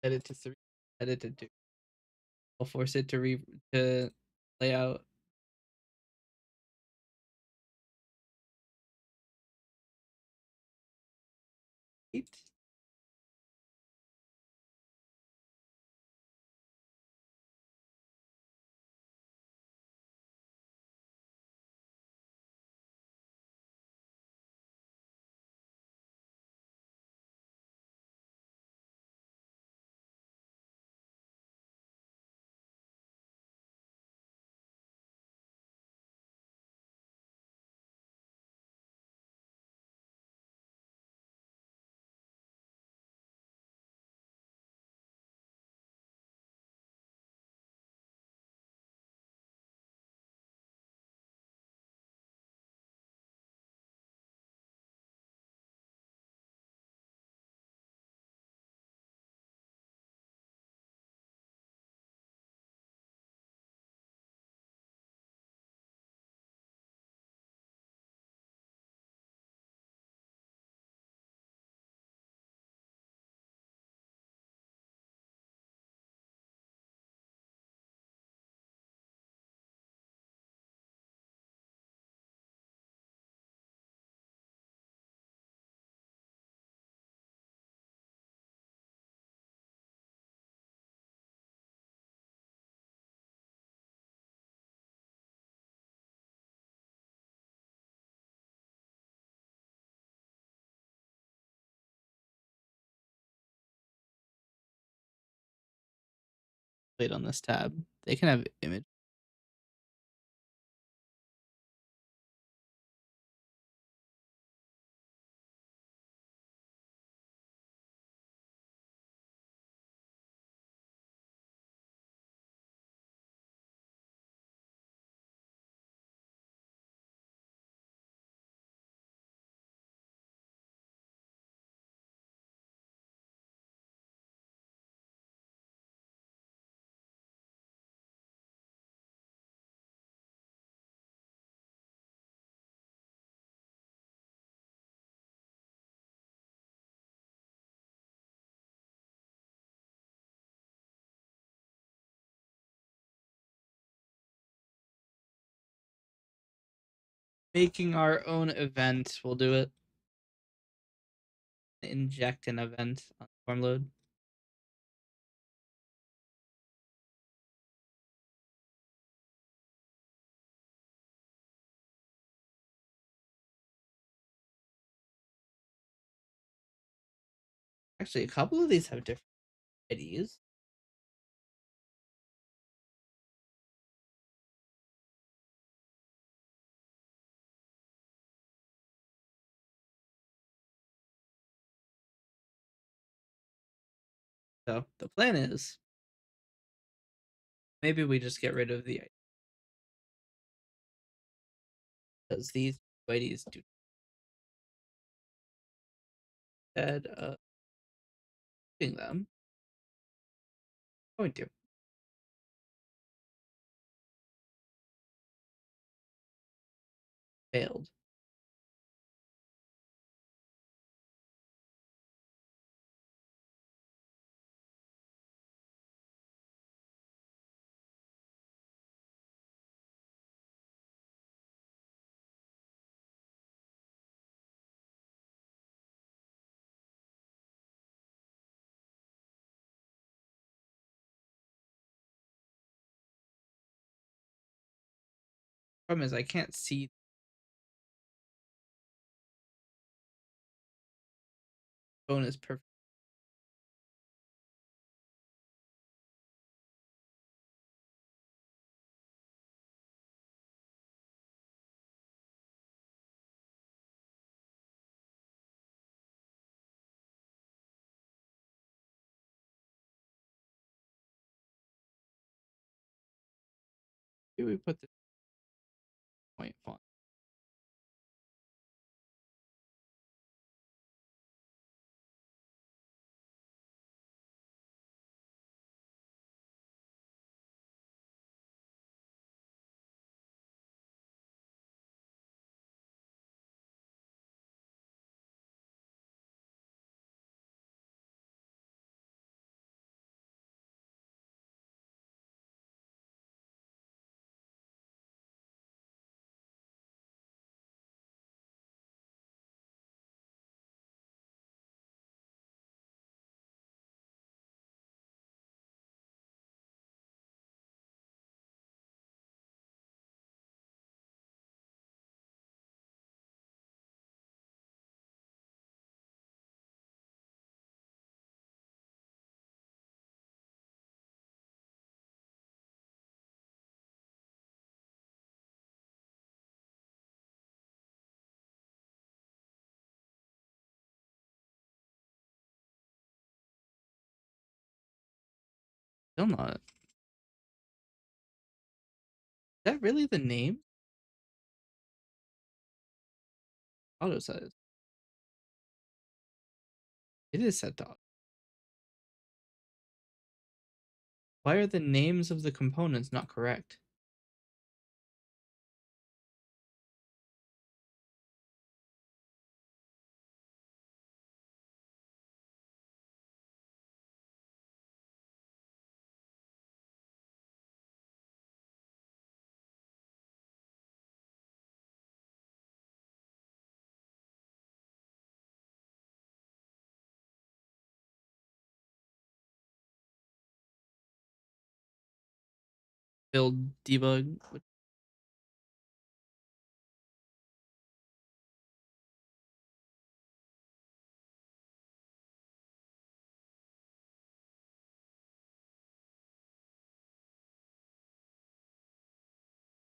Edit to 3. Edit to 2. I'll force it to lay out. Eight. Played on this tab. They can have image. Making our own event. We'll do it. Inject an event on form load. Actually, a couple of these have different IDs. So the plan is maybe we just get rid of the ID because these IDs do instead of doing them. Going to failed. Problem is I can't see bonus perfect. Maybe we put this point font. Still not. Is that really the name? Auto says. It is set to. Why are the names of the components not correct? Build debug.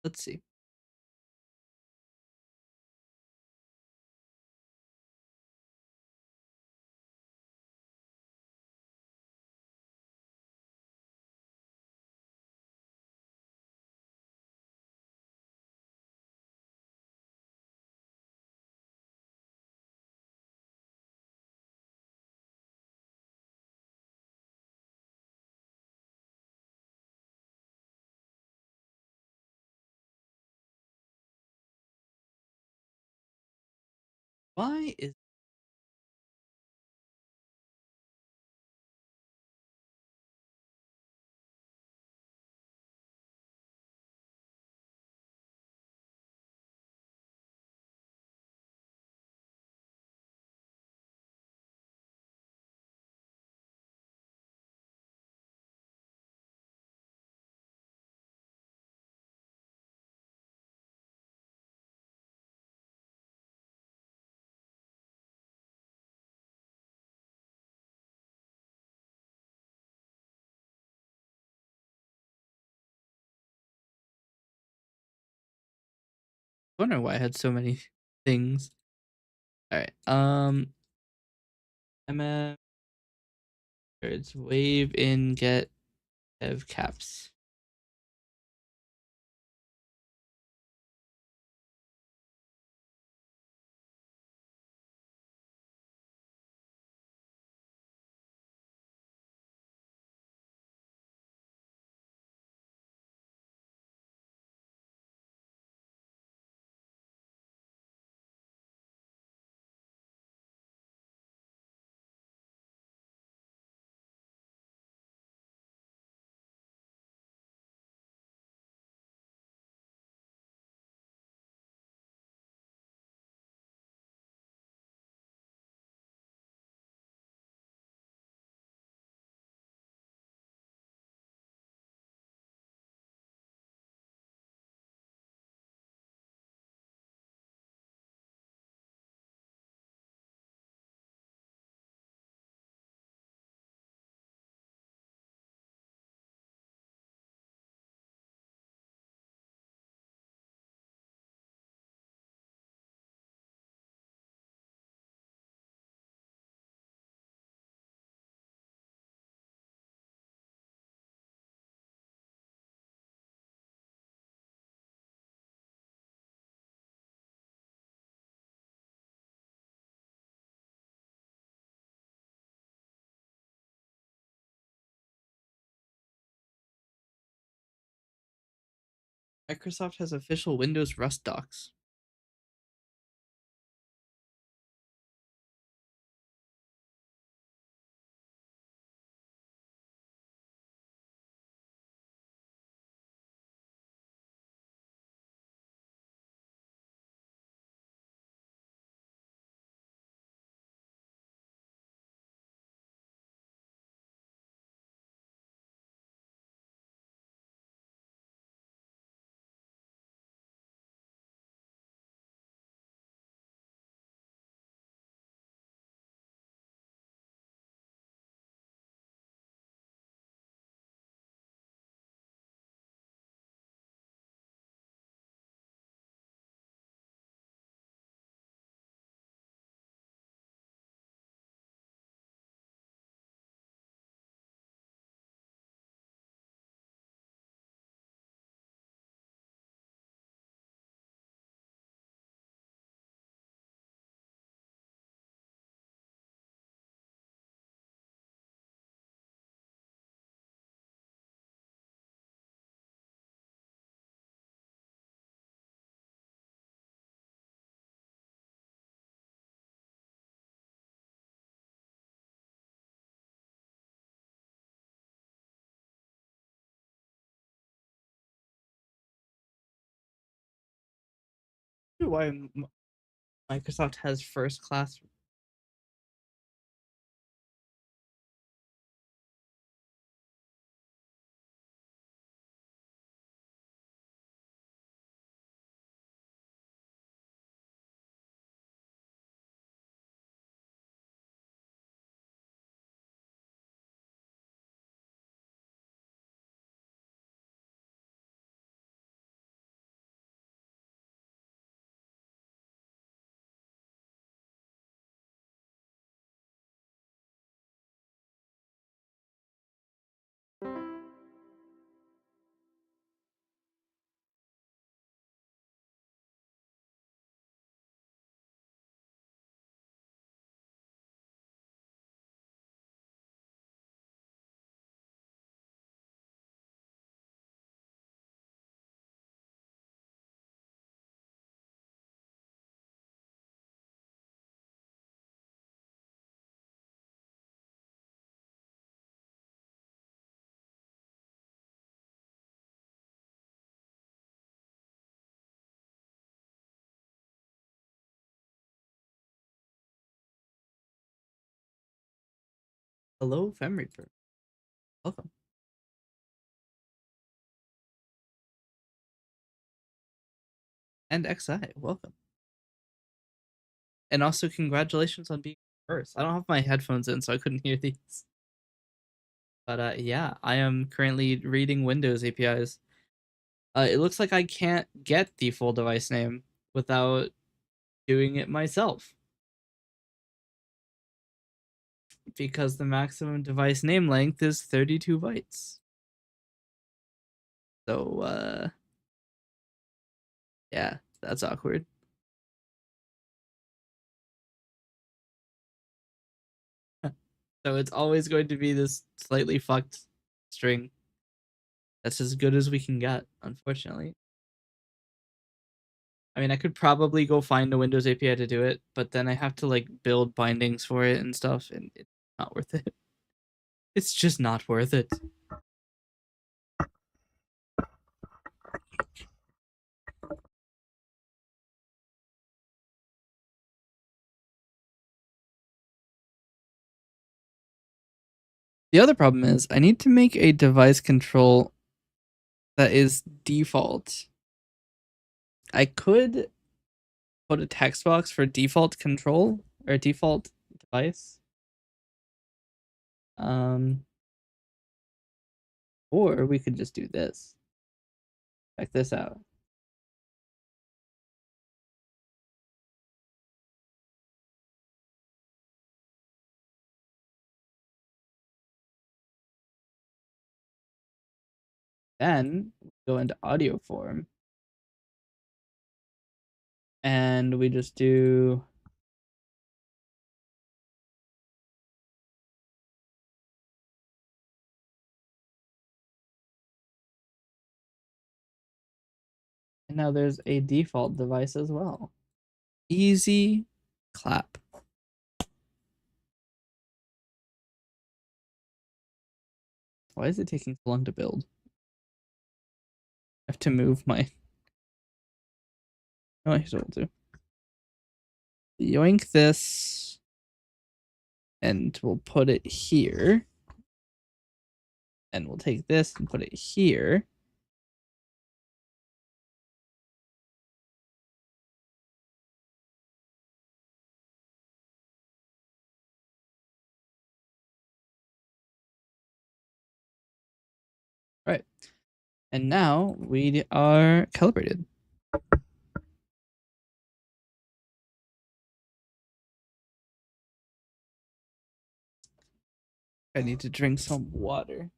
Let's see. Why is Wonder why I had so many things. All right. I'm at it's wave in get dev caps. Microsoft has official Windows Rust docs. Why Microsoft has first class. Hello, Femreaper. Welcome. And XI, welcome. And also congratulations on being first. I don't have my headphones in, so I couldn't hear these. But yeah, I am currently reading Windows APIs. It looks like I can't get the full device name, without doing it myself. Because the maximum device name length is 32 bytes. So, yeah, that's awkward. So it's always going to be this slightly fucked string. That's as good as we can get, unfortunately. I mean, I could probably go find a Windows API to do it, but then I have to like build bindings for it and stuff, and it's not worth it. It's just not worth it. The other problem is I need to make a device control that is default. I could put a text box for default control or default device. Or we could just do this. Check this out. Then go into audio form. And we just do and now there's a default device as well. Easy clap. Why is it taking so long to build? I have to move my. Oh, I should do. Yoink this. And we'll put it here. And we'll take this and put it here. Right. And now we are calibrated. I need to drink some water.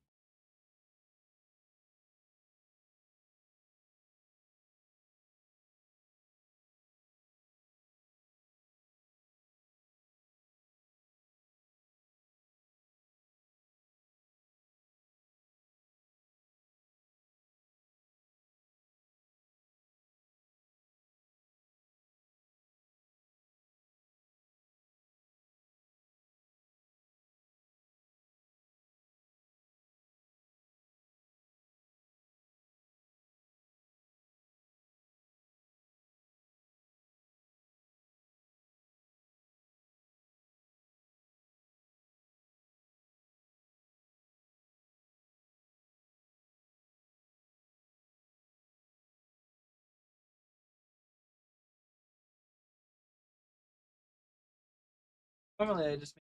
Normally I just make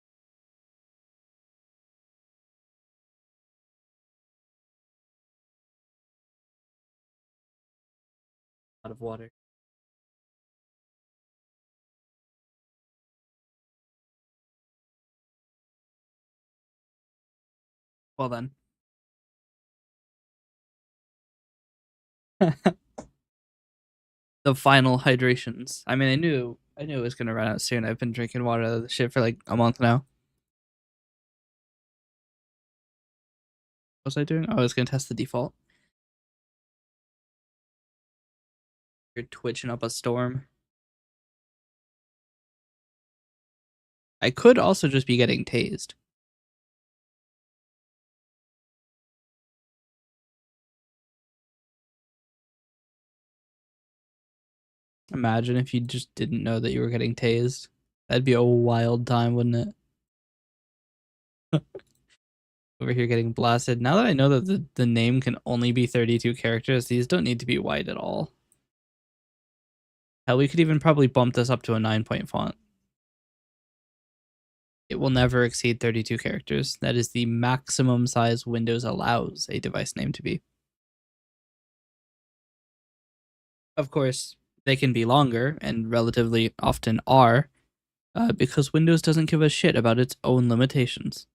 a lot of water. Well then. The final hydrations. I mean, I knew it was gonna run out soon. I've been drinking water out of the shit for like a month now. What was I doing? Oh, I was gonna test the default. You're twitching up a storm. I could also just be getting tased. Imagine if you just didn't know that you were getting tased. That'd be a wild time, wouldn't it? Over here getting blasted. Now that I know that the name can only be 32 characters, these don't need to be wide at all. Hell, we could even probably bump this up to a 9-point font. It will never exceed 32 characters. That is the maximum size Windows allows a device name to be. Of course, they can be longer and relatively often are, because Windows doesn't give a shit about its own limitations.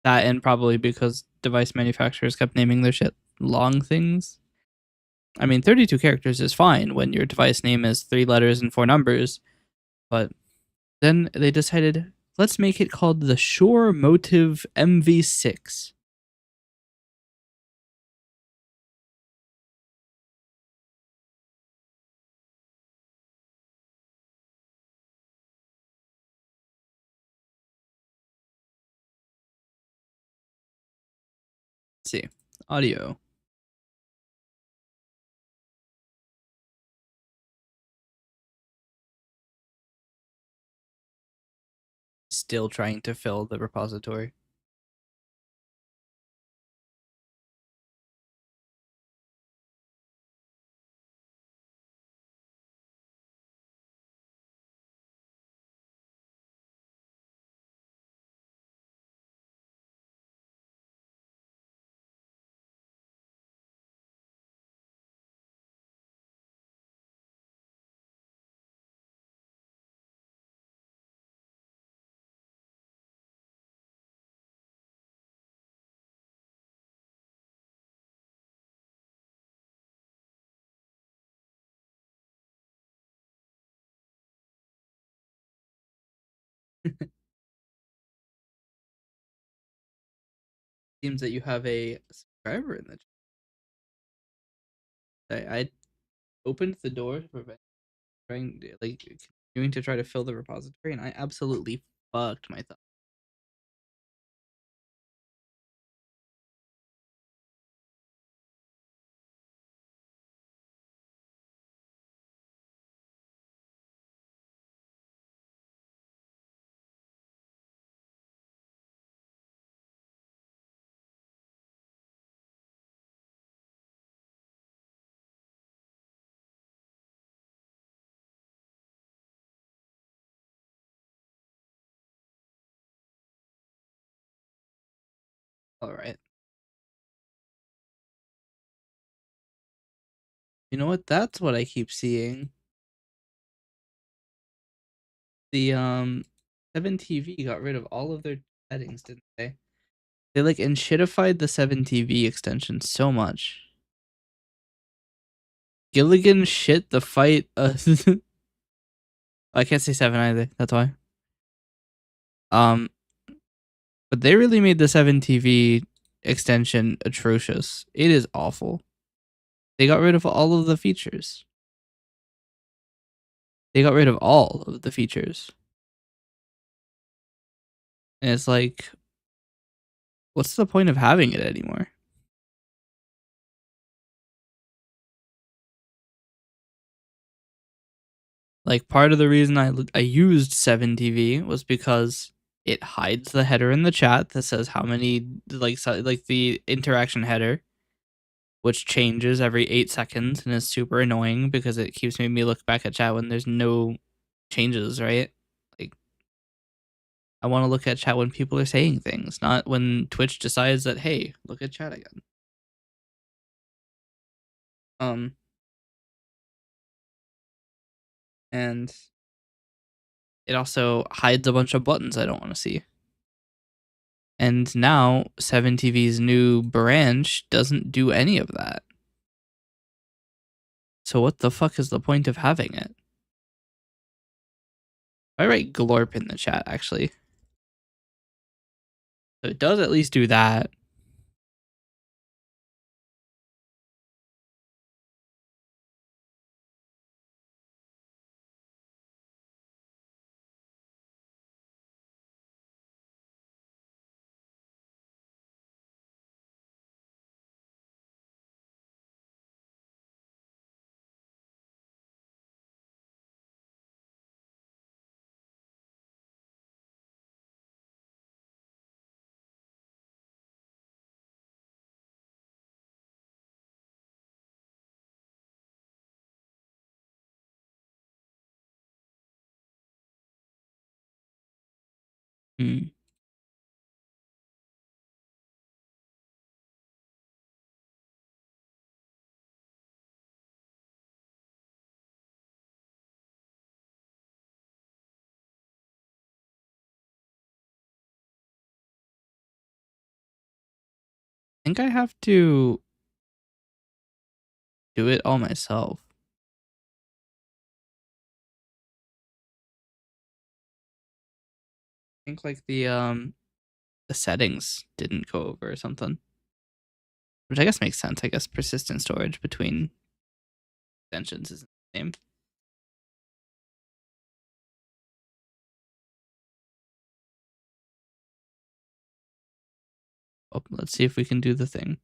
That and probably because device manufacturers kept naming their shit long things. I mean, 32 characters is fine when your device name is 3 letters and 4 numbers, but then they decided, let's make it called the Shure Motive MV6. Let's see. Audio. Still trying to fill the repository. Seems that you have a subscriber in the chat. I opened the door to prevent continuing to try to fill the repository, and I absolutely fucked my thumb. All right. You know what? That's what I keep seeing. The 7TV got rid of all of their settings, didn't they? They like enshittified the 7TV extension so much. Gilligan shit the fight. I can't say 7 either. That's why. But they really made the 7TV extension atrocious. It is awful. They got rid of all of the features. They got rid of all of the features. And it's like, what's the point of having it anymore? Like, part of the reason I used 7TV was because it hides the header in the chat that says how many, like the interaction header, which changes every 8 seconds and is super annoying because it keeps making me look back at chat when there's no changes, right? Like, I want to look at chat when people are saying things, not when Twitch decides that, hey, look at chat again. And it also hides a bunch of buttons I don't want to see. And now 7TV's new branch doesn't do any of that. So what the fuck is the point of having it? I write glorp in the chat, actually. So it does at least do that. Hmm. think I have to do it all myself. I think like the settings didn't go over or something. Which I guess makes sense. I guess persistent storage between extensions is the same. Oh, let's see if we can do the thing.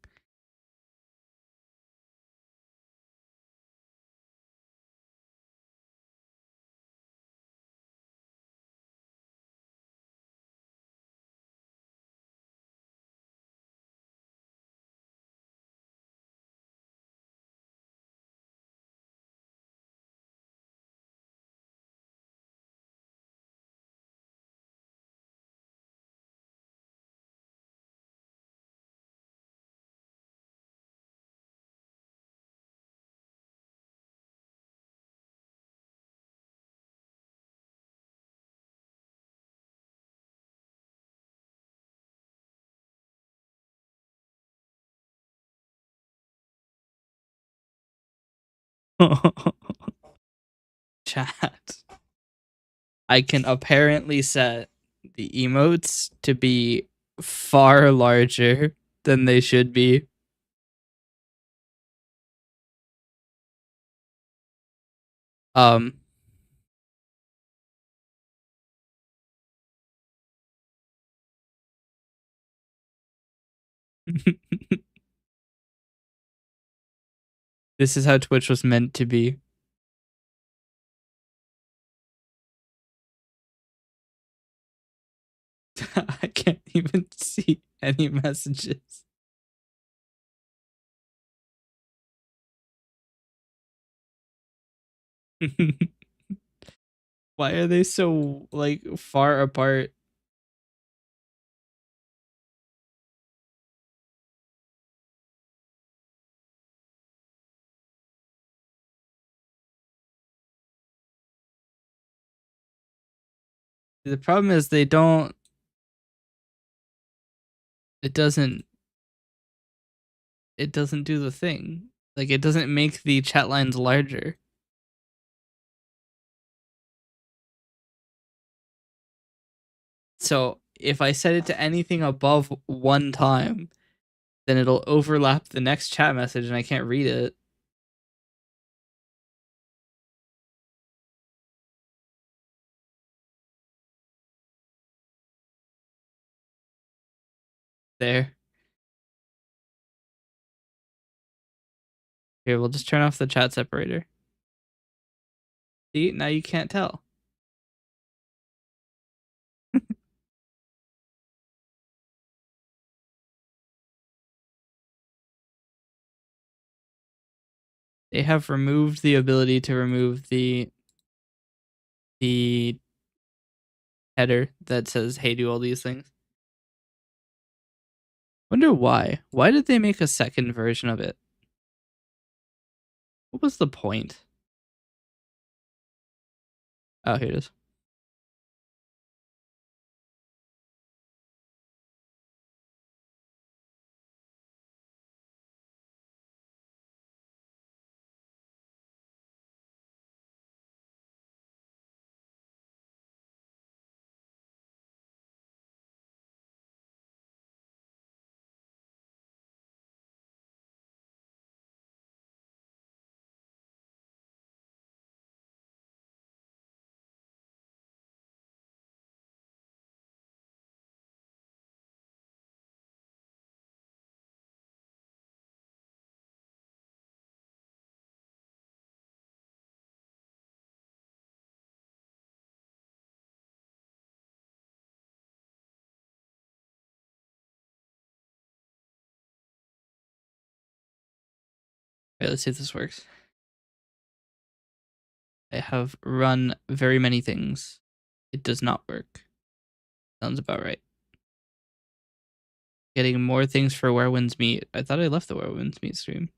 Chat. I can apparently set the emotes to be far larger than they should be. This is how Twitch was meant to be. I can't even see any messages. Why are they so like far apart? The problem is they don't. It doesn't do the thing. Like it doesn't make the chat lines larger. So if I set it to anything above 1 time, then it'll overlap the next chat message and I can't read it. There. Here, we'll just turn off the chat separator. See, now you can't tell. They have removed the ability to remove the header that says, hey, do all these things. Wonder why. Why did they make a second version of it? What was the point? Oh, here it is. Wait, let's see if this works. I have run very many things. It does not work. Sounds about right. Getting more things for Where Winds Meet. I thought I left the Where Winds Meet stream.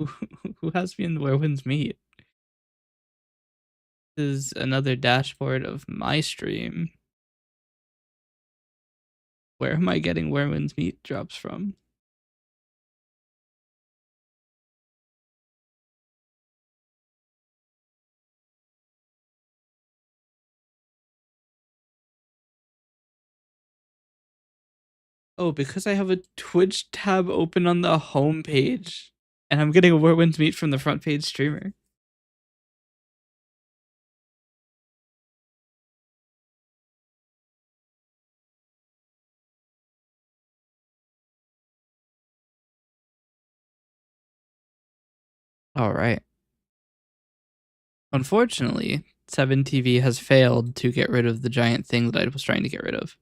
Who has me in the Where Winds Meet? This is another dashboard of my stream. Where am I getting Werewin's meat drops from? Oh, because I have a Twitch tab open on the home page, and I'm getting a Werewin's meat from the front page streamer. All right. Unfortunately, 7TV has failed to get rid of the giant thing that I was trying to get rid of.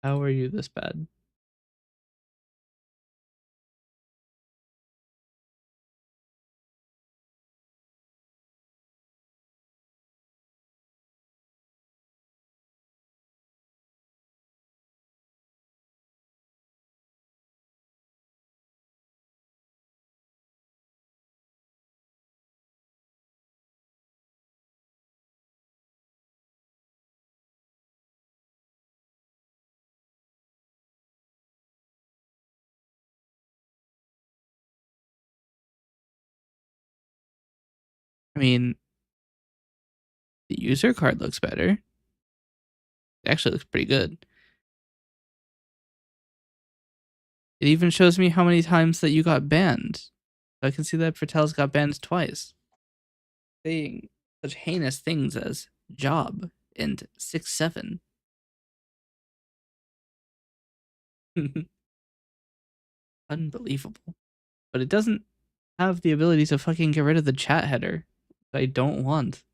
How are you this bad? I mean, the user card looks better. It actually looks pretty good. It even shows me how many times that you got banned. I can see that Fratel's got banned twice. Saying such heinous things as job and 6-7. Unbelievable. But it doesn't have the ability to fucking get rid of the chat header. I don't want.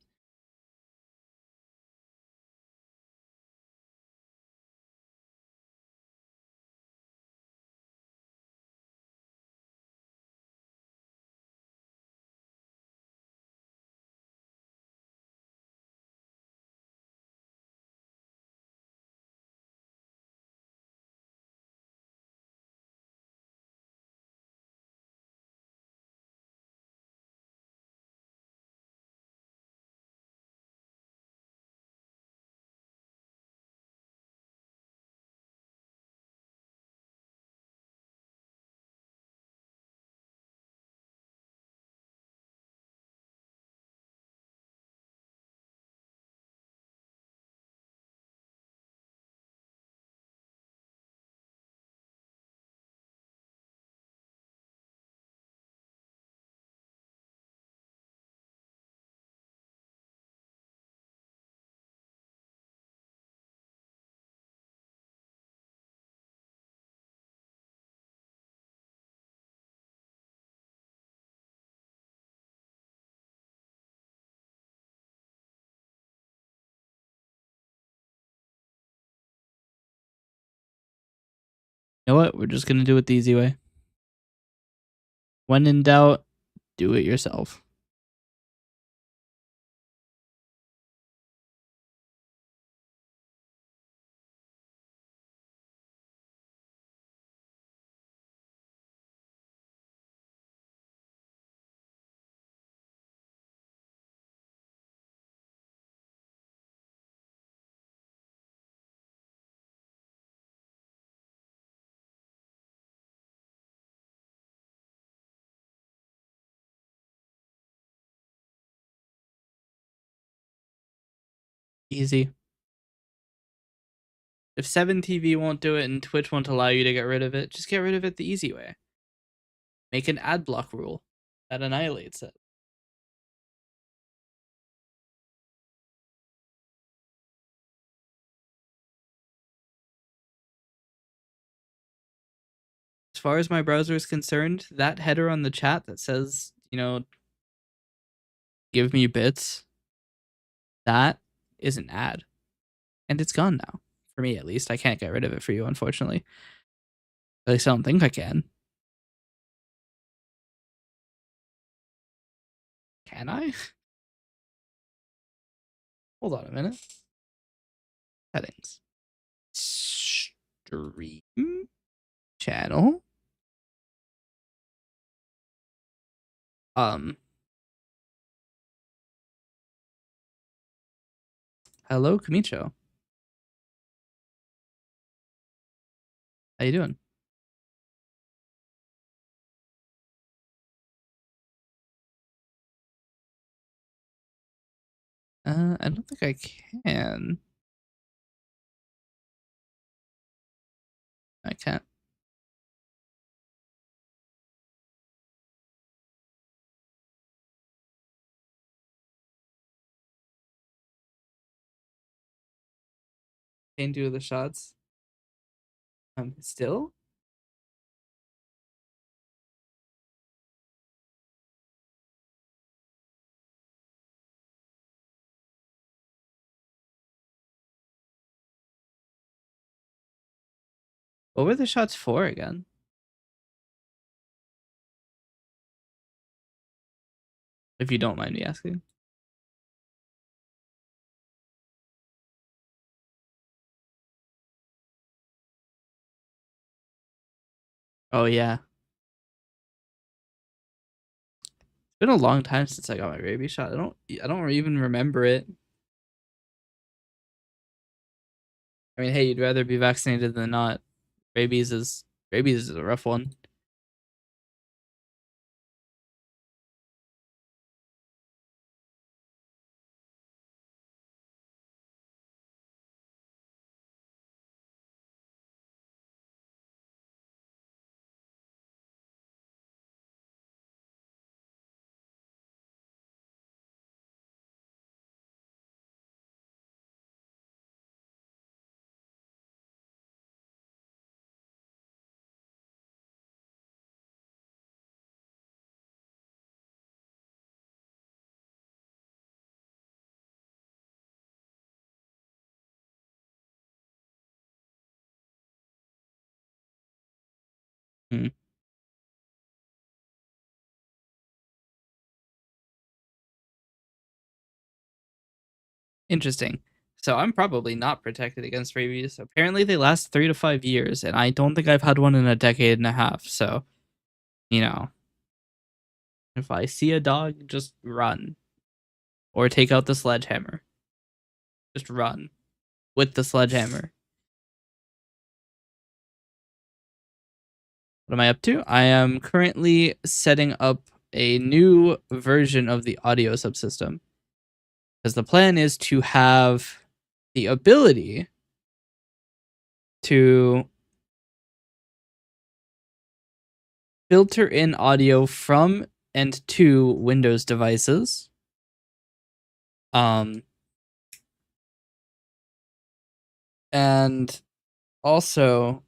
You know what? We're just gonna do it the easy way. When in doubt, do it yourself. Easy. If 7TV won't do it and Twitch won't allow you to get rid of it, just get rid of it the easy way. Make an ad block rule that annihilates it. As far as my browser is concerned, that header on the chat that says, give me bits, that is an ad. And it's gone now. For me, at least. I can't get rid of it for you, unfortunately. At least I don't think I can. Can I? Hold on a minute. Settings. stream channel. Hello, Kamicho. How you doing? I don't think I can. I can't. Can't do the shots. Still? What were the shots for again? If you don't mind me asking. Oh yeah. It's been a long time since I got my rabies shot. I don't even remember it. I mean, hey, you'd rather be vaccinated than not. Rabies is a rough one. Hmm. Interesting. So I'm probably not protected against rabies. Apparently they last 3 to 5 years, and I don't think I've had one in a decade and a half. So, you know, if I see a dog, just run. Or take out the sledgehammer. Just run with the sledgehammer. What am I up to? I am currently setting up a new version of the audio subsystem. Because the plan is to have the ability to filter in audio from and to Windows devices. And also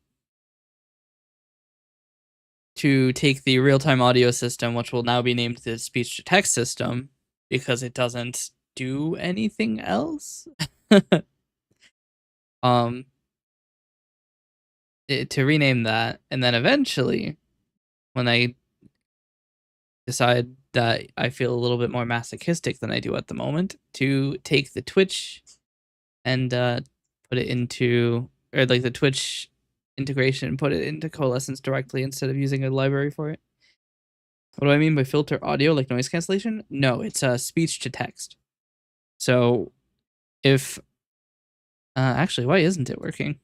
to take the real-time audio system, which will now be named the speech-to-text system, because it doesn't do anything else. To rename that, and then eventually, when I decide that I feel a little bit more masochistic than I do at the moment, to take the Twitch and put it into, or like the Twitch integration and put it into Coalescence directly instead of using a library for it. What do I mean by filter audio, like noise cancellation? No, it's speech to text. So if actually, why isn't it working?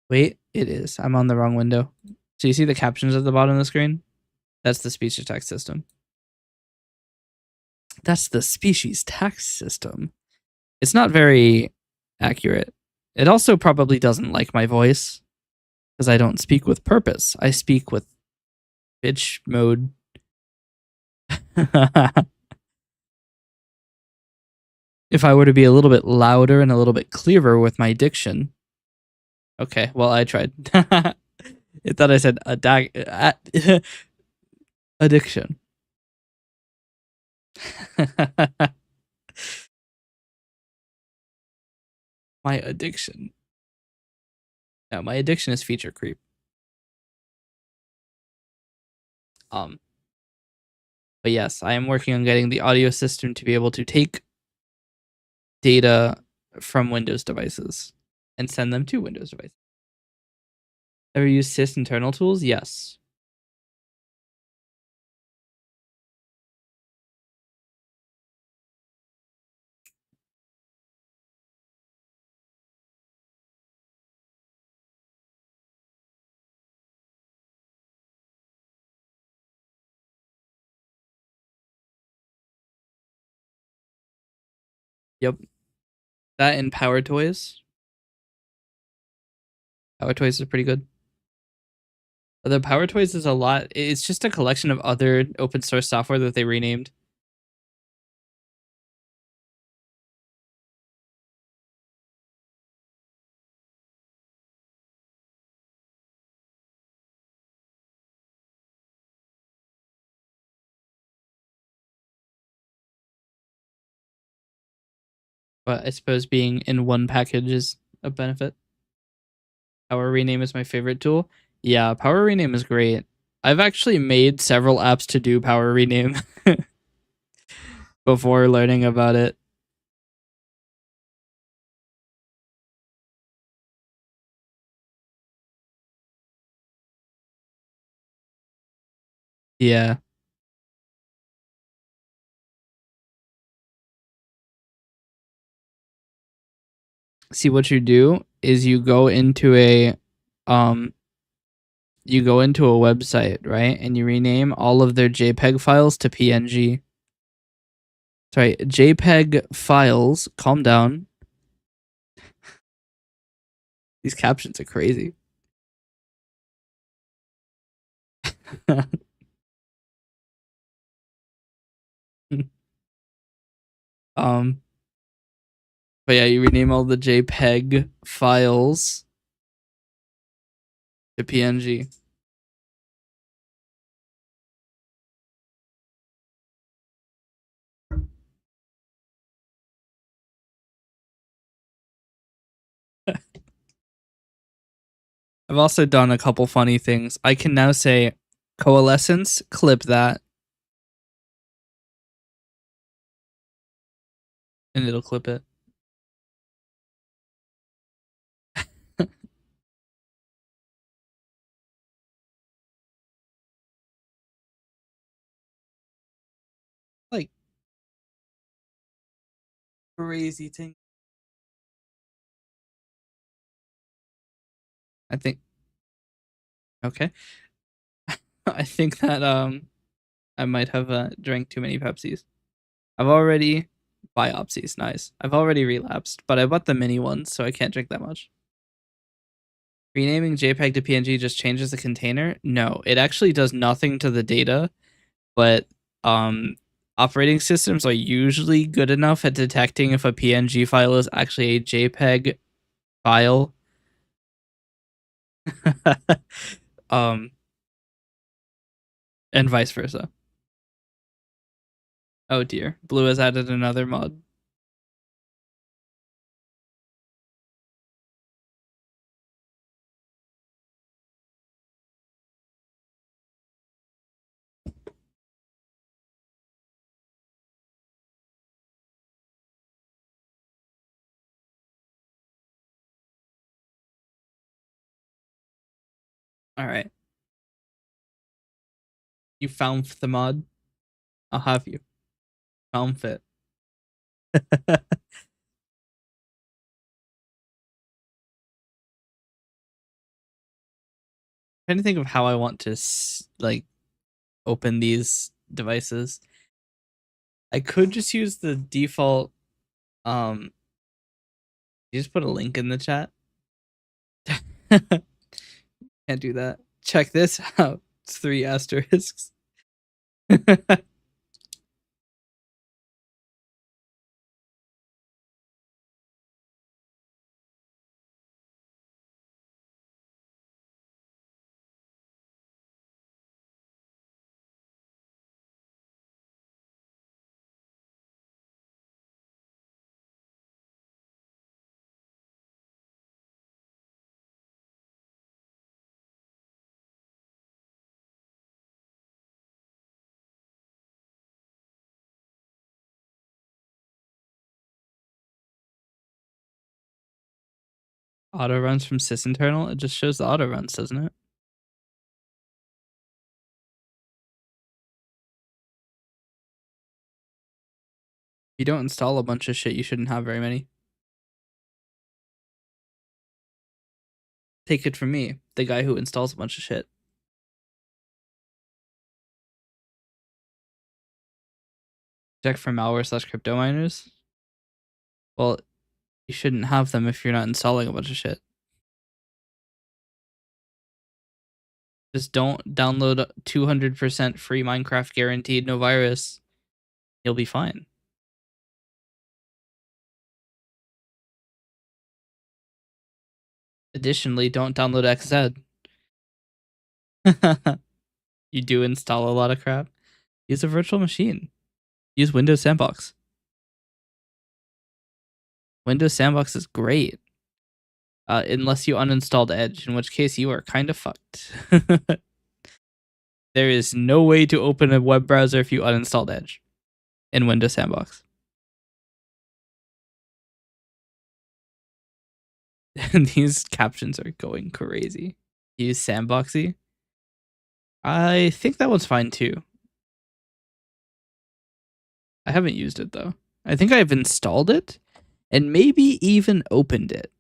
Wait, it is. I'm on the wrong window. So you see the captions at the bottom of the screen? That's the speech to text system. That's the species text system. It's not very accurate. It also probably doesn't like my voice because I don't speak with purpose. I speak with bitch mode. If I were to be a little bit louder and a little bit clearer with my diction. Okay, well, I tried. It thought I said addiction. My addiction. No, my addiction is feature creep. But yes, I am working on getting the audio system to be able to take data from Windows devices and send them to Windows devices. Ever use sys internal tools? Yes. Yep. That and Power Toys. Power Toys is pretty good. The Power Toys is a lot. It's just a collection of other open source software that they renamed. But I suppose being in one package is a benefit. Power Rename is my favorite tool. Yeah, Power Rename is great. I've actually made several apps to do Power Rename before learning about it. Yeah. See, what you do is you go into a website, right? And you rename all of their JPEG files to PNG. Sorry, JPEG files. Calm down. These captions are crazy. um, but yeah, you rename all the JPEG files to PNG. I've also done a couple funny things. I can now say coalescence, clip that, and it'll clip it. Like crazy thing. I think okay. I think that I might have drank too many Pepsis. I've already biopsies, nice. I've already relapsed, but I bought the mini ones, so I can't drink that much. Renaming JPEG to PNG just changes the container? No, it actually does nothing to the data, but operating systems are usually good enough at detecting if a PNG file is actually a JPEG file. And vice versa. Oh dear, Blue has added another mod. All right, you found the mod. I'll have you found it. Trying to think of how I want to like open these devices. I could just use the default. You just put a link in the chat. Can't do that. Check this out. It's 3 asterisks. Auto runs from sysinternal? It just shows the auto runs, doesn't it? If you don't install a bunch of shit, you shouldn't have very many. Take it from me, the guy who installs a bunch of shit. Check for malware / crypto miners. Well, you shouldn't have them if you're not installing a bunch of shit. Just don't download 200% free Minecraft guaranteed, no virus. You'll be fine. Additionally, don't download XZ. You do install a lot of crap. Use a virtual machine. Use Windows Sandbox. Windows Sandbox is great. Unless you uninstalled Edge, in which case you are kind of fucked. There is no way to open a web browser if you uninstalled Edge in Windows Sandbox. And these captions are going crazy. Use Sandboxy. I think that one's fine too. I haven't used it though. I think I've installed it and maybe even opened it,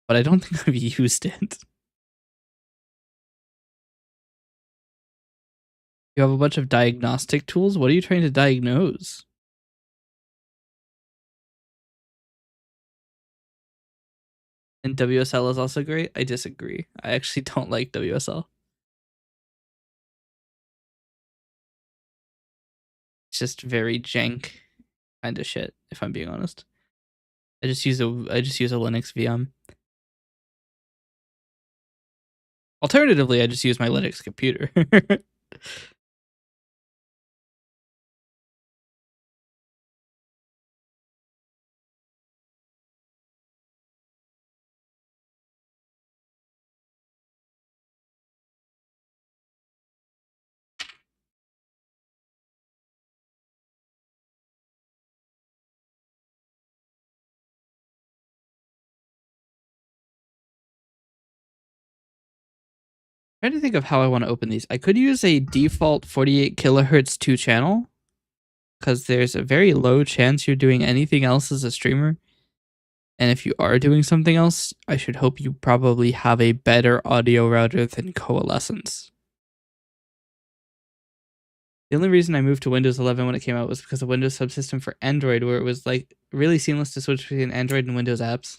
but I don't think I've used it. You have a bunch of diagnostic tools. What are you trying to diagnose? And WSL is also great. I disagree. I actually don't like WSL. It's just very jank kind of shit, if I'm being honest. I just use a Linux VM. Alternatively, I just use my Linux computer. Trying to think of how I want to open these. I could use a default 48 kilohertz 2 channel because there's a very low chance you're doing anything else as a streamer. And if you are doing something else, I should hope you probably have a better audio router than Coalescence. The only reason I moved to Windows 11 when it came out was because of Windows subsystem for Android, where it was like really seamless to switch between Android and Windows apps.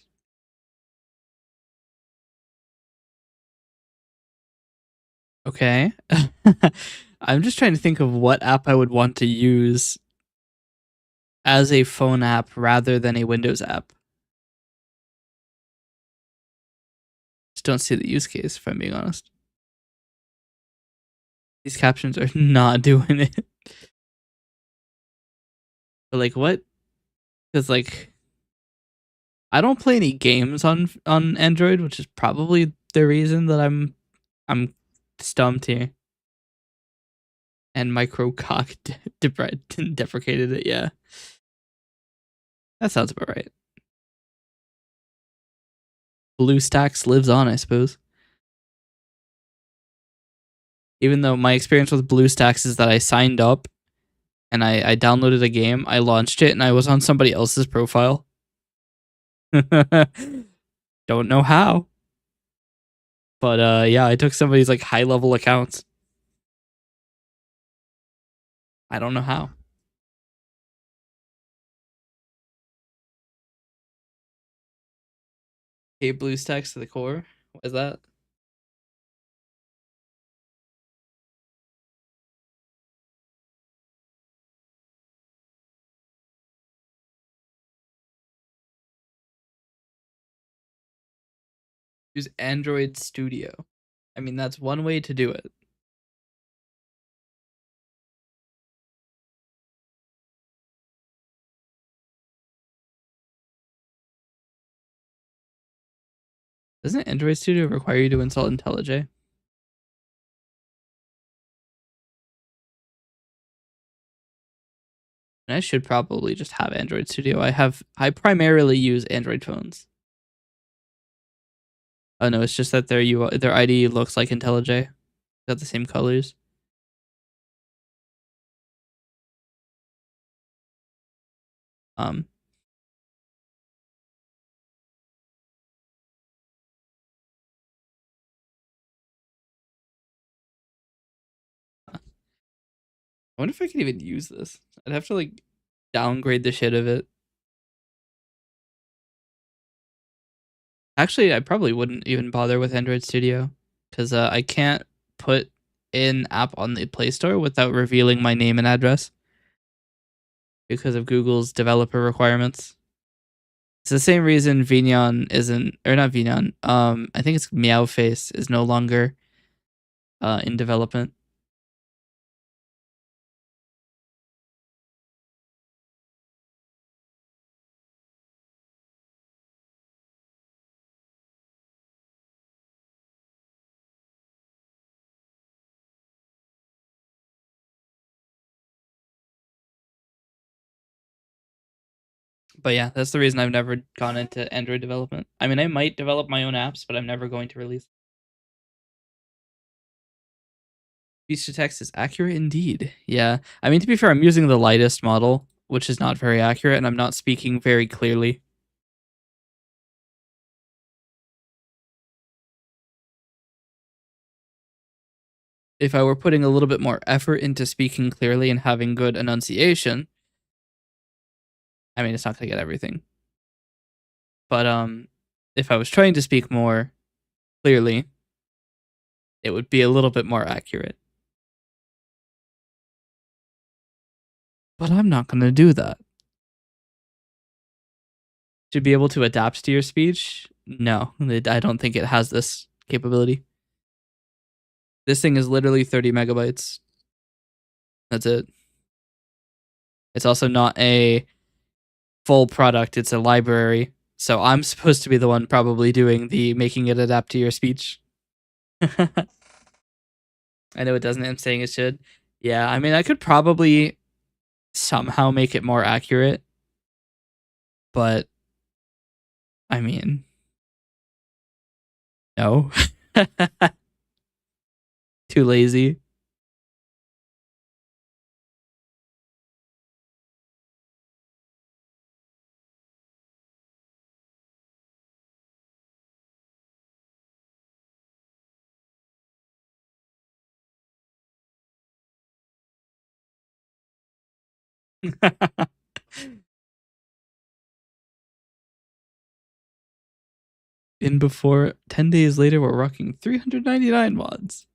Okay. I'm just trying to think of what app I would want to use as a phone app rather than a Windows app. Just don't see the use case, if I'm being honest. These captions are not doing it. But like what? Because like I don't play any games on Android, which is probably the reason that I'm stumped here. And Microcock deprecated it, yeah. That sounds about right. BlueStacks lives on, I suppose. Even though my experience with BlueStacks is that I signed up and I downloaded a game, I launched it, and I was on somebody else's profile. Don't know how. But yeah, I took somebody's like high-level accounts. I don't know how. Hey, BlueStacks to the core. What is that? Use Android Studio. I mean, that's one way to do it. Doesn't Android Studio require you to install IntelliJ? And I should probably just have Android Studio. I primarily use Android phones. Oh no, it's just that their ID looks like IntelliJ. Got the same colors. Um, I wonder if I could even use this. I'd have to like downgrade the shit of it. Actually, I probably wouldn't even bother with Android Studio because I can't put an app on the Play Store without revealing my name and address because of Google's developer requirements. It's the same reason Vignon isn't, or not Vignon. I think it's Meowface is no longer in development. But yeah, that's the reason I've never gone into Android development. I mean, I might develop my own apps, but I'm never going to release. Speech to text is accurate indeed. Yeah. I mean, to be fair, I'm using the lightest model, which is not very accurate, and I'm not speaking very clearly. If I were putting a little bit more effort into speaking clearly and having good enunciation, I mean, it's not going to get everything. But if I was trying to speak more clearly, it would be a little bit more accurate. But I'm not going to do that. To be able to adapt to your speech? No, I don't think it has this capability. This thing is literally 30 megabytes. That's it. It's also not a full product, it's a library. So I'm supposed to be the one probably doing the making it adapt to your speech. I know it doesn't, I'm saying it should. Yeah, I mean, I could probably somehow make it more accurate. But, I mean, no. Too lazy. In before 10 days later, we're rocking 399 mods.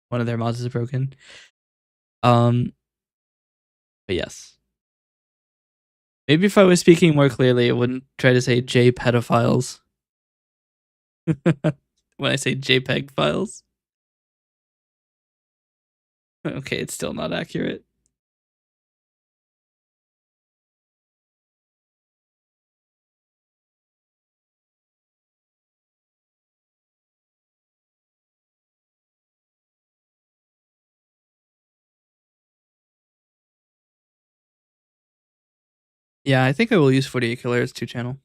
One of their mods is broken. But yes. Maybe if I was speaking more clearly, it wouldn't try to say J pedophiles. When I say JPEG files. Okay, it's still not accurate. Yeah, I think I will use 48 Killers 2-channel.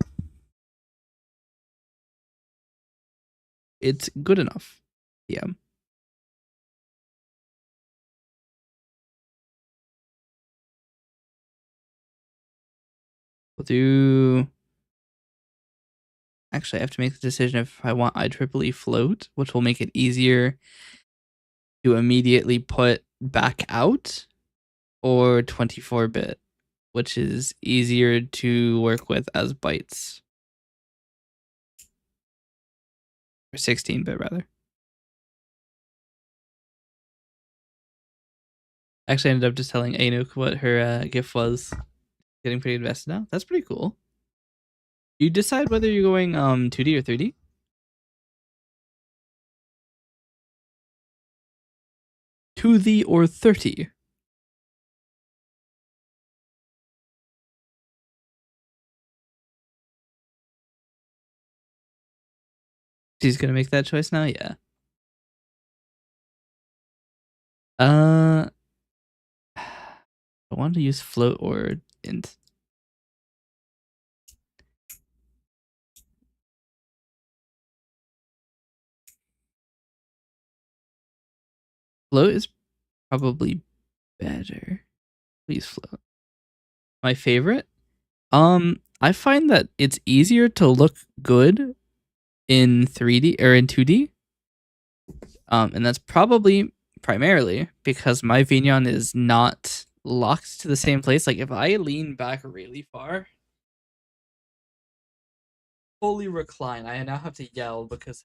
It's good enough. Yeah. We'll do... Actually, I have to make the decision if I want IEEE float, which will make it easier to immediately put back out, or 24-bit, which is easier to work with as bytes. Or 16-bit, rather. Actually, I ended up just telling Anouk what her GIF was. Getting pretty invested now. That's pretty cool. You decide whether you're going 2D or 3D? 2D or 30? She's gonna make that choice now? Yeah. I wanted to use float or int. Float is probably better. Please float. My favorite? I find that it's easier to look good in 3D or in 2D. And that's probably primarily because my Vignon is not locked to the same place. Like if I lean back really far, fully recline, I now have to yell because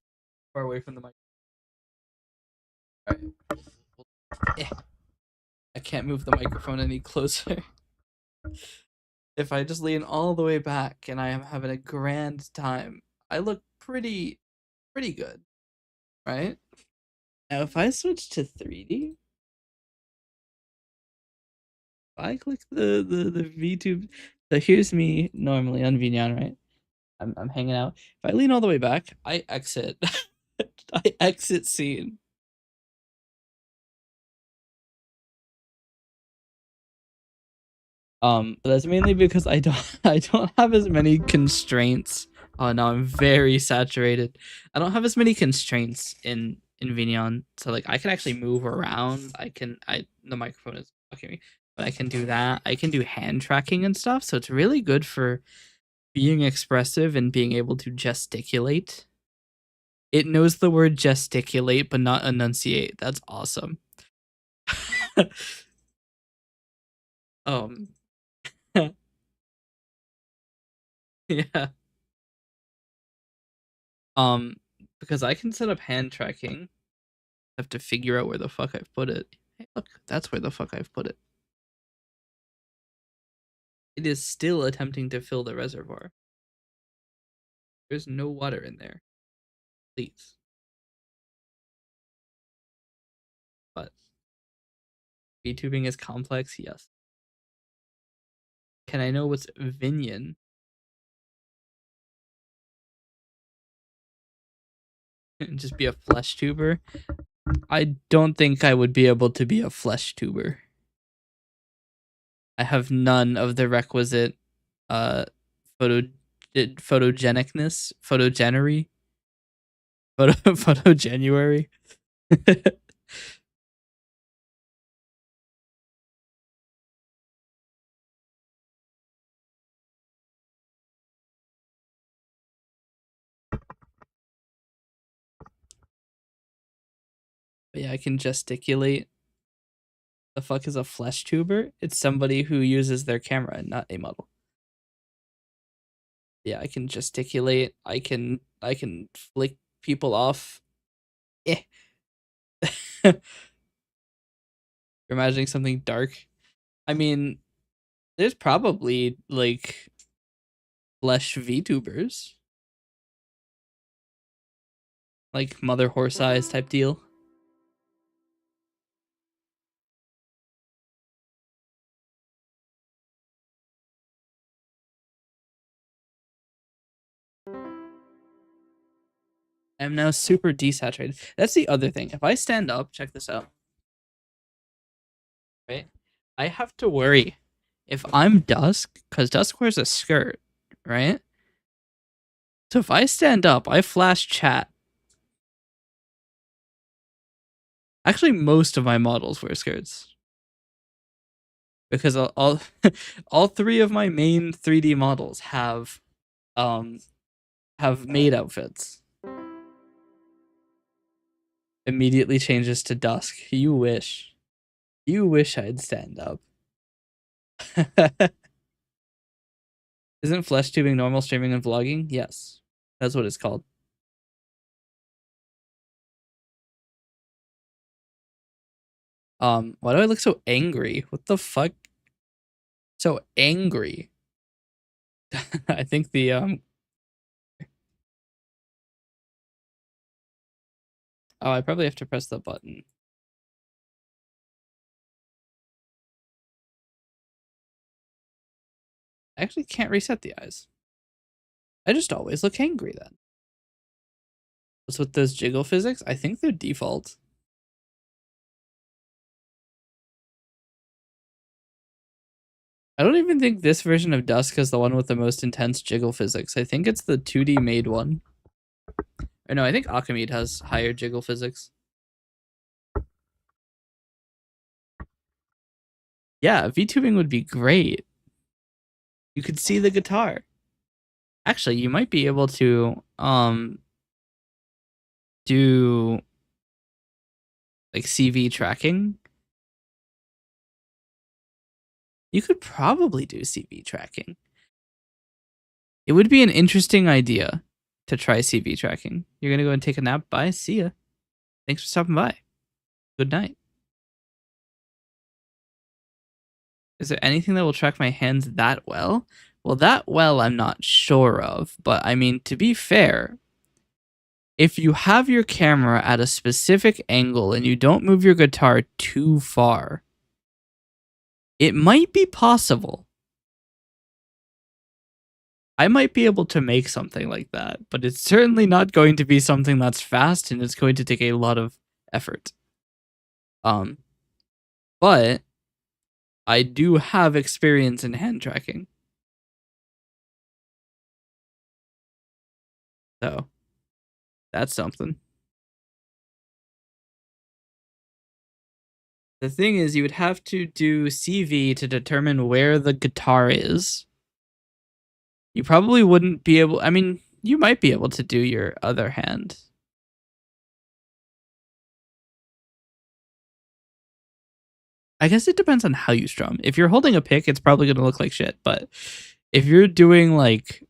far away from the mic. All right. I can't move the microphone any closer. If I just lean all the way back and I am having a grand time, I look pretty good, right? Now if I switch to 3D, if I click the VTube, so here's me normally on Vignon, right? I'm hanging out. If I lean all the way back, I exit. I exit scene. But that's mainly because I don't have as many constraints. Oh no, I'm very saturated. I don't have as many constraints in Vignon, so like I can actually move around. The microphone is blocking me, but I can do that. I can do hand tracking and stuff, so it's really good for being expressive and being able to gesticulate. It knows the word gesticulate, but not enunciate. That's awesome. um, yeah. Because I can set up hand tracking. I have to figure out where the fuck I've put it. Hey, look, that's where the fuck I've put it. It is still attempting to fill the reservoir. There's no water in there. Please. But VTubing is complex, yes. Can I know what's Vignon? Just be a flesh tuber? I don't think I would be able to be a flesh tuber. I have none of the requisite photogenicness, photogenery, photogenuary. But yeah, I can gesticulate. The fuck is a flesh tuber? It's somebody who uses their camera, not a model. Yeah, I can gesticulate. I can flick people off. Eh. You're imagining something dark. I mean, there's probably like flesh VTubers. Like Mother Horse Eyes type deal. I'm now super desaturated. That's the other thing. If I stand up, check this out. Right? I have to worry if I'm Dusk, because Dusk wears a skirt, right? So if I stand up, I flash chat. Actually, most of my models wear skirts. Because all all three of my main 3D models have maid outfits. Immediately changes to Dusk. You wish. You wish I'd stand up. Isn't flesh tubing normal streaming and vlogging? Yes. That's what it's called. Why do I look so angry? What the fuck? So angry. I think the oh, I probably have to press the button. I actually can't reset the eyes. I just always look angry then. What's with those jiggle physics? I think they're default. I don't even think this version of Dusk is the one with the most intense jiggle physics. I think it's the 2D made one. Or no, I think Akamid has higher jiggle physics. Yeah, VTubing would be great. You could see the guitar. Actually, you might be able to do like CV tracking. You could probably do CV tracking. It would be an interesting idea to try CV tracking. You're gonna go and take a nap. Bye. See ya. Thanks for stopping by. Good night. Is there anything that will track my hands that well? Well, that well, I'm not sure of. But I mean, to be fair, if you have your camera at a specific angle and you don't move your guitar too far, it might be possible. I might be able to make something like that, but it's certainly not going to be something that's fast and it's going to take a lot of effort. But I do have experience in hand tracking. So that's something. The thing is, you would have to do CV to determine where the guitar is. You probably wouldn't be able, I mean, you might be able to do your other hand. I guess it depends on how you strum. If you're holding a pick, it's probably going to look like shit. But if you're doing like,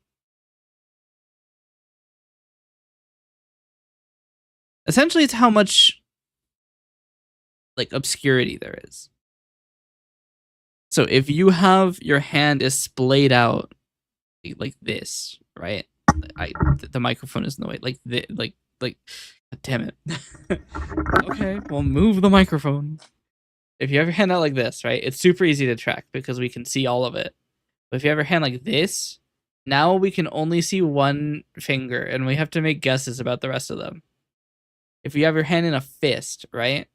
essentially, it's how much like obscurity there is. So if you have your hand is splayed out like this, right? The microphone is in the way. Like, God damn it. Okay, well, move the microphone. If you have your hand out like this, right? It's super easy to track because we can see all of it. But if you have your hand like this, now we can only see one finger and we have to make guesses about the rest of them. If you have your hand in a fist, right?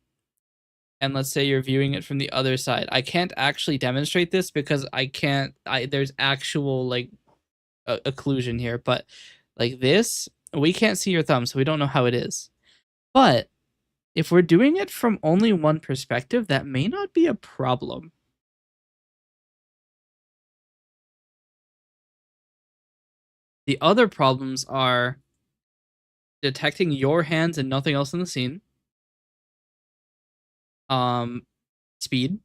And let's say you're viewing it from the other side. I can't actually demonstrate this because there's actual like occlusion here, but like this, we can't see your thumb, so we don't know how it is. But if we're doing it from only one perspective, that may not be a problem. The other problems are detecting your hands and nothing else in the scene. Speed.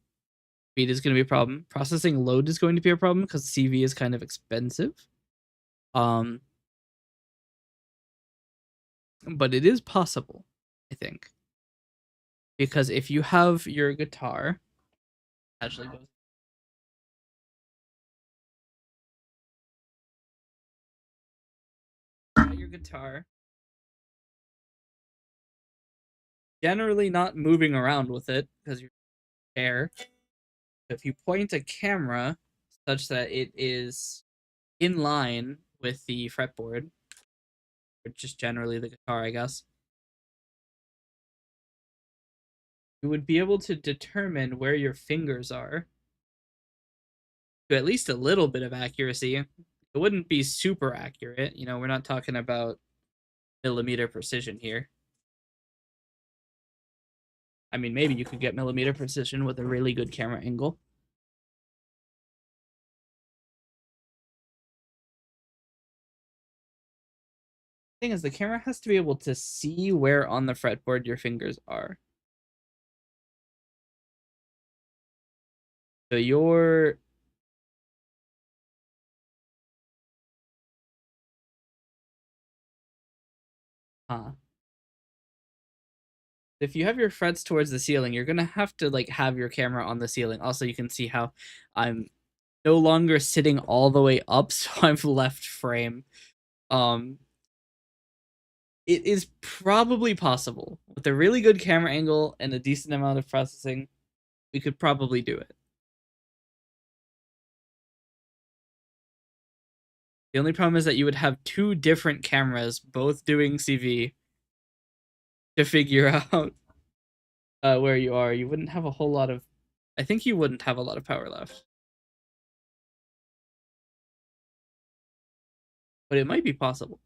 Speed is going to be a problem. Processing load is going to be a problem because CV is kind of expensive. But it is possible, I think. Because if you have your guitar, actually goes your guitar, generally not moving around with it because you're there. If you point a camera such that it is in line with the fretboard, which is generally the guitar, I guess, you would be able to determine where your fingers are to at least a little bit of accuracy. It wouldn't be super accurate. You know, we're not talking about millimeter precision here. I mean, maybe you could get millimeter precision with a really good camera angle. Thing is, the camera has to be able to see where on the fretboard your fingers are. So your if you have your frets towards the ceiling, you're gonna have to like have your camera on the ceiling. Also, you can see how I'm no longer sitting all the way up, so I'm left frame. It is probably possible with a really good camera angle and a decent amount of processing. We could probably do it. The only problem is that you would have two different cameras, both doing CV, to figure out where you are. You wouldn't have a whole lot of. I think you wouldn't have a lot of power left. But it might be possible.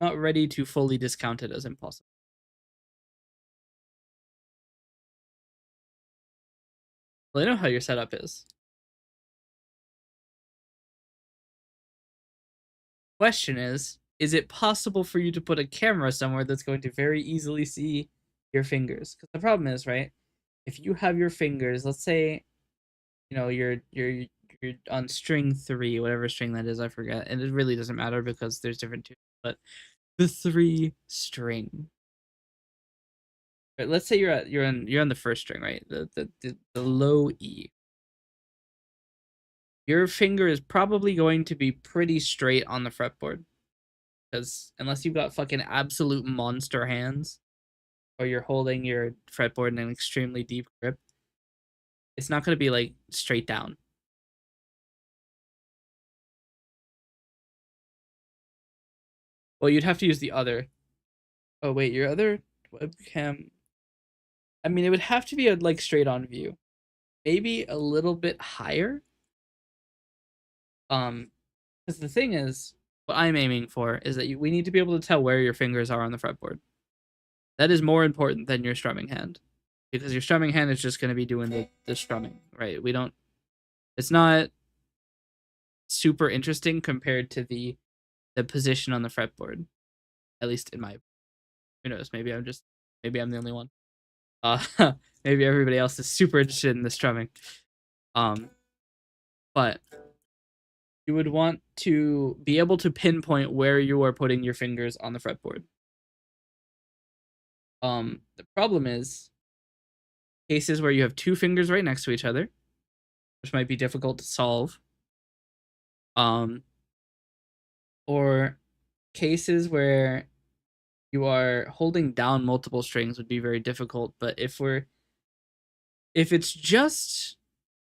Not ready to fully discount it as impossible. Well, I know how your setup is. Question is it possible for you to put a camera somewhere that's going to very easily see your fingers? Because the problem is, right? If you have your fingers, let's say, you know, you're on string 3, whatever string that is, I forget, and it really doesn't matter because there's different tunes, but the 3 string. Right, let's say you're on the first string, right? The low E. Your finger is probably going to be pretty straight on the fretboard. Because unless you've got fucking absolute monster hands, or you're holding your fretboard in an extremely deep grip, it's not going to be like straight down. Well, you'd have to use the other. Oh wait, your other webcam. I mean, it would have to be a like straight on view, maybe a little bit higher. Because the thing is, what I'm aiming for is that we need to be able to tell where your fingers are on the fretboard. That is more important than your strumming hand, because your strumming hand is just going to be doing the strumming, right? We don't. It's not super interesting compared to the position on the fretboard, at least in my. Who knows? Maybe I'm the only one. Uh, maybe everybody else is super interested in the strumming. But you would want to be able to pinpoint where you are putting your fingers on the fretboard. The problem is cases where you have 2 fingers right next to each other, which might be difficult to solve. Or cases where you are holding down multiple strings would be very difficult. But if it's just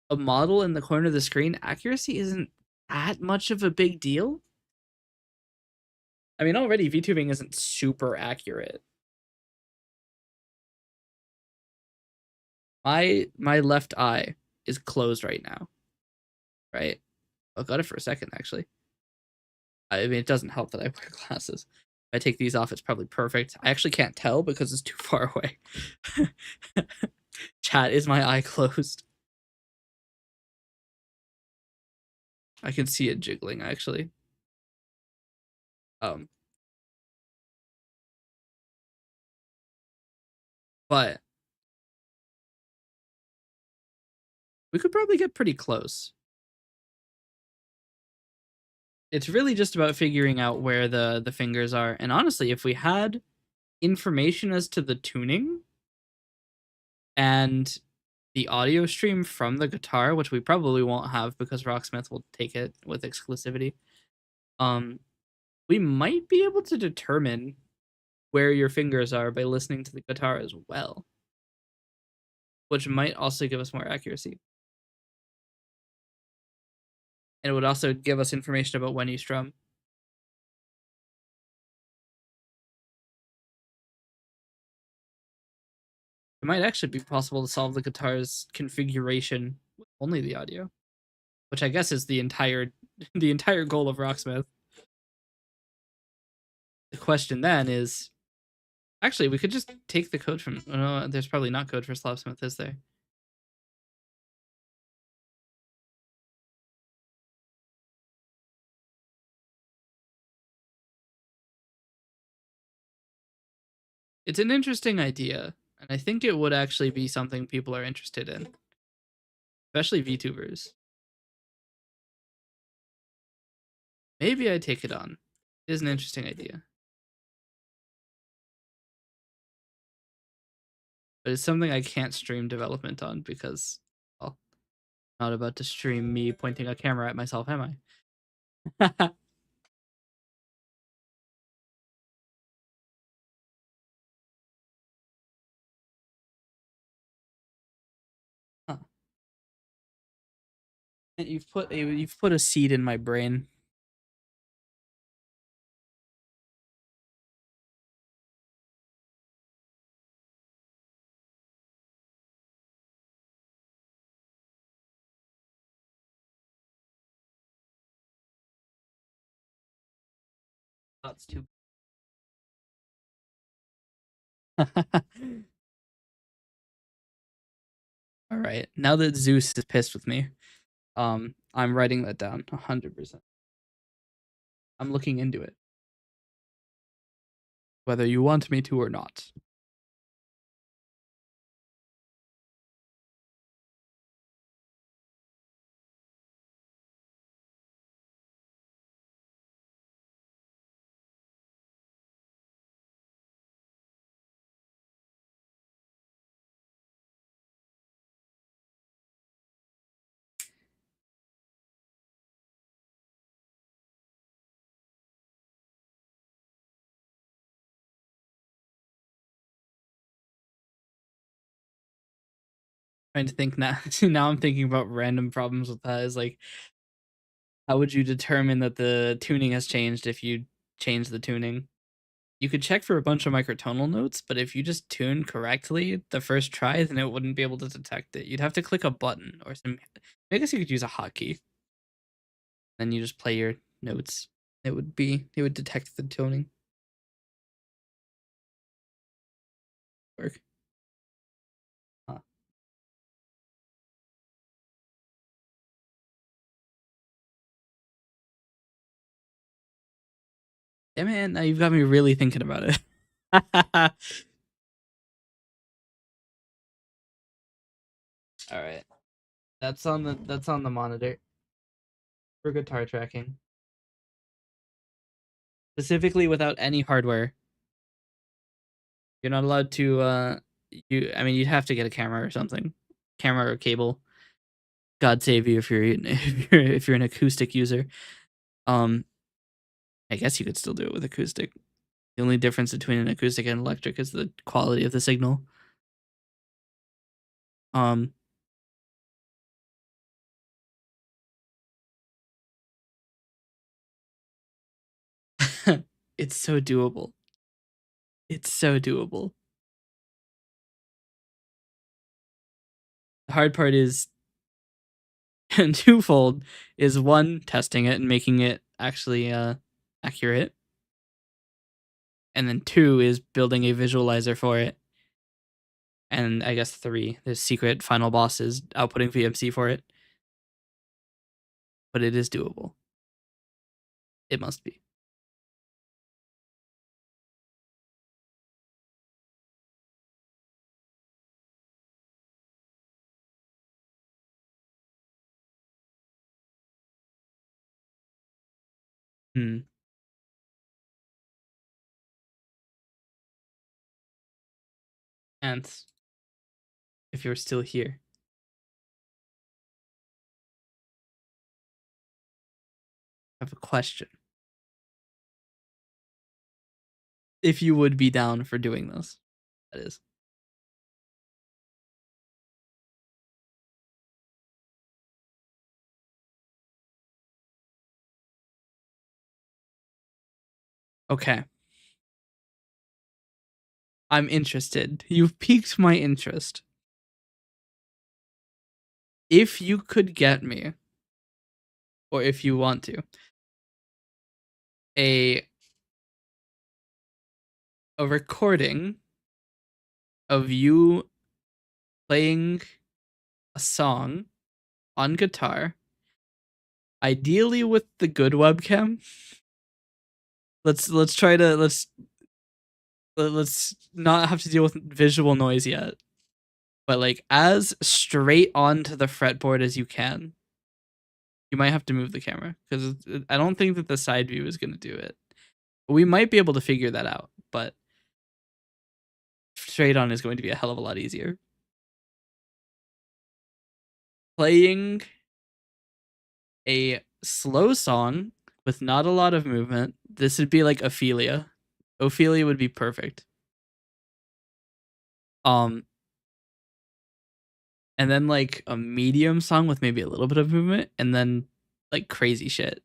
a model in the corner of the screen, accuracy isn't that much of a big deal. I mean, already VTubing isn't super accurate. My left eye is closed right now, right? I got it for a second, actually. I mean, it doesn't help that I wear glasses. If I take these off, it's probably perfect. I actually can't tell because it's too far away. Chat, is my eye closed? I can see it jiggling, actually. But we could probably get pretty close. It's really just about figuring out where the fingers are. And honestly, if we had information as to the tuning and the audio stream from the guitar, which we probably won't have because Rocksmith will take it with exclusivity, we might be able to determine where your fingers are by listening to the guitar as well, which might also give us more accuracy. And it would also give us information about when you strum. It might actually be possible to solve the guitar's configuration with only the audio, which I guess is the entire goal of Rocksmith. The question then is, actually, we could just take the code from. Oh, no, there's probably not code for Slopsmith, is there? It's an interesting idea, and I think it would actually be something people are interested in, especially VTubers. Maybe I take it on. It is an interesting idea. But it's something I can't stream development on because, well, I'm not about to stream me pointing a camera at myself, am I? Huh. You've put a seed in my brain. That's too. All All right. Now that Zeus is pissed with me, I'm writing that down 100%. I'm looking into it, whether you want me to or not. Trying to think now. Now I'm thinking about random problems with that. Is like, how would you determine that the tuning has changed if you change the tuning? You could check for a bunch of microtonal notes, but if you just tune correctly the first try, then it wouldn't be able to detect it. You'd have to click a button or some. I guess you could use a hotkey. Then you just play your notes. It would detect the tuning. Work. Huh. Yeah, man, now you've got me really thinking about it. All right. That's on the monitor for guitar tracking. Specifically without any hardware. You're not allowed to you'd have to get a camera or something. Camera or cable. God save you if you're an acoustic user. I guess you could still do it with acoustic. The only difference between an acoustic and electric is the quality of the signal. It's so doable. It's so doable. The hard part is twofold. Is one, testing it and making it actually accurate. And then two is building a visualizer for it. And I guess three, the secret final boss is outputting VMC for it. But it is doable. It must be. And if you're still here, I have a question. If you would be down for doing this, that is. Okay. I'm interested. You've piqued my interest. If you could get me, or if you want to, a recording of you playing a song on guitar, ideally with the good webcam. Let's not have to deal with visual noise yet, but like as straight onto the fretboard as you can. You might have to move the camera because I don't think that the side view is going to do it. We might be able to figure that out, but straight on is going to be a hell of a lot easier. Playing a slow song with not a lot of movement. This would be like Ophelia. Ophelia would be perfect. And then like a medium song with maybe a little bit of movement, and then like crazy shit.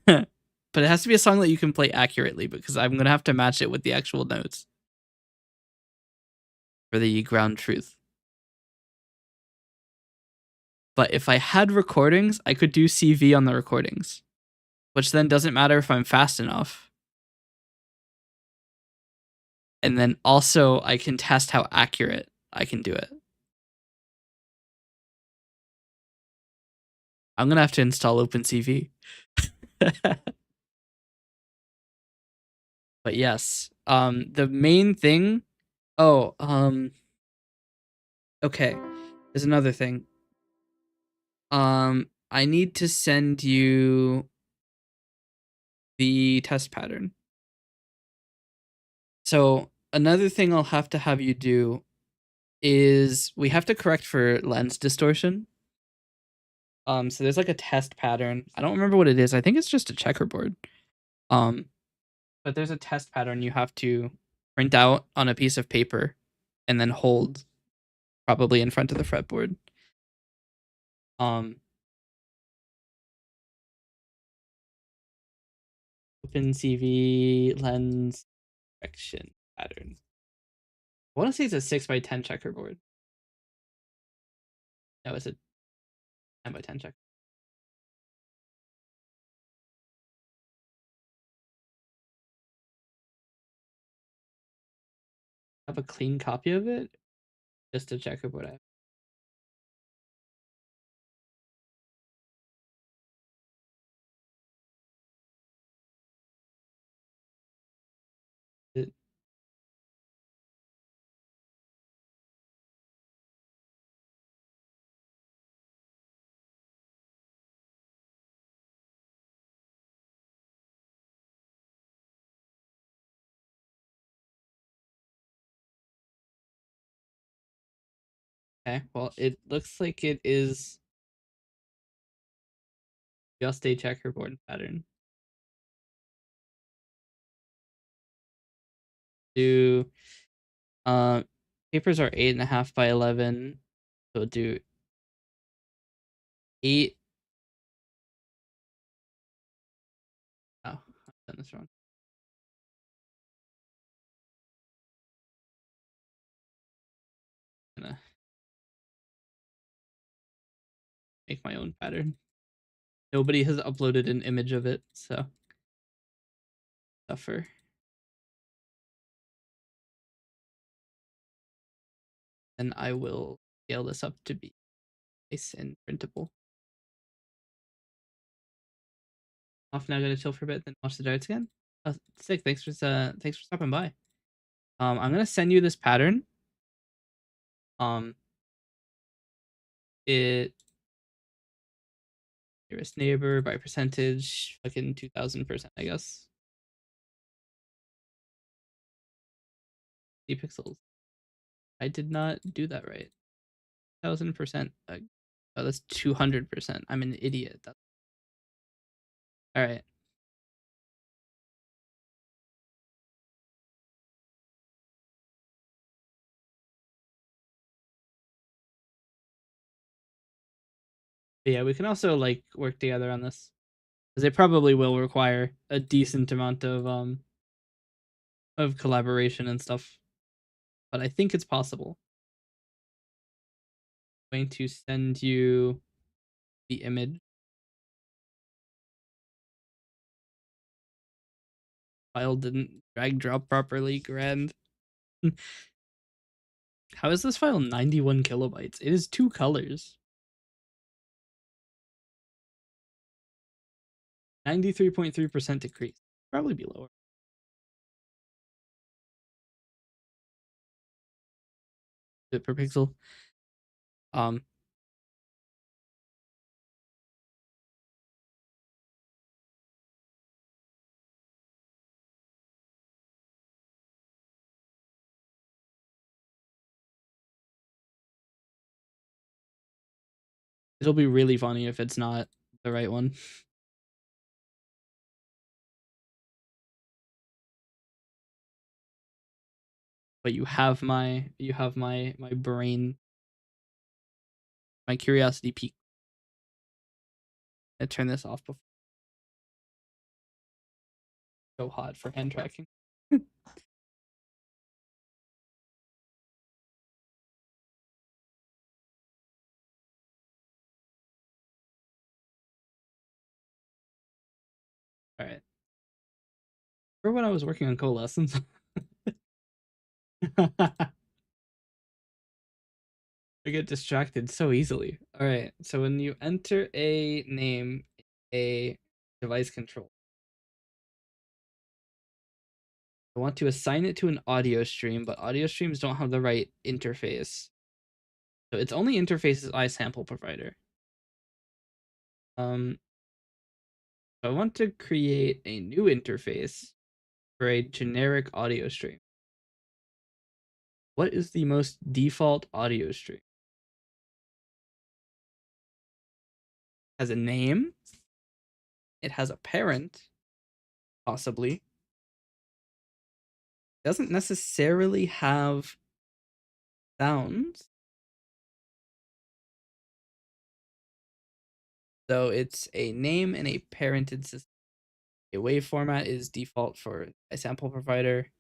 But it has to be a song that you can play accurately because I'm gonna have to match it with the actual notes for the ground truth. But if I had recordings, I could do CV on the recordings, which then doesn't matter if I'm fast enough. And then also I can test how accurate I can do it. I'm gonna have to install OpenCV. But yes, the main thing. Oh, okay. There's another thing. I need to send you the test pattern. So another thing I'll have you do is we have to correct for lens distortion. So there's like a test pattern. I don't remember what it is. I think it's just a checkerboard. But there's a test pattern you have to print out on a piece of paper and then hold probably in front of the fretboard. OpenCV lens correction pattern. I want to say it's a 6x10 checkerboard. No, it's a 10x10 check. I have a clean copy of it. Just a checkerboard. It, okay, well, it looks like it is just a checkerboard pattern. Do papers are 8.5 by 11, so do 8. Oh, I've done this wrong. I'm gonna make my own pattern. Nobody has uploaded an image of it, so suffer. And I will scale this up to be nice and printable. Off now, gonna chill for a bit, then watch the darts again. Oh, sick! Thanks for stopping by. I'm gonna send you this pattern. It nearest neighbor by percentage, fucking 2000%, I guess. 3 pixels. I did not do that right. 1000%. Oh, that's 200%. I'm an idiot. All right. But yeah, we can also like work together on this because it probably will require a decent amount of collaboration and stuff. But I think it's possible. I'm going to send you the image. File didn't drag drop properly. Grand. How is this file 91 kilobytes? It is 2 colors. 93.3% decrease. Probably be lower. Bit per pixel. It'll be really funny if it's not the right one. But you have my brain, my curiosity peak. I turn this off before. So hot for hand tracking. All right. Remember when I was working on coalescence? I get distracted so easily. All right. So when you enter a name, a device control, I want to assign it to an audio stream, but audio streams don't have the right interface. So its only interface is iSample provider. I want to create a new interface for a generic audio stream. What is the most default audio stream? It has a name. It has a parent, possibly. Doesn't necessarily have sounds. So it's a name and a parented system. A wave format is default for a sample provider.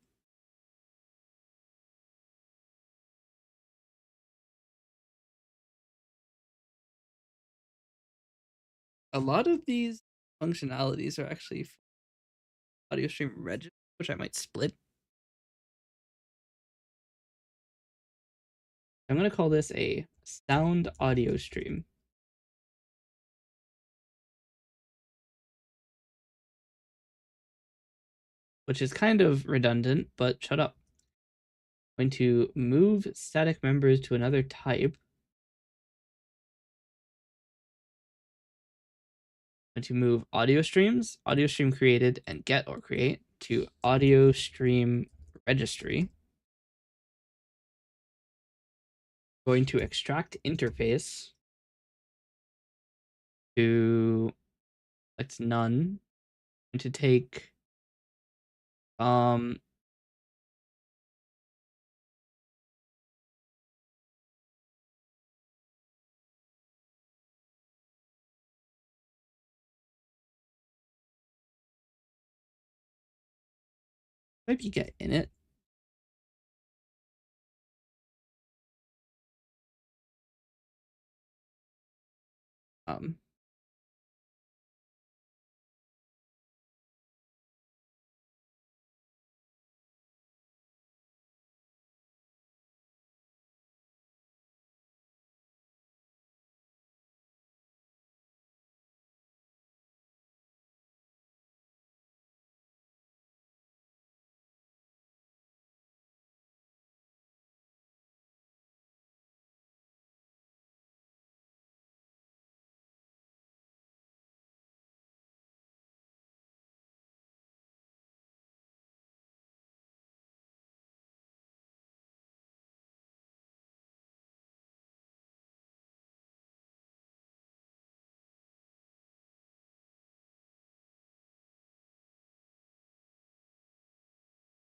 A lot of these functionalities are actually audio stream registry, which I might split. I'm going to call this a sound audio stream. Which is kind of redundant, but shut up. I'm going to move static members to another type. I'm going to move audio streams, audio stream created, and get or create to audio stream registry. I'm going to extract interface to select none, and to take maybe get in it.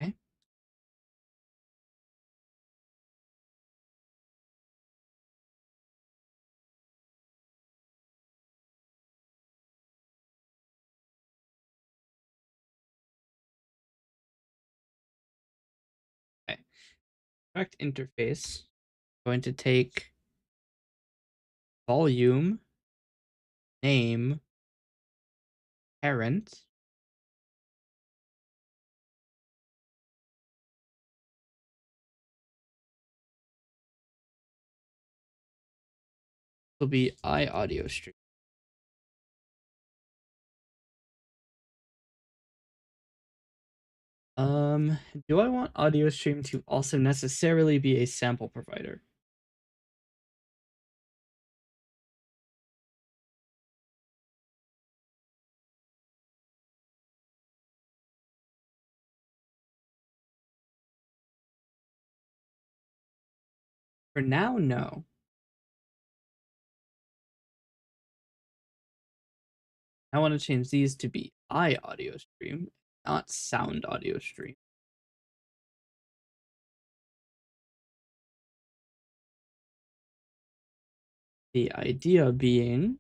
Okay. Okay. Extract interface. I'm going to take volume, name, parent. Will be iAudio stream. Do I want audio stream to also necessarily be a sample provider? For now, no. I want to change these to be iAudio stream, not sound audio stream. The idea being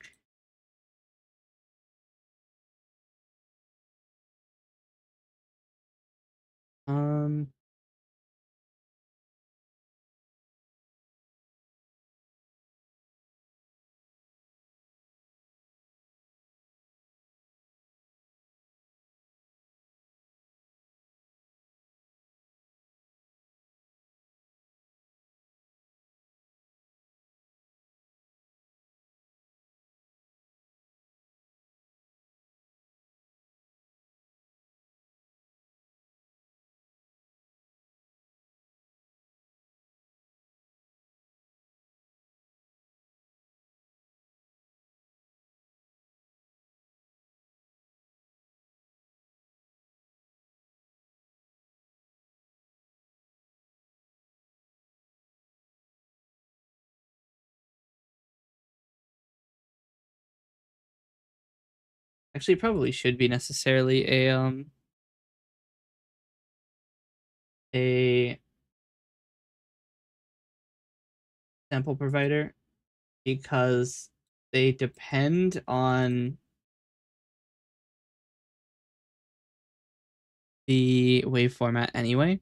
Actually, probably should be necessarily a sample provider because they depend on the wave format anyway.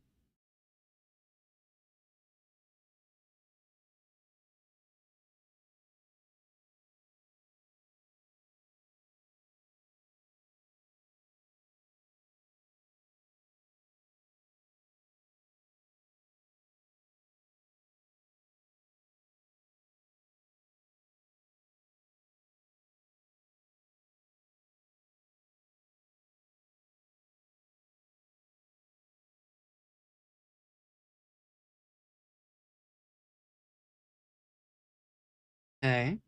Okay.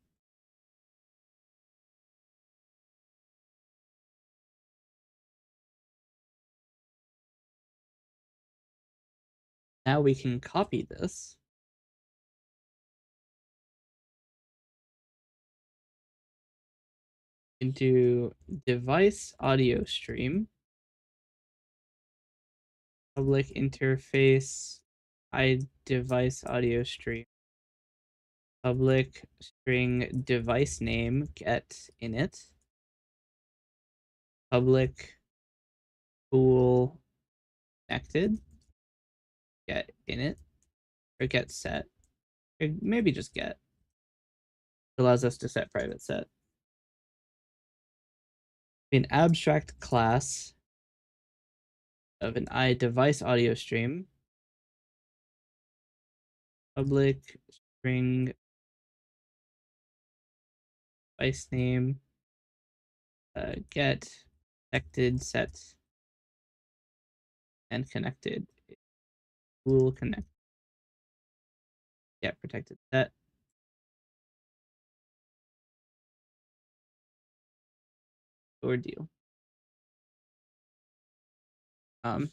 Now we can copy this. Into device audio stream, public interface, device audio stream, public string device name get init, public pool connected get init, or get set, or maybe just get. It allows us to set private set. An abstract class of an device audio stream, public string device name get connected set and connected pool connect get protected set ordeal. Um,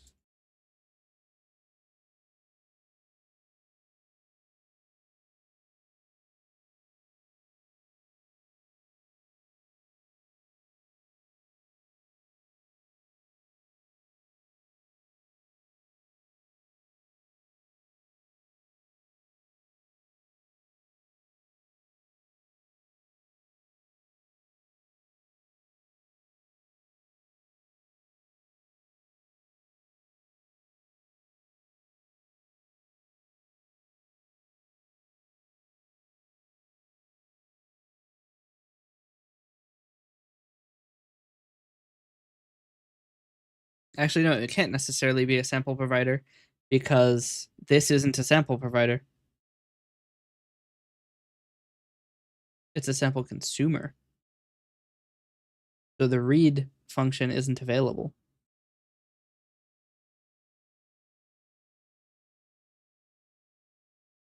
Actually, no, it can't necessarily be a sample provider because this isn't a sample provider. It's a sample consumer. So the read function isn't available.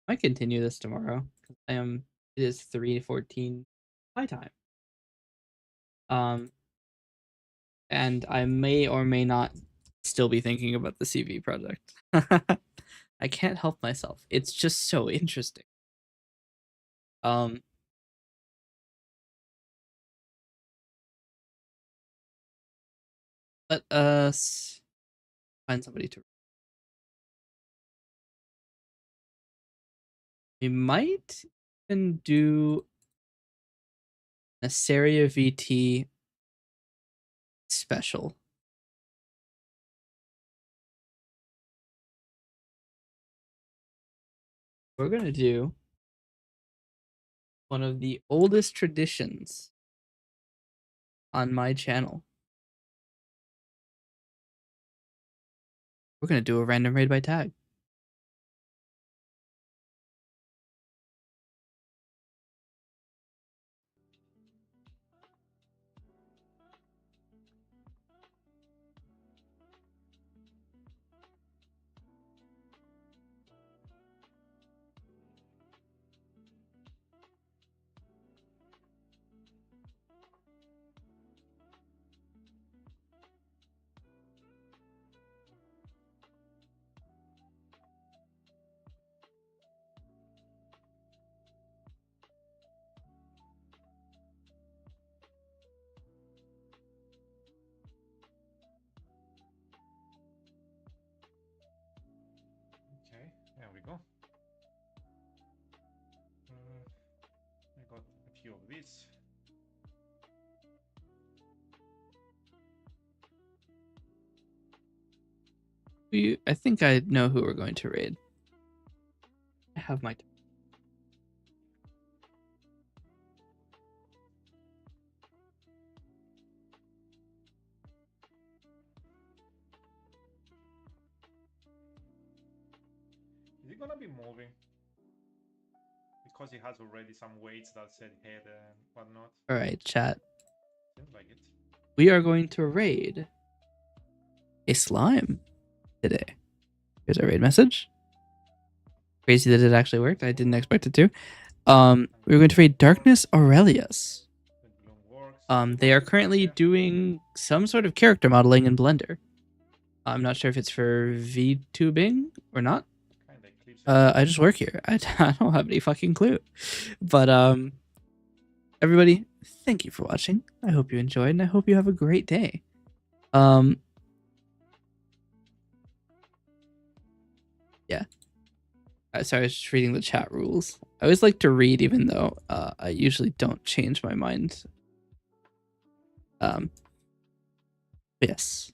I might continue this tomorrow because it is 3:14 my time. And I may or may not still be thinking about the CV project. I can't help myself. It's just so interesting. Let us find somebody to. We might even do a Seria VT special. We're gonna do one of the oldest traditions on my channel. We're gonna do a random raid by tag. of this. I think I know who we're going to raid. I have my. Is he gonna be moving? Because he has already some weights that said head and whatnot. All right, chat. Seems like it. We are going to raid a slime today. Here's our raid message. Crazy that it actually worked. I didn't expect it to. We're going to raid Darkness Aurelius. The bloom works. They are currently doing some sort of character modeling in Blender. I'm not sure if it's for VTubing or not. Kinda eclipse. I just work here. I don't have any fucking clue. But everybody, thank you for watching. I hope you enjoyed, and I hope you have a great day. Yeah. Sorry, I was just reading the chat rules. I always like to read, even though I usually don't change my mind. But yes.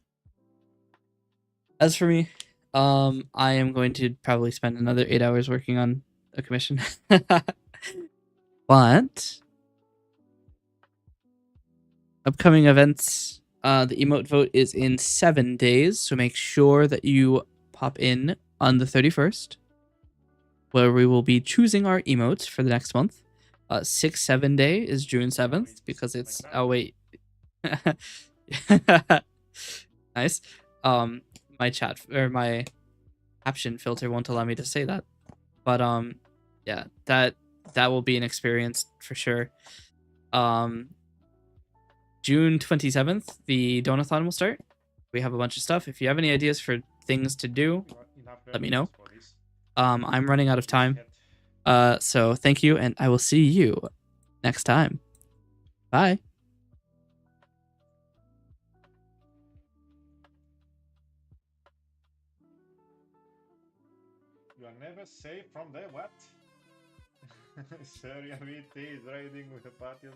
As for me, I am going to probably spend another 8 hours working on a commission. But upcoming events, the emote vote is in 7 days, so make sure that you pop in on the 31st, where we will be choosing our emotes for the next month. 6-7 day is June 7th, because it's wait. Nice. My chat or my caption filter won't allow me to say that, but yeah, that will be an experience for sure. June 27th, the Donathon will start. We have a bunch of stuff. If you have any ideas for things to do, let me know. I'm running out of time. So thank you, and I will see you next time. Bye. You are never safe from the what? Serial VT is raiding with a party of